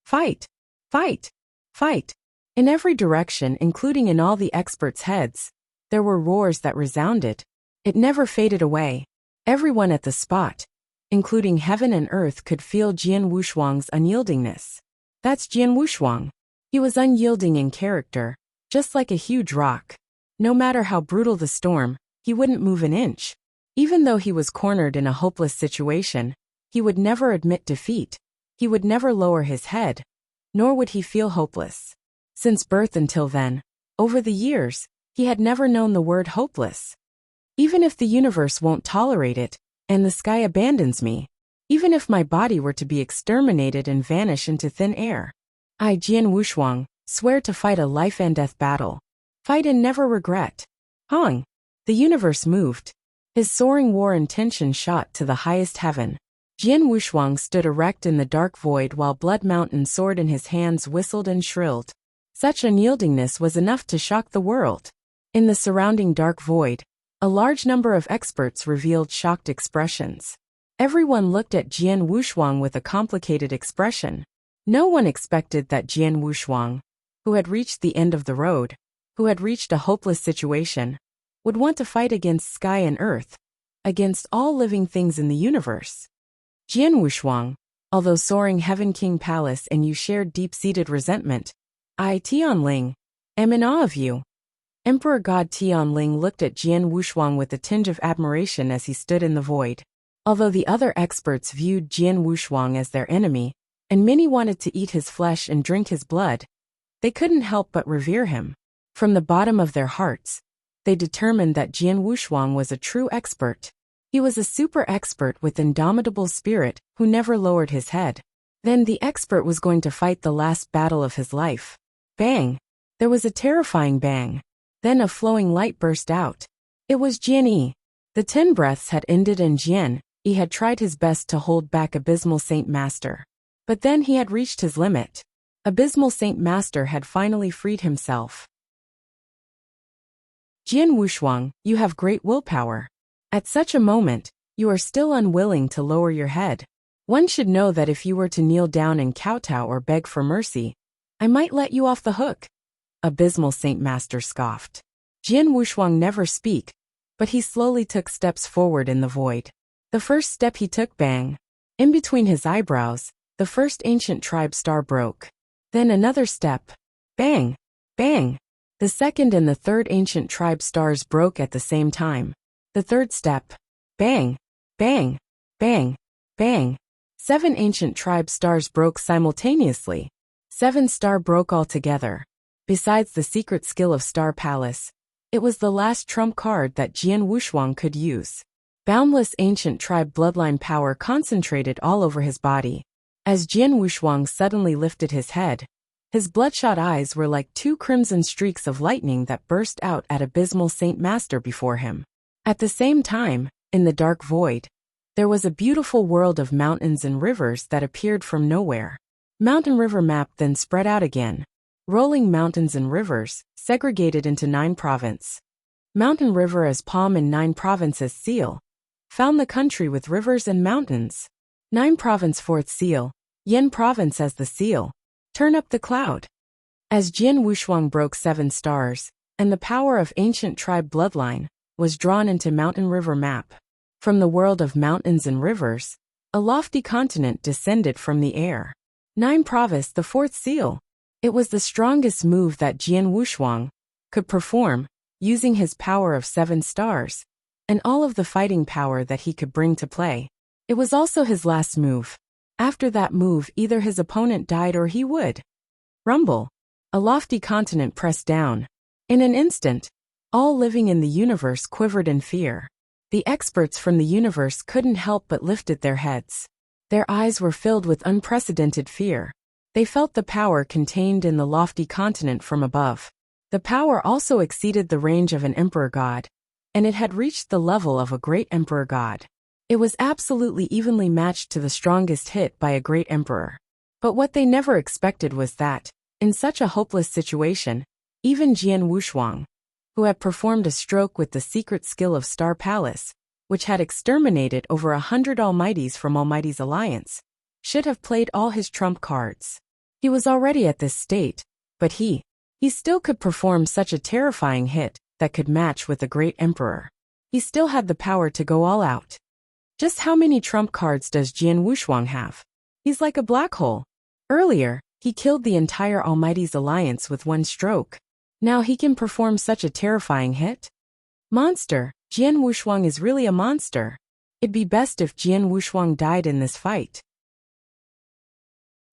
Fight! Fight! Fight! In every direction, including in all the experts' heads, there were roars that resounded. It never faded away. Everyone at the spot, including heaven and earth, could feel Jian Wushuang's unyieldingness. That's Jian Wushuang. He was unyielding in character, just like a huge rock. No matter how brutal the storm, he wouldn't move an inch. Even though he was cornered in a hopeless situation, he would never admit defeat. He would never lower his head, nor would he feel hopeless. Since birth until then, over the years, he had never known the word hopeless. Even if the universe won't tolerate it, and the sky abandons me, even if my body were to be exterminated and vanish into thin air, I, Jian Wushuang, swear to fight a life-and-death battle. Fight and never regret. The universe moved. His soaring war intention shot to the highest heaven. Jian Wushuang stood erect in the dark void while Blood Mountain sword in his hands whistled and shrilled. Such unyieldingness was enough to shock the world. In the surrounding dark void, a large number of experts revealed shocked expressions. Everyone looked at Jian Wushuang with a complicated expression. No one expected that Jian Wushuang, who had reached the end of the road, who had reached a hopeless situation, would want to fight against sky and earth, against all living things in the universe. Jian Wushuang, although soaring Heaven King Palace and you shared deep-seated resentment, I, Tianling, am in awe of you. Emperor God Tianling looked at Jian Wushuang with a tinge of admiration as he stood in the void. Although the other experts viewed Jian Wushuang as their enemy, and many wanted to eat his flesh and drink his blood, they couldn't help but revere him. From the bottom of their hearts, they determined that Jian Wushuang was a true expert. He was a super expert with indomitable spirit who never lowered his head. Then the expert was going to fight the last battle of his life. Bang! There was a terrifying bang. Then a flowing light burst out. It was Jian Yi. The 10 breaths had ended and Jian Yi had tried his best to hold back Abysmal Saint Master. But then he had reached his limit. Abysmal Saint Master had finally freed himself. Jian Wushuang, you have great willpower. At such a moment, you are still unwilling to lower your head. One should know that if you were to kneel down and kowtow or beg for mercy, I might let you off the hook. Abysmal Saint Master scoffed. Jian Wushuang never speak, but he slowly took steps forward in the void. The first step he took, bang. In between his eyebrows, the first ancient tribe star broke. Then another step. Bang! Bang! The second and the third ancient tribe stars broke at the same time. The third step. Bang! Bang! Bang! Bang! 7 ancient tribe stars broke simultaneously. 7 star broke altogether. Besides the secret skill of Star Palace, it was the last trump card that Jian Wushuang could use. Boundless ancient tribe bloodline power concentrated all over his body. As Jian Wushuang suddenly lifted his head, his bloodshot eyes were like 2 crimson streaks of lightning that burst out at Abysmal Saint Master before him. At the same time, in the dark void, there was a beautiful world of mountains and rivers that appeared from nowhere. Mountain river map then spread out again. Rolling mountains and rivers, segregated into 9 provinces. Mountain river as palm and 9 provinces seal. Found the country with rivers and mountains. 9 province 4th seal. Yen province as the seal. Turn up the cloud. As Jian Wushuang broke 7 stars, and the power of ancient tribe bloodline, was drawn into mountain river map. From the world of mountains and rivers, a lofty continent descended from the air. 9 Provis, the fourth seal. It was the strongest move that Jian Wushuang could perform, using his power of 7 stars, and all of the fighting power that he could bring to play. It was also his last move. After that move, either his opponent died or he would rumble. A lofty continent pressed down. In an instant, all living in the universe quivered in fear. The experts from the universe couldn't help but lifted their heads. Their eyes were filled with unprecedented fear. They felt the power contained in the lofty continent from above. The power also exceeded the range of an emperor god, and it had reached the level of a great emperor god. It was absolutely evenly matched to the strongest hit by a great emperor. But what they never expected was that, in such a hopeless situation, even Jian Wushuang, who had performed a stroke with the secret skill of Star Palace, which had exterminated over 100 Almighties from Almighty's alliance, should have played all his trump cards. He was already at this state, but he still could perform such a terrifying hit that could match with a great emperor. He still had the power to go all out. Just how many trump cards does Jian Wushuang have? He's like a black hole. Earlier, he killed the entire Almighty's alliance with one stroke. Now he can perform such a terrifying hit? Monster, Jian Wushuang is really a monster. It'd be best if Jian Wushuang died in this fight.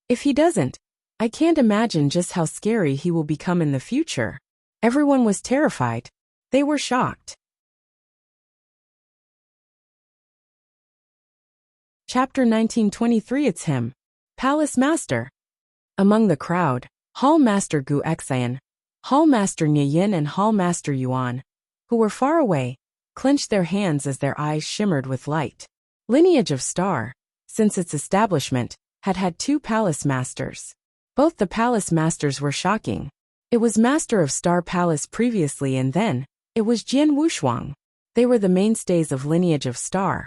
If he doesn't, I can't imagine just how scary he will become in the future. Everyone was terrified. They were shocked. Chapter 1923. It's him. Palace Master. Among the crowd, Hall Master Gu Xian, Hall Master Nye Yin and Hall Master Yuan, who were far away, clenched their hands as their eyes shimmered with light. Lineage of Star, since its establishment, had had 2 palace masters. Both the palace masters were shocking. It was Master of Star Palace previously, and then it was Jian Wushuang. They were the mainstays of Lineage of Star.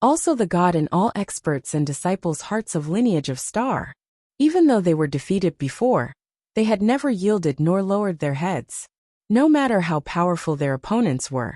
Also the god in all experts and disciples' hearts of Lineage of Star. Even though they were defeated before, they had never yielded nor lowered their heads. No matter how powerful their opponents were,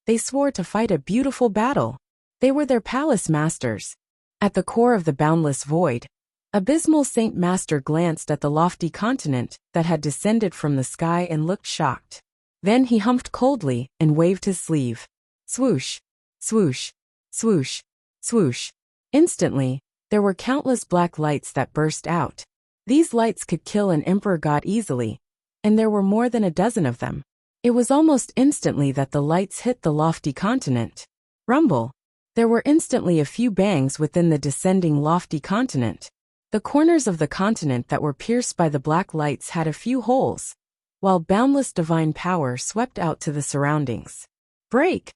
they swore to fight a beautiful battle. They were their palace masters. At the core of the boundless void, Abysmal Saint Master glanced at the lofty continent that had descended from the sky and looked shocked. Then he humphed coldly and waved his sleeve. Swoosh, swoosh, swoosh, swoosh. Instantly, there were countless black lights that burst out. These lights could kill an emperor god easily, and there were more than a dozen of them. It was almost instantly that the lights hit the lofty continent. Rumble. There were instantly a few bangs within the descending lofty continent. The corners of the continent that were pierced by the black lights had a few holes, while boundless divine power swept out to the surroundings. Break!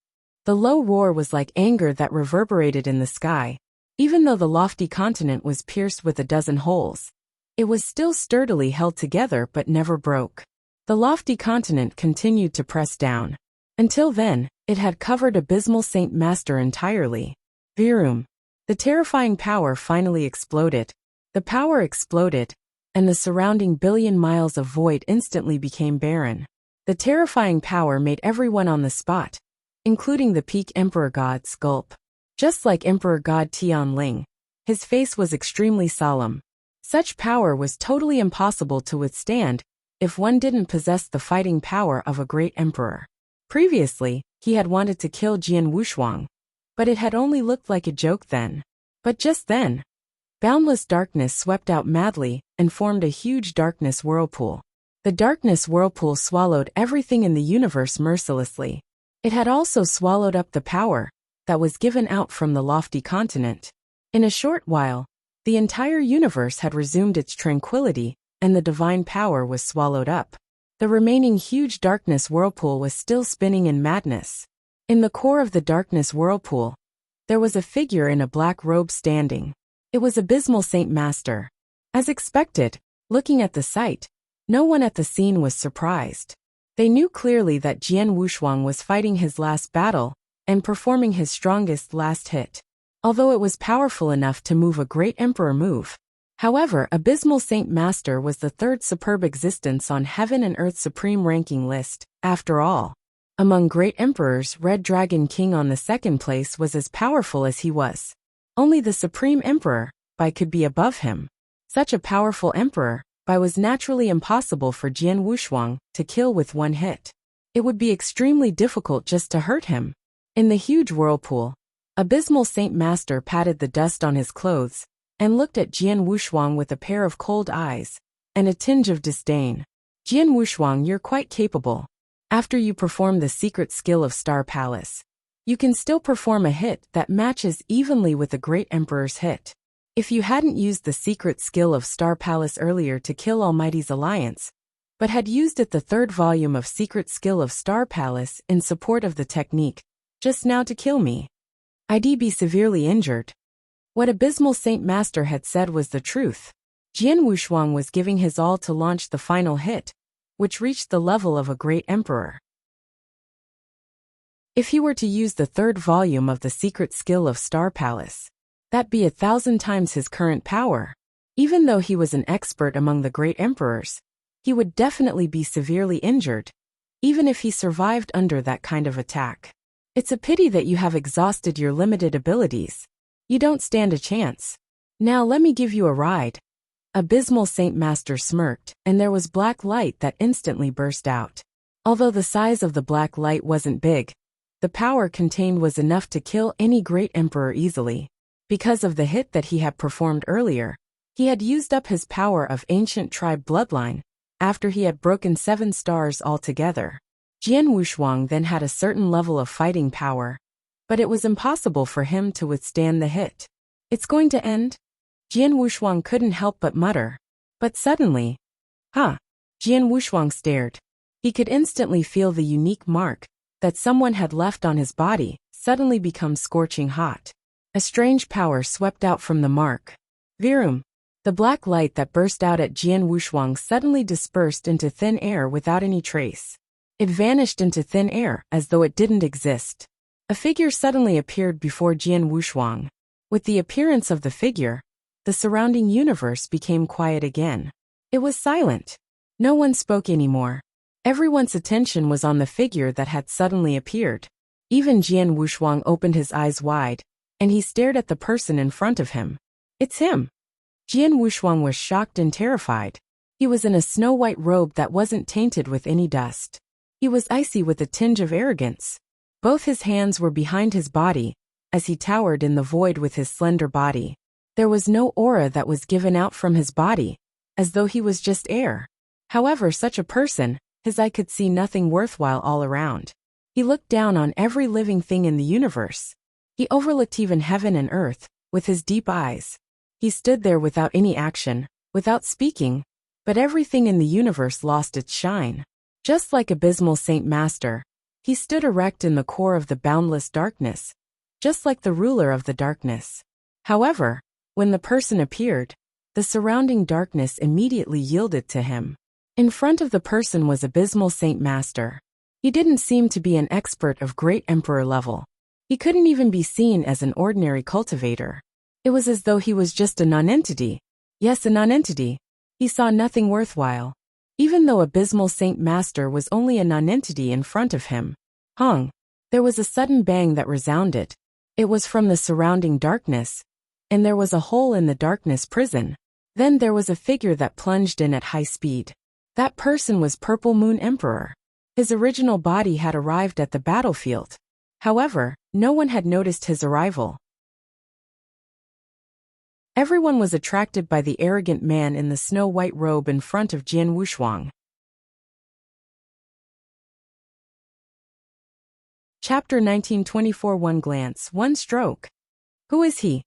The low roar was like anger that reverberated in the sky. Even though the lofty continent was pierced with a dozen holes, it was still sturdily held together but never broke. The lofty continent continued to press down. Until then, it had covered Abysmal Saint Master entirely. Virum. The terrifying power finally exploded. The power exploded, and the surrounding billion miles of void instantly became barren. The terrifying power made everyone on the spot, including the peak Emperor God, gulp. Just like Emperor God Tianling, his face was extremely solemn. Such power was totally impossible to withstand if one didn't possess the fighting power of a great emperor. Previously, he had wanted to kill Jian Wushuang, but it had only looked like a joke then. But just then, boundless darkness swept out madly and formed a huge darkness whirlpool. The darkness whirlpool swallowed everything in the universe mercilessly. It had also swallowed up the power that was given out from the lofty continent. In a short while, the entire universe had resumed its tranquility, and the divine power was swallowed up. The remaining huge darkness whirlpool was still spinning in madness. In the core of the darkness whirlpool, there was a figure in a black robe standing. It was Abysmal Saint Master. As expected, looking at the sight, no one at the scene was surprised. They knew clearly that Jian Wushuang was fighting his last battle and performing his strongest last hit. Although it was powerful enough to move a great emperor move, However, Abysmal Saint Master was the third superb existence on Heaven and Earth's supreme ranking list, after all. Among great emperors, Red Dragon King on the second place was as powerful as he was. Only the Supreme Emperor, Bai, could be above him. Such a powerful emperor, Bai, was naturally impossible for Jian Wushuang to kill with one hit. It would be extremely difficult just to hurt him. In the huge whirlpool, Abysmal Saint Master patted the dust on his clothes and looked at Jian Wushuang with a pair of cold eyes and a tinge of disdain. Jian Wushuang, you're quite capable. After you perform the secret skill of Star Palace, you can still perform a hit that matches evenly with the Great Emperor's hit. If you hadn't used the secret skill of Star Palace earlier to kill Almighty's alliance, but had used it the third volume of secret skill of Star Palace in support of the technique, just now to kill me, I'd be severely injured. What Abysmal Saint Master had said was the truth. Jian Wushuang was giving his all to launch the final hit, which reached the level of a great emperor. If he were to use the third volume of the secret skill of Star Palace, that'd be 1,000 times his current power. Even though he was an expert among the great emperors, he would definitely be severely injured, even if he survived under that kind of attack. It's a pity that you have exhausted your limited abilities. You don't stand a chance. Now let me give you a ride. Abysmal Saint Master smirked, and there was black light that instantly burst out. Although the size of the black light wasn't big, the power contained was enough to kill any great emperor easily. Because of the hit that he had performed earlier, he had used up his power of ancient tribe bloodline, after he had broken 7 stars altogether. Jian Wushuang then had a certain level of fighting power, but it was impossible for him to withstand the hit. It's going to end? Jian Wushuang couldn't help but mutter. But suddenly, Jian Wushuang stared. He could instantly feel the unique mark that someone had left on his body suddenly become scorching hot. A strange power swept out from the mark. Virum. The black light that burst out at Jian Wushuang suddenly dispersed into thin air without any trace. It vanished into thin air as though it didn't exist. A figure suddenly appeared before Jian Wushuang. With the appearance of the figure, the surrounding universe became quiet again. It was silent. No one spoke anymore. Everyone's attention was on the figure that had suddenly appeared. Even Jian Wushuang opened his eyes wide, and he stared at the person in front of him. It's him. Jian Wushuang was shocked and terrified. He was in a snow-white robe that wasn't tainted with any dust. He was icy with a tinge of arrogance. Both his hands were behind his body, as he towered in the void with his slender body. There was no aura that was given out from his body, as though he was just air. However, such a person, his eye could see nothing worthwhile all around. He looked down on every living thing in the universe. He overlooked even heaven and earth, with his deep eyes. He stood there without any action, without speaking, but everything in the universe lost its shine. Just like Abysmal Saint Master, he stood erect in the core of the boundless darkness, just like the ruler of the darkness. However, when the person appeared, the surrounding darkness immediately yielded to him. In front of the person was Abysmal Saint Master. He didn't seem to be an expert of great emperor level. He couldn't even be seen as an ordinary cultivator. It was as though he was just a nonentity. Yes, a nonentity. He saw nothing worthwhile. Even though Abysmal Saint Master was only a nonentity in front of him. There was a sudden bang that resounded. It was from the surrounding darkness, and there was a hole in the darkness prison. Then there was a figure that plunged in at high speed. That person was Purple Moon Emperor. His original body had arrived at the battlefield. However, no one had noticed his arrival. Everyone was attracted by the arrogant man in the snow-white robe in front of Jian Wushuang. Chapter 1924. One glance, one stroke. Who is he?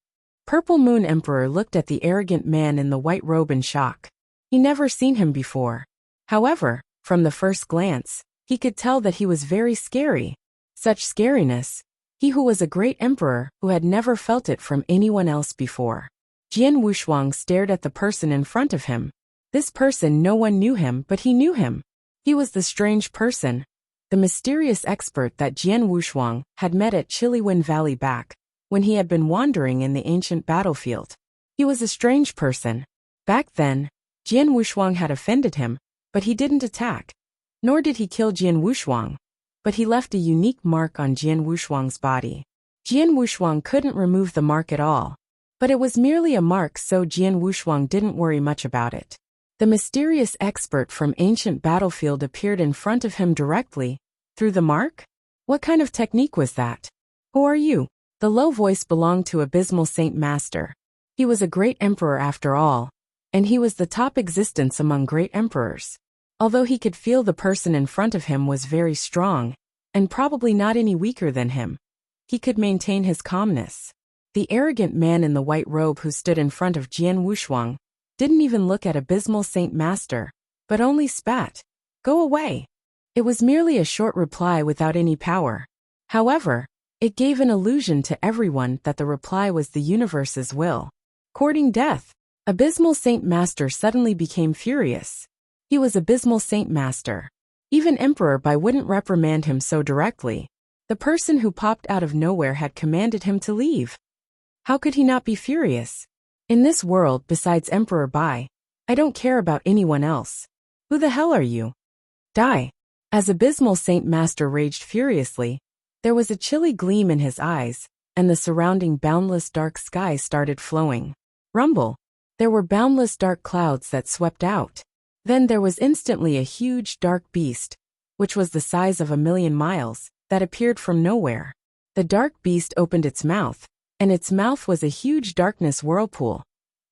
Purple Moon Emperor looked at the arrogant man in the white robe in shock. He never seen him before. However, from the first glance, he could tell that he was very scary. Such scariness. He who was a great emperor who had never felt it from anyone else before. Jian Wushuang stared at the person in front of him. This person, no one knew him, but he knew him. He was the strange person, the mysterious expert that Jian Wushuang had met at Chiliwen Valley back when he had been wandering in the ancient battlefield. He was a strange person. Back then, Jian Wushuang had offended him, but he didn't attack. Nor did he kill Jian Wushuang, but he left a unique mark on Jian Wushuang's body. Jian Wushuang couldn't remove the mark at all, but it was merely a mark, so Jian Wushuang didn't worry much about it. The mysterious expert from ancient battlefield appeared in front of him directly. Through the mark? What kind of technique was that? Who are you? The low voice belonged to Abysmal Saint Master. He was a great emperor after all, and he was the top existence among great emperors. Although he could feel the person in front of him was very strong, and probably not any weaker than him, he could maintain his calmness. The arrogant man in the white robe who stood in front of Jian Wushuang didn't even look at Abysmal Saint Master, but only spat. Go away. It was merely a short reply without any power. However, it gave an illusion to everyone that the reply was the universe's will. Courting death. Abysmal Saint Master suddenly became furious. He was Abysmal Saint Master. Even Emperor Bai wouldn't reprimand him so directly. The person who popped out of nowhere had commanded him to leave. How could he not be furious? In this world, besides Emperor Bai, I don't care about anyone else. Who the hell are you? Die. As Abysmal Saint Master raged furiously, there was a chilly gleam in his eyes, and the surrounding boundless dark sky started flowing. Rumble. There were boundless dark clouds that swept out. Then there was instantly a huge dark beast, which was the size of 1,000,000 miles, that appeared from nowhere. The dark beast opened its mouth, and its mouth was a huge darkness whirlpool.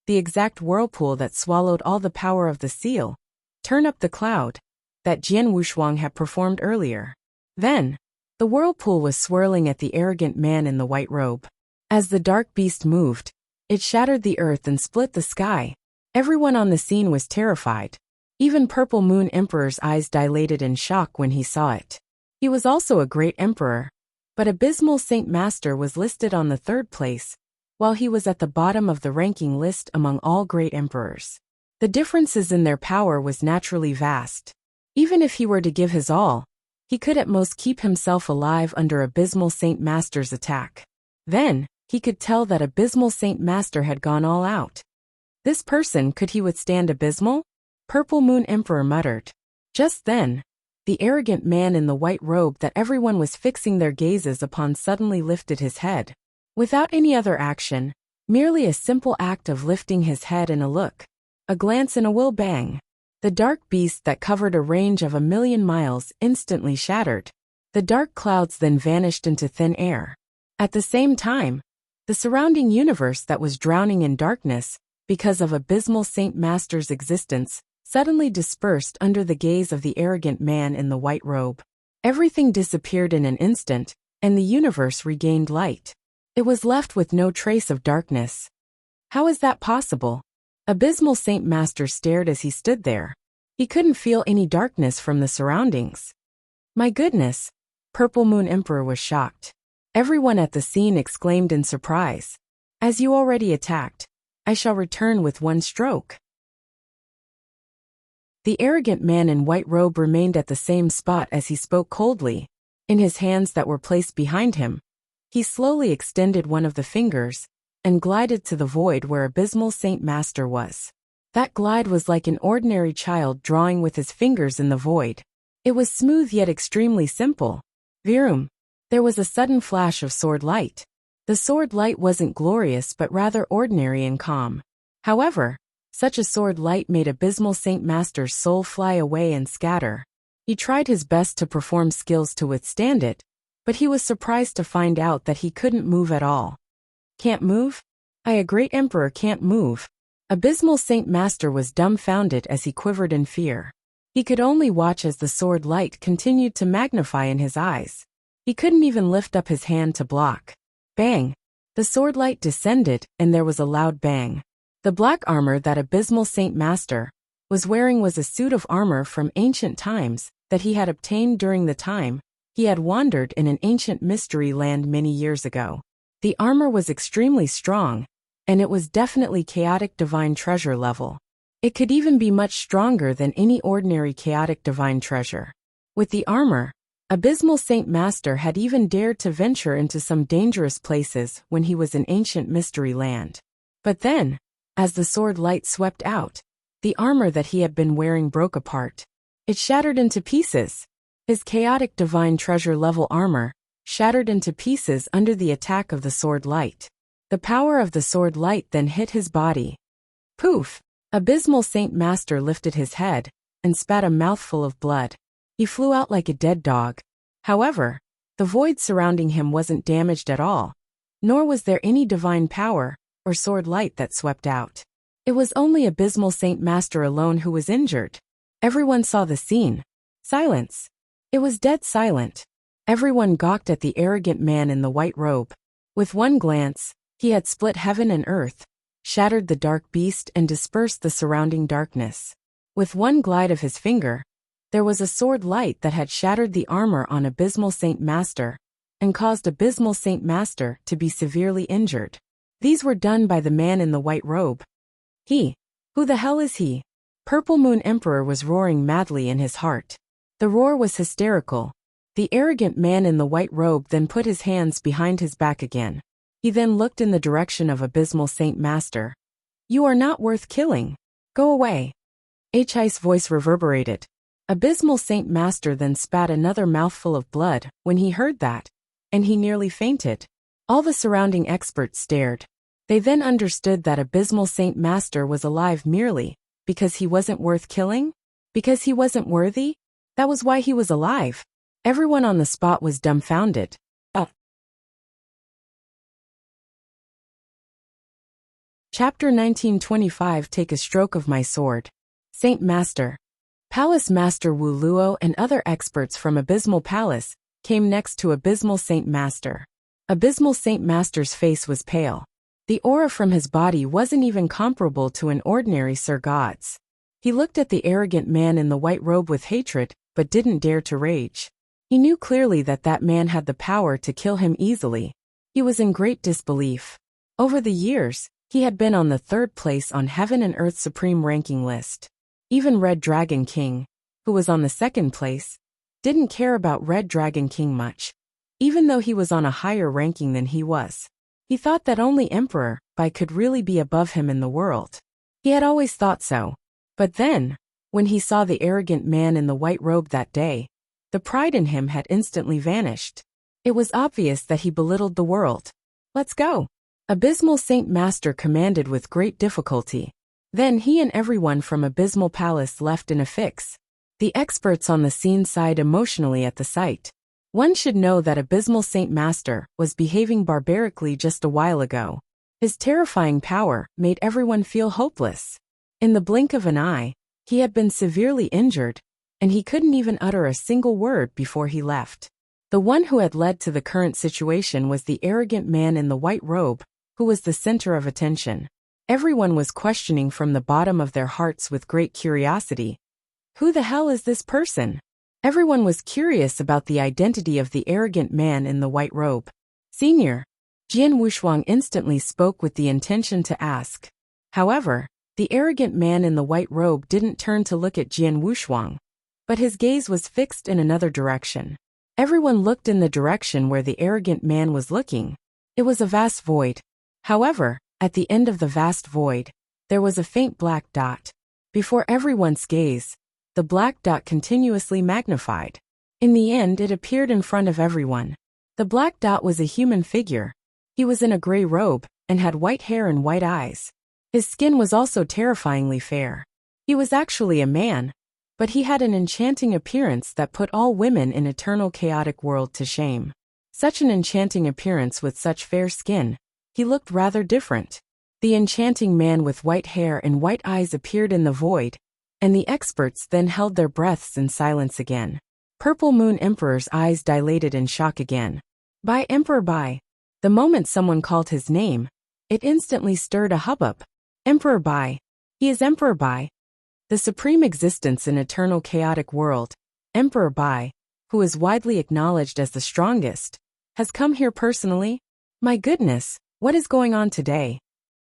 The exact whirlpool that swallowed all the power of the seal. Turn up the cloud that Jian Wushuang had performed earlier. Then, the whirlpool was swirling at the arrogant man in the white robe. As the dark beast moved, it shattered the earth and split the sky. Everyone on the scene was terrified. Even Purple Moon Emperor's eyes dilated in shock when he saw it. He was also a great emperor, but Abysmal Saint Master was listed on the 3rd place, while he was at the bottom of the ranking list among all great emperors. The differences in their power was naturally vast. Even if he were to give his all, he could at most keep himself alive under Abysmal Saint Master's attack. Then, he could tell that Abysmal Saint Master had gone all out. This person, could he withstand Abysmal? Purple Moon Emperor muttered. Just then, the arrogant man in the white robe that everyone was fixing their gazes upon suddenly lifted his head. Without any other action, merely a simple act of lifting his head and a look, a glance and a will bang. The dark beast that covered a range of 1,000,000 miles instantly shattered. The dark clouds then vanished into thin air. At the same time, the surrounding universe that was drowning in darkness, because of Abysmal Saint Master's existence, suddenly dispersed under the gaze of the arrogant man in the white robe. Everything disappeared in an instant, and the universe regained light. It was left with no trace of darkness. How is that possible? Abysmal Saint Master stared as he stood there. He couldn't feel any darkness from the surroundings. My goodness! Purple Moon Emperor was shocked. Everyone at the scene exclaimed in surprise. As you already attacked, I shall return with one stroke. The arrogant man in white robe remained at the same spot as he spoke coldly. In his hands that were placed behind him, he slowly extended one of the fingers and glided to the void where Abysmal Saint Master was. That glide was like an ordinary child drawing with his fingers in the void. It was smooth yet extremely simple. Virum. There was a sudden flash of sword light. The sword light wasn't glorious but rather ordinary and calm. However, such a sword light made Abysmal Saint Master's soul fly away and scatter. He tried his best to perform skills to withstand it, but he was surprised to find out that he couldn't move at all. Can't move? A great emperor can't move. Abysmal Saint Master was dumbfounded as he quivered in fear. He could only watch as the sword light continued to magnify in his eyes. He couldn't even lift up his hand to block. Bang! The sword light descended, and there was a loud bang. The black armor that Abysmal Saint Master was wearing was a suit of armor from ancient times that he had obtained during the time he had wandered in an ancient mystery land many years ago. The armor was extremely strong, and it was definitely chaotic divine treasure level. It could even be much stronger than any ordinary chaotic divine treasure. With the armor, Abysmal Saint Master had even dared to venture into some dangerous places when he was in ancient mystery land. But then, As the sword light swept out, the armor that he had been wearing broke apart. It shattered into pieces. His chaotic divine treasure level armor shattered into pieces under the attack of the sword light. The power of the sword light then hit his body. Poof! Abysmal Saint Master lifted his head and spat a mouthful of blood. He flew out like a dead dog. However, the void surrounding him wasn't damaged at all, nor was there any divine power or sword light that swept out. It was only Abysmal Saint Master alone who was injured. Everyone saw the scene. Silence. It was dead silent. Everyone gawked at the arrogant man in the white robe. With one glance, he had split heaven and earth, shattered the dark beast and dispersed the surrounding darkness. With one glide of his finger, there was a sword light that had shattered the armor on Abysmal Saint Master and caused Abysmal Saint Master to be severely injured. These were done by the man in the white robe. Who the hell is he? Purple Moon Emperor was roaring madly in his heart. The roar was hysterical. The arrogant man in the white robe then put his hands behind his back again. He then looked in the direction of Abysmal Saint Master. You are not worth killing. Go away. Hi's voice reverberated. Abysmal Saint Master then spat another mouthful of blood when he heard that, and he nearly fainted. All the surrounding experts stared. They then understood that Abysmal Saint Master was alive merely because he wasn't worth killing? Because he wasn't worthy? That was why he was alive. Everyone on the spot was dumbfounded. Chapter 1925. Take a stroke of my sword. Saint Master. Palace Master Wu Luo and other experts from Abysmal Palace came next to Abysmal Saint Master. Abysmal Saint Master's face was pale. The aura from his body wasn't even comparable to an ordinary Sir God's. He looked at the arrogant man in the white robe with hatred, but didn't dare to rage. He knew clearly that that man had the power to kill him easily. He was in great disbelief. Over the years, he had been on the 3rd place on Heaven and Earth's supreme ranking list. Even Red Dragon King, who was on the 2nd place, didn't care about Red Dragon King much, even though he was on a higher ranking than he was. He thought that only Emperor Bai could really be above him in the world. He had always thought so. But then, when he saw the arrogant man in the white robe that day, the pride in him had instantly vanished. It was obvious that he belittled the world. Let's go. Abysmal Saint Master commanded with great difficulty. Then he and everyone from Abysmal Palace left in a fix. The experts on the scene sighed emotionally at the sight. One should know that Abysmal Saint Master was behaving barbarically just a while ago. His terrifying power made everyone feel hopeless. In the blink of an eye, he had been severely injured, and he couldn't even utter a single word before he left. The one who had led to the current situation was the arrogant man in the white robe, who was the center of attention. Everyone was questioning from the bottom of their hearts with great curiosity. Who the hell is this person? Everyone was curious about the identity of the arrogant man in the white robe. Senior. Jian Wuxuang instantly spoke with the intention to ask. However, the arrogant man in the white robe didn't turn to look at Jian Wuxuang, but his gaze was fixed in another direction. Everyone looked in the direction where the arrogant man was looking. It was a vast void. However, at the end of the vast void, there was a faint black dot. Before everyone's gaze, the black dot continuously magnified. In the end, it appeared in front of everyone. The black dot was a human figure. He was in a gray robe and had white hair and white eyes. His skin was also terrifyingly fair. He was actually a man, but he had an enchanting appearance that put all women in eternal chaotic world to shame. Such an enchanting appearance with such fair skin, he looked rather different. The enchanting man with white hair and white eyes appeared in the void, and the experts then held their breaths in silence again. Purple Moon Emperor's eyes dilated in shock again. By Emperor Bai. The moment someone called his name, it instantly stirred a hubbub. Emperor Bai. He is Emperor Bai. The supreme existence in eternal chaotic world, Emperor Bai, who is widely acknowledged as the strongest, has come here personally? My goodness, what is going on today?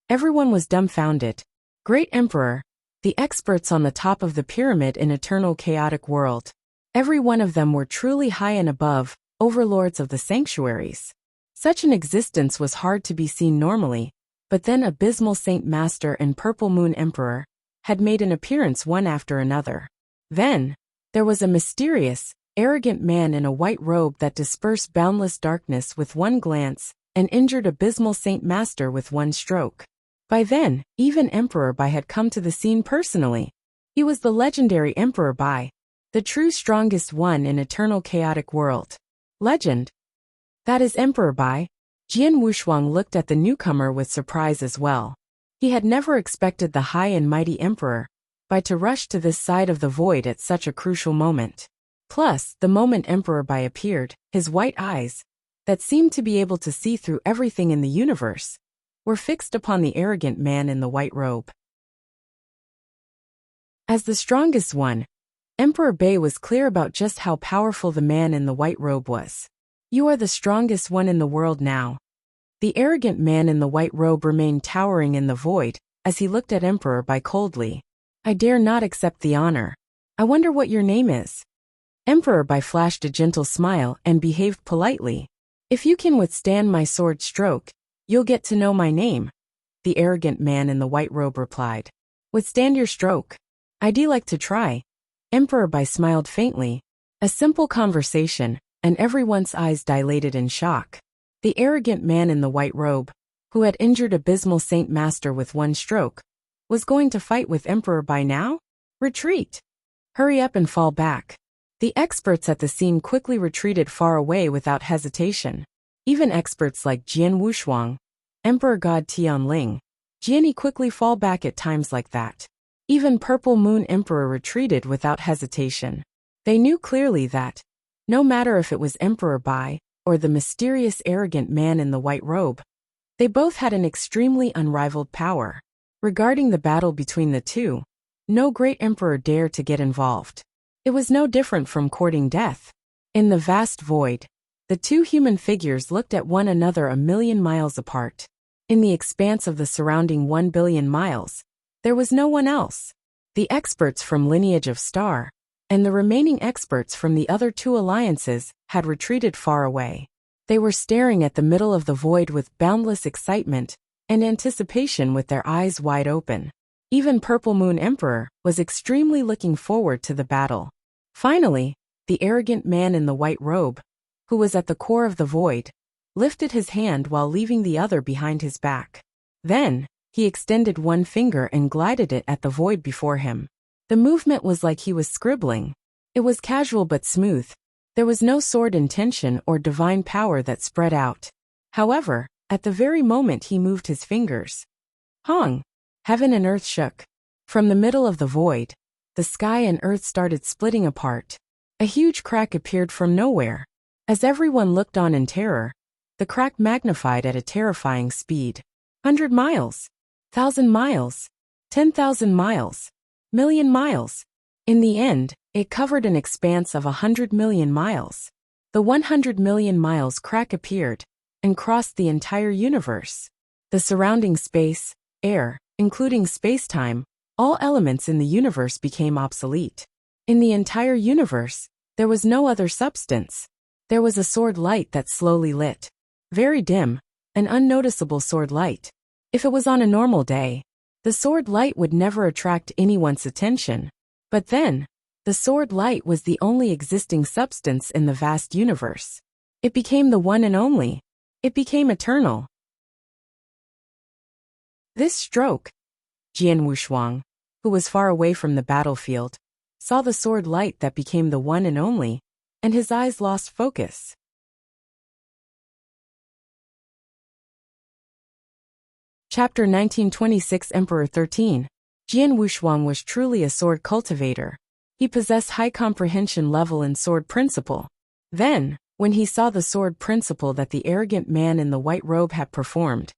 Everyone was dumbfounded. Great Emperor. The experts on the top of the pyramid in eternal chaotic world. Every one of them were truly high and above, overlords of the sanctuaries. Such an existence was hard to be seen normally, But then Abysmal Saint Master and Purple Moon Emperor had made an appearance one after another. Then, there was a mysterious, arrogant man in a white robe that dispersed boundless darkness with one glance and injured Abysmal Saint Master with one stroke. By then, even Emperor Bai had come to the scene personally. He was the legendary Emperor Bai, the true strongest one in eternal chaotic world. Legend. That is Emperor Bai. Jian Wuxuang looked at the newcomer with surprise as well. He had never expected the high and mighty Emperor Bai to rush to this side of the void at such a crucial moment. Plus, the moment Emperor Bai appeared, his white eyes, that seemed to be able to see through everything in the universe, were fixed upon the arrogant man in the white robe. As the strongest one, Emperor Bai was clear about just how powerful the man in the white robe was. You are the strongest one in the world now. The arrogant man in the white robe remained towering in the void as he looked at Emperor Bai coldly. I dare not accept the honor. I wonder what your name is. Emperor Bai flashed a gentle smile and behaved politely. If you can withstand my sword stroke, you'll get to know my name. The arrogant man in the white robe replied. Withstand your stroke? I'd like to try. Emperor Bai smiled faintly. A simple conversation, and everyone's eyes dilated in shock. The arrogant man in the white robe, who had injured Abysmal Saint Master with one stroke, was going to fight with Emperor Bai now? Retreat! Hurry up and fall back. The experts at the scene quickly retreated far away without hesitation. Even experts like Jian Wuxuang, Emperor God Tianling, Jianyi quickly fall back at times like that. Even Purple Moon Emperor retreated without hesitation. They knew clearly that, no matter if it was Emperor Bai or the mysterious arrogant man in the white robe, they both had an extremely unrivaled power. Regarding the battle between the two, no great emperor dared to get involved. It was no different from courting death. In the vast void, the two human figures looked at one another a million miles apart. In the expanse of the surrounding 1 billion miles, there was no one else. The experts from Lineage of Star and the remaining experts from the other two alliances had retreated far away. They were staring at the middle of the void with boundless excitement and anticipation with their eyes wide open. Even Purple Moon Emperor was extremely looking forward to the battle. Finally, the arrogant man in the white robe, who was at the core of the void, lifted his hand while leaving the other behind his back. Then, he extended one finger and glided it at the void before him. The movement was like he was scribbling. It was casual but smooth. There was no sword intention or divine power that spread out. However, at the very moment he moved his fingers, Hong! Heaven and earth shook. From the middle of the void, the sky and earth started splitting apart. A huge crack appeared from nowhere. As everyone looked on in terror, the crack magnified at a terrifying speed. 100 miles, 1,000 miles, 10,000 miles, million miles. In the end, it covered an expanse of 100 million miles. The 100 million miles crack appeared and crossed the entire universe. The surrounding space, air, including space-time, all elements in the universe became obsolete. In the entire universe, there was no other substance. There was a sword light that slowly lit. Very dim, an unnoticeable sword light. If it was on a normal day, the sword light would never attract anyone's attention. But then, the sword light was the only existing substance in the vast universe. It became the one and only. It became eternal. This stroke, Jian Wuxuang, who was far away from the battlefield, saw the sword light that became the one and only, and his eyes lost focus. Chapter 1926 Emperor 13. Jian Wuxuang was truly a sword cultivator. He possessed high comprehension level in sword principle. Then, when he saw the sword principle that the arrogant man in the white robe had performed,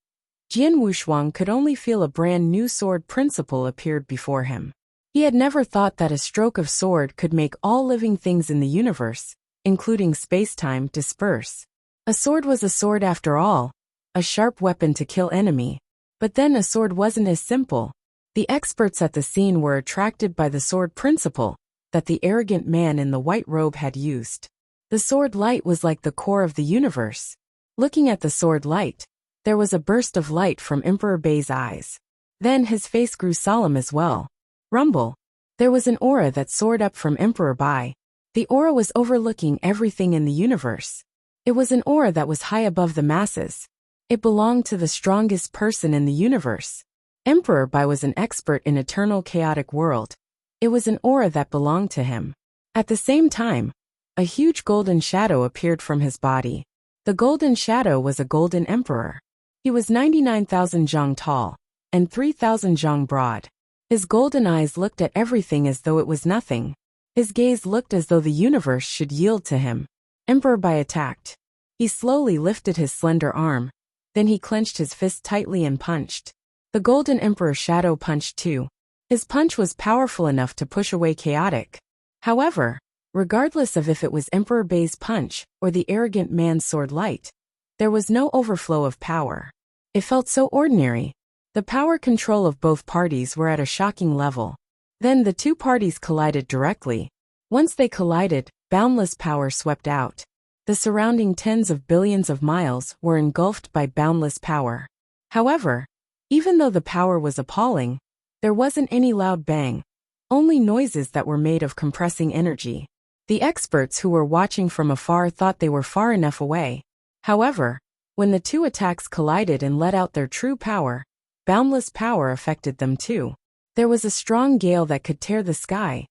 Jian Wuxuang could only feel a brand new sword principle appeared before him. He had never thought that a stroke of sword could make all living things in the universe, including space-time, disperse. A sword was a sword after all, a sharp weapon to kill enemy. But then a sword wasn't as simple. The experts at the scene were attracted by the sword principle that the arrogant man in the white robe had used. The sword light was like the core of the universe. Looking at the sword light, There was a burst of light from Emperor Bai's eyes. Then his face grew solemn as well. Rumble. There was an aura that soared up from Emperor Bai. The aura was overlooking everything in the universe. It was an aura that was high above the masses. It belonged to the strongest person in the universe. Emperor Bai was an expert in eternal chaotic world. It was an aura that belonged to him. At the same time, a huge golden shadow appeared from his body. The golden shadow was a golden emperor. He was 99,000 zhang tall and 3,000 zhang broad. His golden eyes looked at everything as though it was nothing. His gaze looked as though the universe should yield to him. Emperor Bai attacked. He slowly lifted his slender arm. Then he clenched his fist tightly and punched. The golden emperor shadow punched too. His punch was powerful enough to push away chaotic. However, regardless of if it was Emperor Bai's punch or the arrogant man's sword light, there was no overflow of power. It felt so ordinary. The power control of both parties were at a shocking level. Then the two parties collided directly. Once they collided, boundless power swept out. The surrounding tens of billions of miles were engulfed by boundless power. However, even though the power was appalling, there wasn't any loud bang, only noises that were made of compressing energy. The experts who were watching from afar thought they were far enough away. However, when the two attacks collided and let out their true power, boundless power affected them too. There was a strong gale that could tear the sky,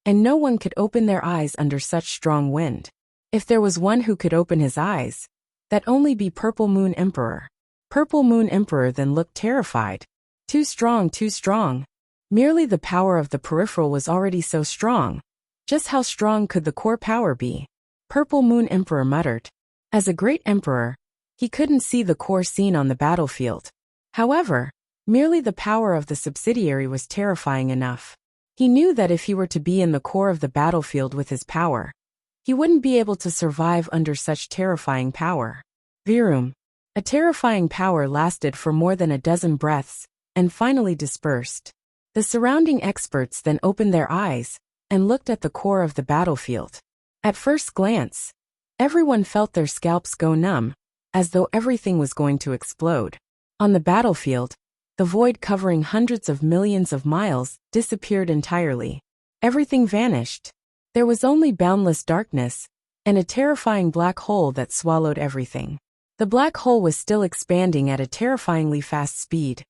and no one could open their eyes under such strong wind. If there was one who could open his eyes, that'd only be Purple Moon Emperor. Purple Moon Emperor then looked terrified. Too strong, too strong. Merely the power of the peripheral was already so strong. Just how strong could the core power be? Purple Moon Emperor muttered. As a great emperor, he couldn't see the core scene on the battlefield. However, merely the power of the subsidiary was terrifying enough. He knew that if he were to be in the core of the battlefield with his power, he wouldn't be able to survive under such terrifying power. Virum. A terrifying power lasted for more than a dozen breaths, and finally dispersed. The surrounding experts then opened their eyes, and looked at the core of the battlefield. At first glance, everyone felt their scalps go numb, as though everything was going to explode. On the battlefield, the void covering hundreds of millions of miles disappeared entirely. Everything vanished. There was only boundless darkness, and a terrifying black hole that swallowed everything. The black hole was still expanding at a terrifyingly fast speed.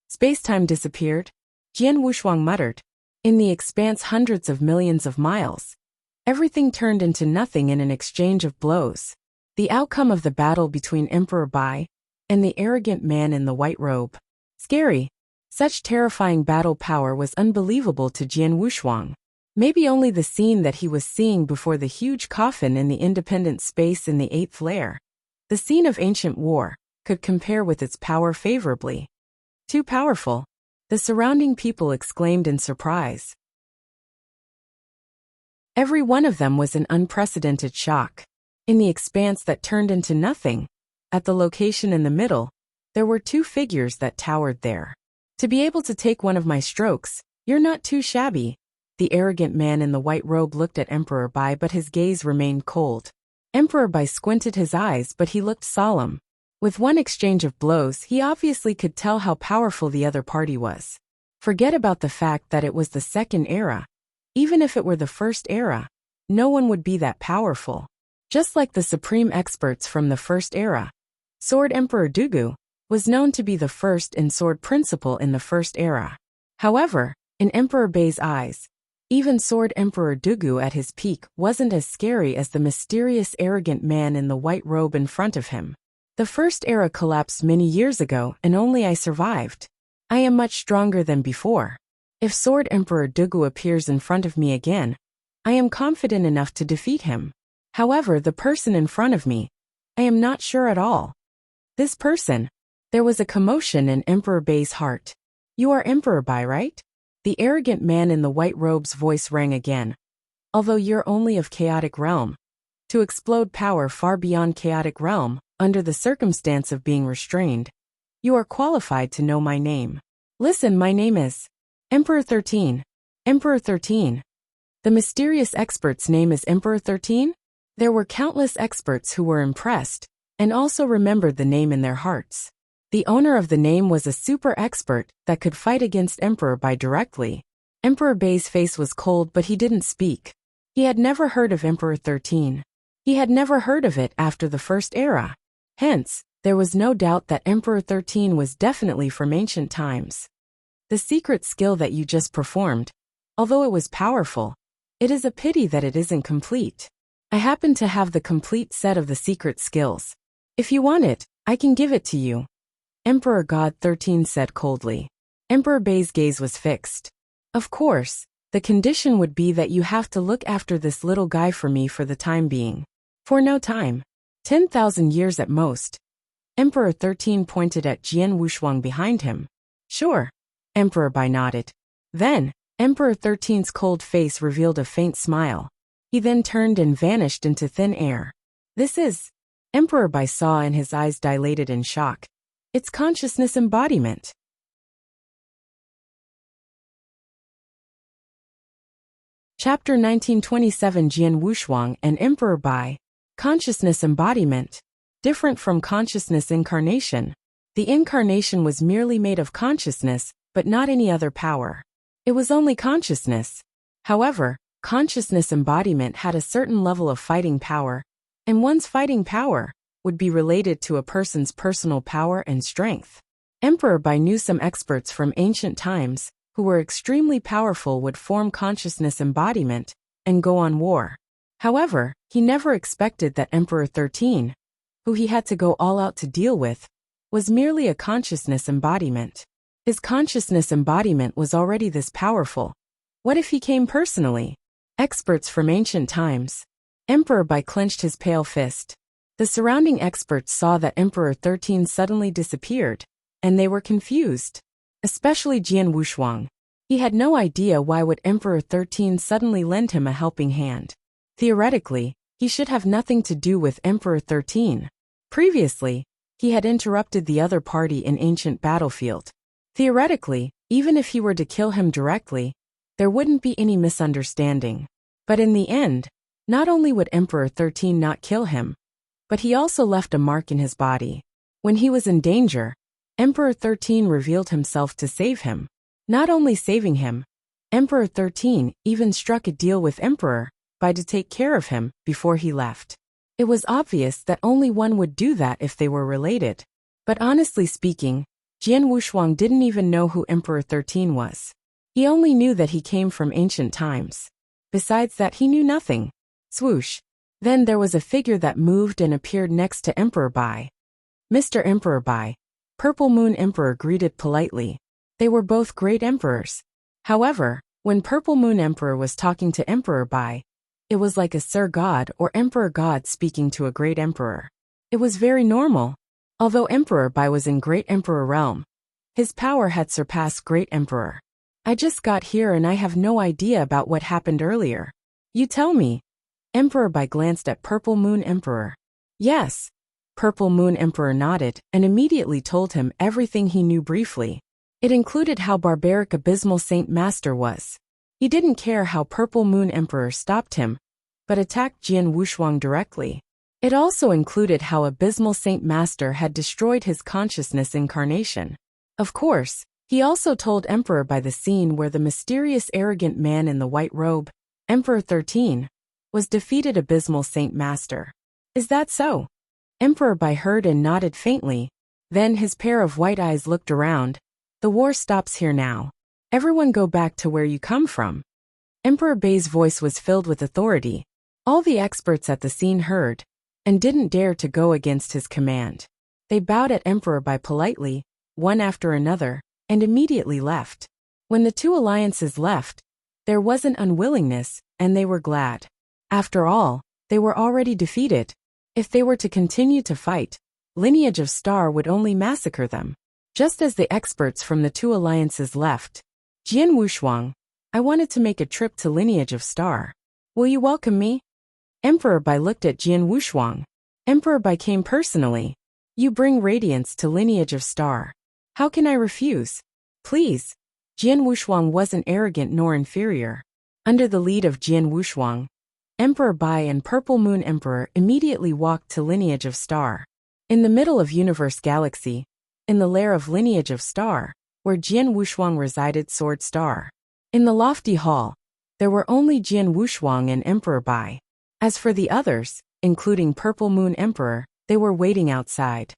Space-time disappeared, Jian Wuxuang muttered. In the expanse hundreds of millions of miles, everything turned into nothing in an exchange of blows. The outcome of the battle between Emperor Bai and the arrogant man in the white robe. Scary. Such terrifying battle power was unbelievable to Jian Wuxuang. Maybe only the scene that he was seeing before the huge coffin in the independent space in the 8th layer, the scene of ancient war, could compare with its power favorably. Too powerful, the surrounding people exclaimed in surprise. Every one of them was in unprecedented shock. In the expanse that turned into nothing, at the location in the middle, there were two figures that towered there. To be able to take one of my strokes, you're not too shabby. The arrogant man in the white robe looked at Emperor Bai, but his gaze remained cold. Emperor Bai squinted his eyes, but he looked solemn. With one exchange of blows, he obviously could tell how powerful the other party was. Forget about the fact that it was the second era. Even if it were the first era, no one would be that powerful. Just like the supreme experts from the first era. Sword Emperor Dugu was known to be the first in sword principle in the first era. However, in Emperor Bai's eyes, even Sword Emperor Dugu at his peak wasn't as scary as the mysterious arrogant man in the white robe in front of him. The first era collapsed many years ago and only I survived. I am much stronger than before. If Sword Emperor Dugu appears in front of me again, I am confident enough to defeat him. However, the person in front of me, I am not sure at all. This person. There was a commotion in Emperor Bai's heart. You are Emperor Bai, right? The arrogant man in the white robe's voice rang again. Although you're only of chaotic realm, to explode power far beyond chaotic realm, under the circumstance of being restrained, you are qualified to know my name. Listen, my name is Emperor 13. Emperor 13. The mysterious expert's name is Emperor 13? There were countless experts who were impressed, and also remembered the name in their hearts. The owner of the name was a super expert that could fight against Emperor Bai directly. Emperor Bai's face was cold, but he didn't speak. He had never heard of Emperor 13. He had never heard of it after the First Era. Hence, there was no doubt that Emperor 13 was definitely from ancient times. The secret skill that you just performed, although it was powerful, it is a pity that it isn't complete. I happen to have the complete set of the secret skills. If you want it, I can give it to you. Emperor God 13 said coldly. Emperor Bai's gaze was fixed. Of course, the condition would be that you have to look after this little guy for me for the time being. For no time. 10,000 years at most. Emperor 13 pointed at Jian Wushuang behind him. Sure. Emperor Bai nodded. Then, Emperor 13's cold face revealed a faint smile. He then turned and vanished into thin air. This is... Emperor Bai saw and his eyes dilated in shock. It's consciousness embodiment. Chapter 1927 Jian Wushuang and Emperor Bai. Consciousness embodiment. Different from consciousness incarnation. The incarnation was merely made of consciousness, but not any other power. It was only consciousness. However, consciousness embodiment had a certain level of fighting power, and one's fighting power would be related to a person's personal power and strength. Emperor Bai knew some experts from ancient times who were extremely powerful would form consciousness embodiment and go on war. However, he never expected that Emperor 13, who he had to go all out to deal with, was merely a consciousness embodiment. His consciousness embodiment was already this powerful. What if he came personally? Experts from ancient times. Emperor Bai clenched his pale fist. The surrounding experts saw that Emperor 13 suddenly disappeared, and they were confused. Especially Jian Wushuang. He had no idea why would Emperor 13 suddenly lend him a helping hand. Theoretically, he should have nothing to do with Emperor 13. Previously, he had interrupted the other party in ancient battlefield. Theoretically, even if he were to kill him directly, there wouldn't be any misunderstanding. But in the end, not only would Emperor 13 not kill him, but he also left a mark in his body. When he was in danger, Emperor 13 revealed himself to save him. Not only saving him, Emperor 13 even struck a deal with Emperor Bai to take care of him before he left. It was obvious that only one would do that if they were related. But honestly speaking, Jian Wushuang didn't even know who Emperor 13 was. He only knew that he came from ancient times. Besides that, he knew nothing. Swoosh. Then there was a figure that moved and appeared next to Emperor Bai. Mr. Emperor Bai. Purple Moon Emperor greeted politely. They were both great emperors. However, when Purple Moon Emperor was talking to Emperor Bai, it was like a Sir God or Emperor God speaking to a great emperor. It was very normal. Although Emperor Bai was in Great Emperor realm, his power had surpassed Great Emperor. I just got here and I have no idea about what happened earlier. You tell me. Emperor Bai glanced at Purple Moon Emperor. Yes. Purple Moon Emperor nodded and immediately told him everything he knew briefly. It included how barbaric Abysmal Saint Master was. He didn't care how Purple Moon Emperor stopped him, but attacked Jian Wushuang directly. It also included how Abysmal Saint Master had destroyed his consciousness incarnation. Of course, he also told Emperor Bai the scene where the mysterious arrogant man in the white robe, Emperor 13, was defeated Abysmal Saint Master. Is that so? Emperor Bai heard and nodded faintly. Then his pair of white eyes looked around. The war stops here now. Everyone go back to where you come from. Emperor Bai's voice was filled with authority. All the experts at the scene heard, and didn't dare to go against his command. They bowed at Emperor Bai politely, one after another, and immediately left. When the two alliances left, there was an unwillingness, and they were glad. After all, they were already defeated. If they were to continue to fight, Lineage of Star would only massacre them. Just as the experts from the two alliances left, Jian Wushuang, I wanted to make a trip to Lineage of Star. Will you welcome me? Emperor Bai looked at Jian Wushuang. Emperor Bai came personally. You bring radiance to Lineage of Star. How can I refuse? Please. Jian Wushuang wasn't arrogant nor inferior. Under the lead of Jian Wushuang, Emperor Bai and Purple Moon Emperor immediately walked to Lineage of Star. In the middle of Universe Galaxy, in the lair of lineage of star, where Jian Wushuang resided sword star. In the lofty hall, there were only Jian Wushuang and Emperor Bai. As for the others, including Purple Moon Emperor, they were waiting outside.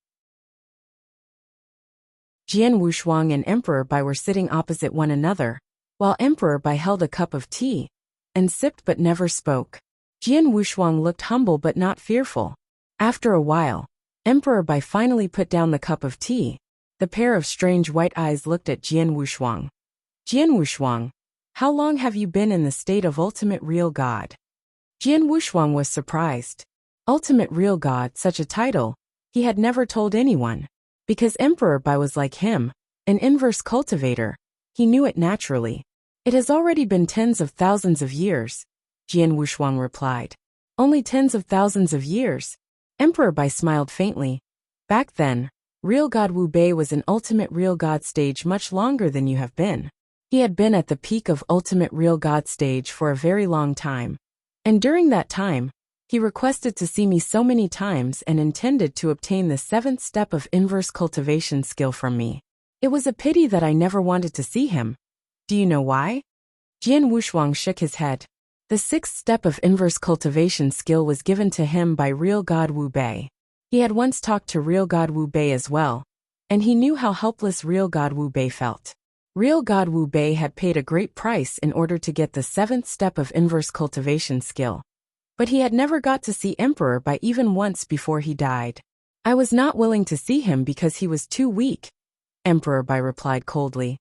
Jian Wushuang and Emperor Bai were sitting opposite one another, while Emperor Bai held a cup of tea and sipped but never spoke. Jian Wushuang looked humble but not fearful. After a while, Emperor Bai finally put down the cup of tea. The pair of strange white eyes looked at Jian Wushuang. Jian Wushuang, how long have you been in the state of ultimate real god? Jian Wushuang was surprised. Ultimate real god, such a title, he had never told anyone. Because Emperor Bai was like him, an inverse cultivator, he knew it naturally. It has already been tens of thousands of years, Jian Wushuang replied. Only tens of thousands of years? Emperor Bai smiled faintly. Back then, real god Wu Bei was in ultimate real god stage much longer than you have been. He had been at the peak of ultimate real god stage for a very long time. And during that time, he requested to see me so many times and intended to obtain the 7th step of inverse cultivation skill from me. It was a pity that I never wanted to see him. Do you know why? Jian Wushuang shook his head. The 6th step of inverse cultivation skill was given to him by real god Wu Bei. He had once talked to real god Wu Bei as well, and he knew how helpless real god Wu Bei felt. Real god Wu Bei had paid a great price in order to get the 7th step of inverse cultivation skill. But he had never got to see Emperor Bai even once before he died. I was not willing to see him because he was too weak, Emperor Bai replied coldly.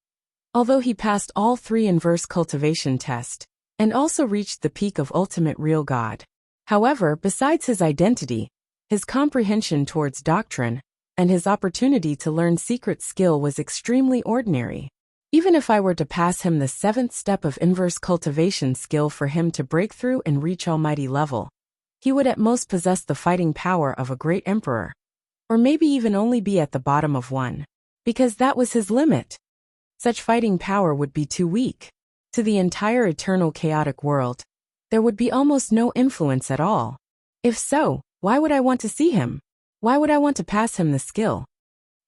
Although he passed all 3 inverse cultivation tests, and also reached the peak of ultimate real god. However, besides his identity, his comprehension towards doctrine, and his opportunity to learn secret skill was extremely ordinary. Even if I were to pass him the 7th step of inverse cultivation skill for him to break through and reach almighty level, he would at most possess the fighting power of a great emperor. Or maybe even only be at the bottom of one. Because that was his limit. Such fighting power would be too weak. To the entire eternal chaotic world, there would be almost no influence at all. If so, why would I want to see him? Why would I want to pass him the skill?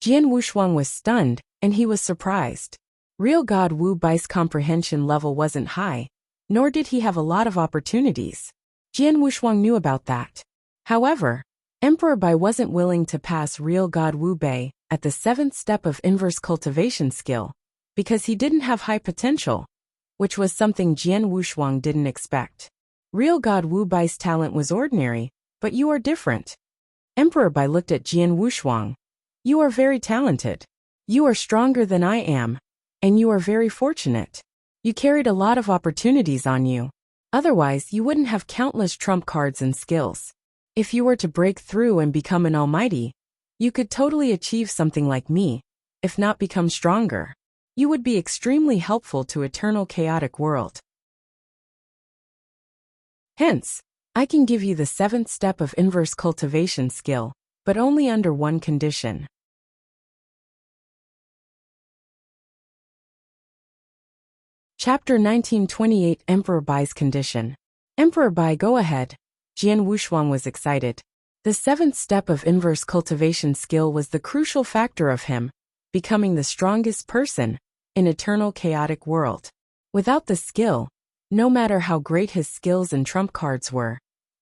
Jian Wushuang was stunned, and he was surprised. Real god Wu Bai's comprehension level wasn't high, nor did he have a lot of opportunities. Jian Wushuang knew about that. However, Emperor Bai wasn't willing to pass real god Wu Bei at the 7th step of inverse cultivation skill, because he didn't have high potential, which was something Jian Wushuang didn't expect. Real god Wu Bai's talent was ordinary, but you are different. Emperor Bai looked at Jian Wushuang. You are very talented. You are stronger than I am, and you are very fortunate. You carried a lot of opportunities on you. Otherwise, you wouldn't have countless trump cards and skills. If you were to break through and become an almighty, you could totally achieve something like me, if not become stronger. You would be extremely helpful to eternal chaotic world. Hence, I can give you the 7th step of inverse cultivation skill, but only under one condition. Chapter 1928 Emperor Bai's Condition. Emperor Bai, go ahead. Jian Wushuang was excited. The 7th step of inverse cultivation skill was the crucial factor of him becoming the strongest person in eternal chaotic world. Without the skill, no matter how great his skills and trump cards were,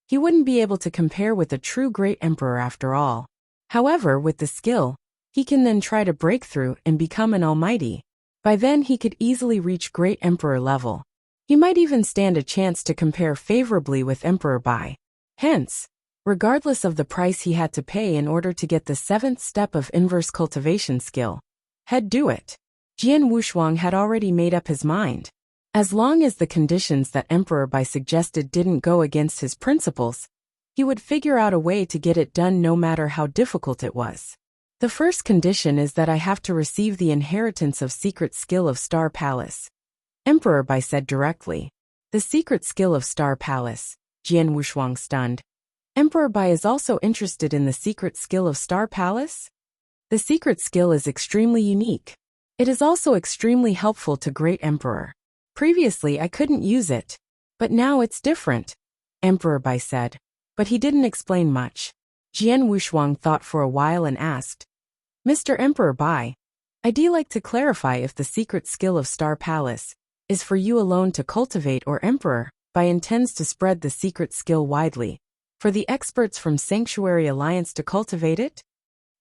he wouldn't be able to compare with a true great emperor after all. However, with the skill, he can then try to break through and become an almighty. By then he could easily reach great emperor level. He might even stand a chance to compare favorably with Emperor Bai. Hence, regardless of the price he had to pay in order to get the 7th step of inverse cultivation skill, he'd do it. Jian Wushuang had already made up his mind. As long as the conditions that Emperor Bai suggested didn't go against his principles, he would figure out a way to get it done no matter how difficult it was. The first condition is that I have to receive the inheritance of secret skill of Star Palace. Emperor Bai said directly. The secret skill of Star Palace, Jian Wushuang stunned. Emperor Bai is also interested in the secret skill of Star Palace? The secret skill is extremely unique. It is also extremely helpful to Great Emperor. Previously I couldn't use it, but now it's different, Emperor Bai said, but he didn't explain much. Jian Wushuang thought for a while and asked, Mr. Emperor Bai, I'd like to clarify if the secret skill of Star Palace is for you alone to cultivate, or Emperor Bai intends to spread the secret skill widely for the experts from Sanctuary Alliance to cultivate it?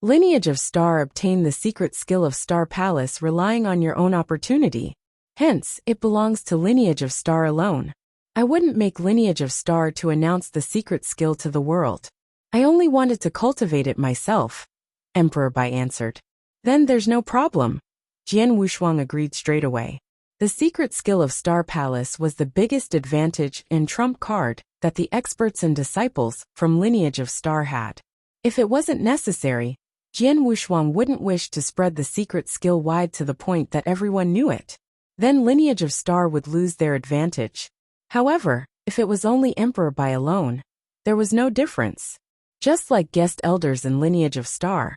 Lineage of Star obtain the secret skill of Star Palace relying on your own opportunity. Hence, it belongs to Lineage of Star alone. I wouldn't make Lineage of Star to announce the secret skill to the world. I only wanted to cultivate it myself, Emperor Bai answered. Then there's no problem. Jian Wushuang agreed straight away. The secret skill of Star Palace was the biggest advantage and trump card that the experts and disciples from Lineage of Star had. If it wasn't necessary, Jian Wushuang wouldn't wish to spread the secret skill wide to the point that everyone knew it. Then Lineage of Star would lose their advantage. However, if it was only Emperor Bai alone, there was no difference. Just like guest elders in Lineage of Star,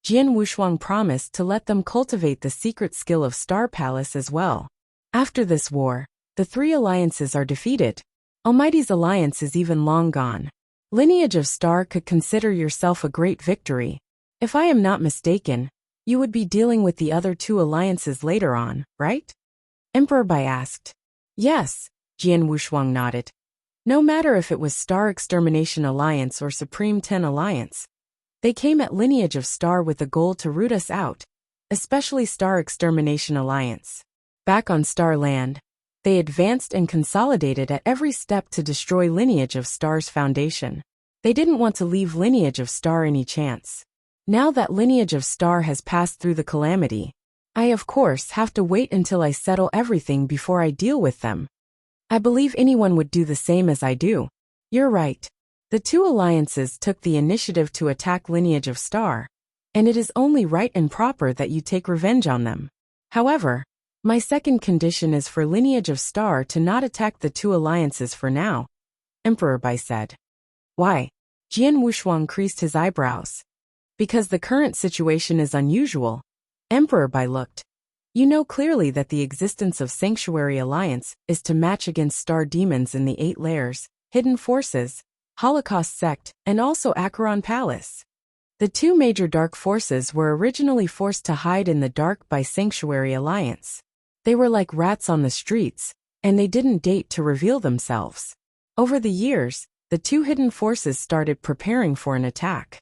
Jian Wushuang promised to let them cultivate the secret skill of Star Palace as well. After this war, the three alliances are defeated. Almighty's alliance is even long gone. Lineage of Star could consider yourself a great victory. If I am not mistaken, you would be dealing with the other two alliances later on, right? Emperor Bai asked. Yes, Jian Wushuang nodded. No matter if it was Star Extermination Alliance or Supreme 10 Alliance, they came at Lineage of Star with the goal to root us out, especially Star Extermination Alliance. Back on Star Land, they advanced and consolidated at every step to destroy Lineage of Star's foundation. They didn't want to leave Lineage of Star any chance. Now that Lineage of Star has passed through the calamity, I of course have to wait until I settle everything before I deal with them. I believe anyone would do the same as I do. You're right. The two alliances took the initiative to attack Lineage of Star, and it is only right and proper that you take revenge on them. However, my second condition is for Lineage of Star to not attack the two alliances for now, Emperor Bai said. Why? Jian Wushuang creased his eyebrows. Because the current situation is unusual, Emperor Bai looked. You know clearly that the existence of Sanctuary Alliance is to match against star demons in the 8 layers, hidden forces, Holocaust sect, and also Acheron Palace. The two major dark forces were originally forced to hide in the dark by Sanctuary Alliance. They were like rats on the streets, and they didn't date to reveal themselves. Over the years, the two hidden forces started preparing for an attack.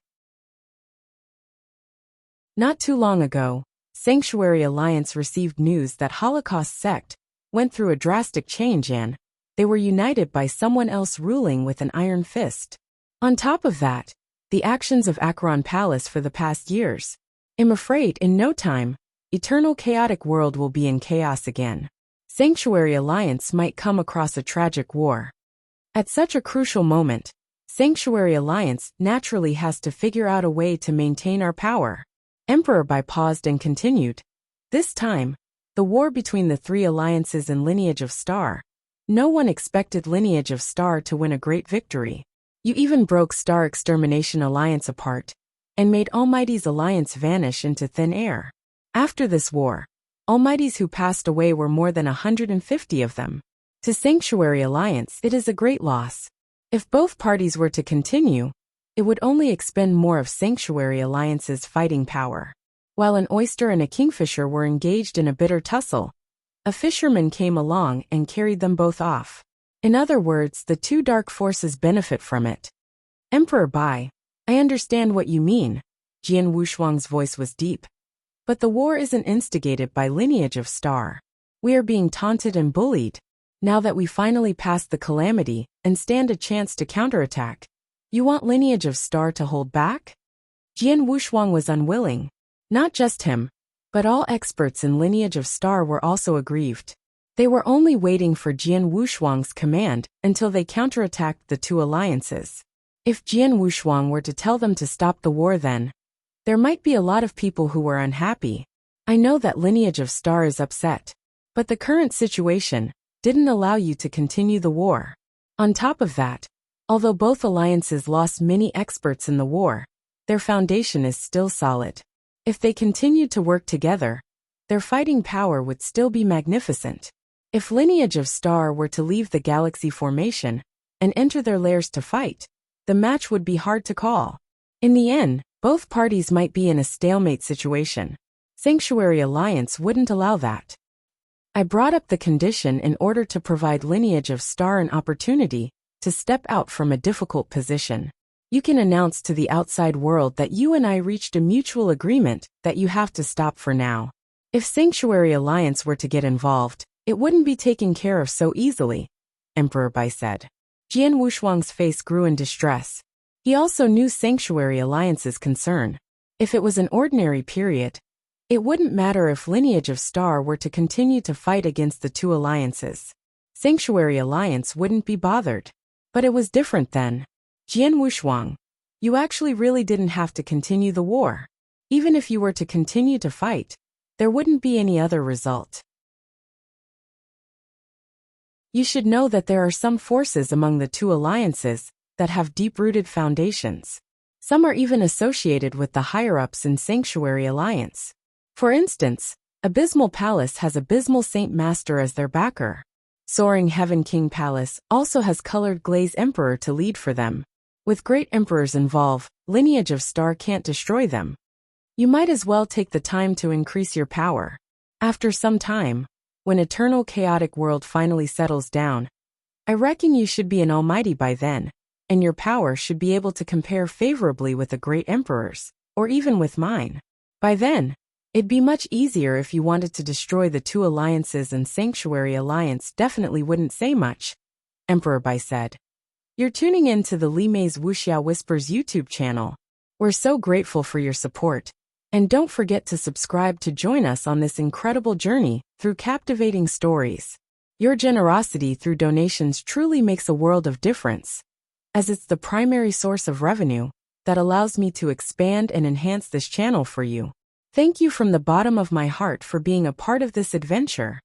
Not too long ago, Sanctuary Alliance received news that Holocaust sect went through a drastic change and they were united by someone else ruling with an iron fist. On top of that, the actions of Acheron Palace for the past years. I'm afraid in no time, eternal chaotic world will be in chaos again. Sanctuary Alliance might come across a tragic war. At such a crucial moment, Sanctuary Alliance naturally has to figure out a way to maintain our power. Emperor Bai paused and continued. This time, the war between the three alliances and Lineage of Star. No one expected Lineage of Star to win a great victory. You even broke Star Extermination Alliance apart and made Almighty's alliance vanish into thin air. After this war, Almighties who passed away were more than 150 of them. To Sanctuary Alliance, it is a great loss. If both parties were to continue, it would only expend more of Sanctuary Alliance's fighting power. While an oyster and a kingfisher were engaged in a bitter tussle, a fisherman came along and carried them both off. In other words, the two dark forces benefit from it. Emperor Bai, I understand what you mean. Jian Wushuang's voice was deep. But the war isn't instigated by Lineage of Star. We are being taunted and bullied. Now that we finally passed the calamity and stand a chance to counterattack, you want Lineage of Star to hold back? Jian Wushuang was unwilling. Not just him, but all experts in Lineage of Star were also aggrieved. They were only waiting for Jian Wushuang's command until they counterattacked the two alliances. If Jian Wushuang were to tell them to stop the war, then there might be a lot of people who were unhappy. I know that Lineage of Star is upset, but the current situation didn't allow you to continue the war. On top of that, although both alliances lost many experts in the war, their foundation is still solid. If they continued to work together, their fighting power would still be magnificent. If Lineage of Star were to leave the galaxy formation and enter their lairs to fight, the match would be hard to call. In the end, Both parties might be in a stalemate situation. Sanctuary Alliance wouldn't allow that. I brought up the condition in order to provide Lineage of Star an opportunity to step out from a difficult position. You can announce to the outside world that you and I reached a mutual agreement that you have to stop for now. If Sanctuary Alliance were to get involved, it wouldn't be taken care of so easily, Emperor Bai said. Jian Wushuang's face grew in distress. He also knew Sanctuary Alliance's concern. If it was an ordinary period, it wouldn't matter if Lineage of Star were to continue to fight against the two alliances. Sanctuary Alliance wouldn't be bothered. But it was different then. Jian Wushuang, you actually really didn't have to continue the war. Even if you were to continue to fight, there wouldn't be any other result. You should know that there are some forces among the two alliances that have deep-rooted foundations. Some are even associated with the higher-ups in Sanctuary Alliance. For instance, Abysmal Palace has Abysmal Saint Master as their backer. Soaring Heaven King Palace also has Colored Glaze Emperor to lead for them. With great emperors involved, Lineage of Star can't destroy them. You might as well take the time to increase your power. After some time, when Eternal Chaotic World finally settles down, I reckon you should be an almighty by then, and your power should be able to compare favorably with the great emperors, or even with mine. By then, it'd be much easier if you wanted to destroy the two alliances, and Sanctuary Alliance definitely wouldn't say much, Emperor Bai said. You're tuning in to the Li Mei's Wuxia Whispers YouTube channel. We're so grateful for your support. And don't forget to subscribe to join us on this incredible journey through captivating stories. Your generosity through donations truly makes a world of difference, as it's the primary source of revenue that allows me to expand and enhance this channel for you. Thank you from the bottom of my heart for being a part of this adventure.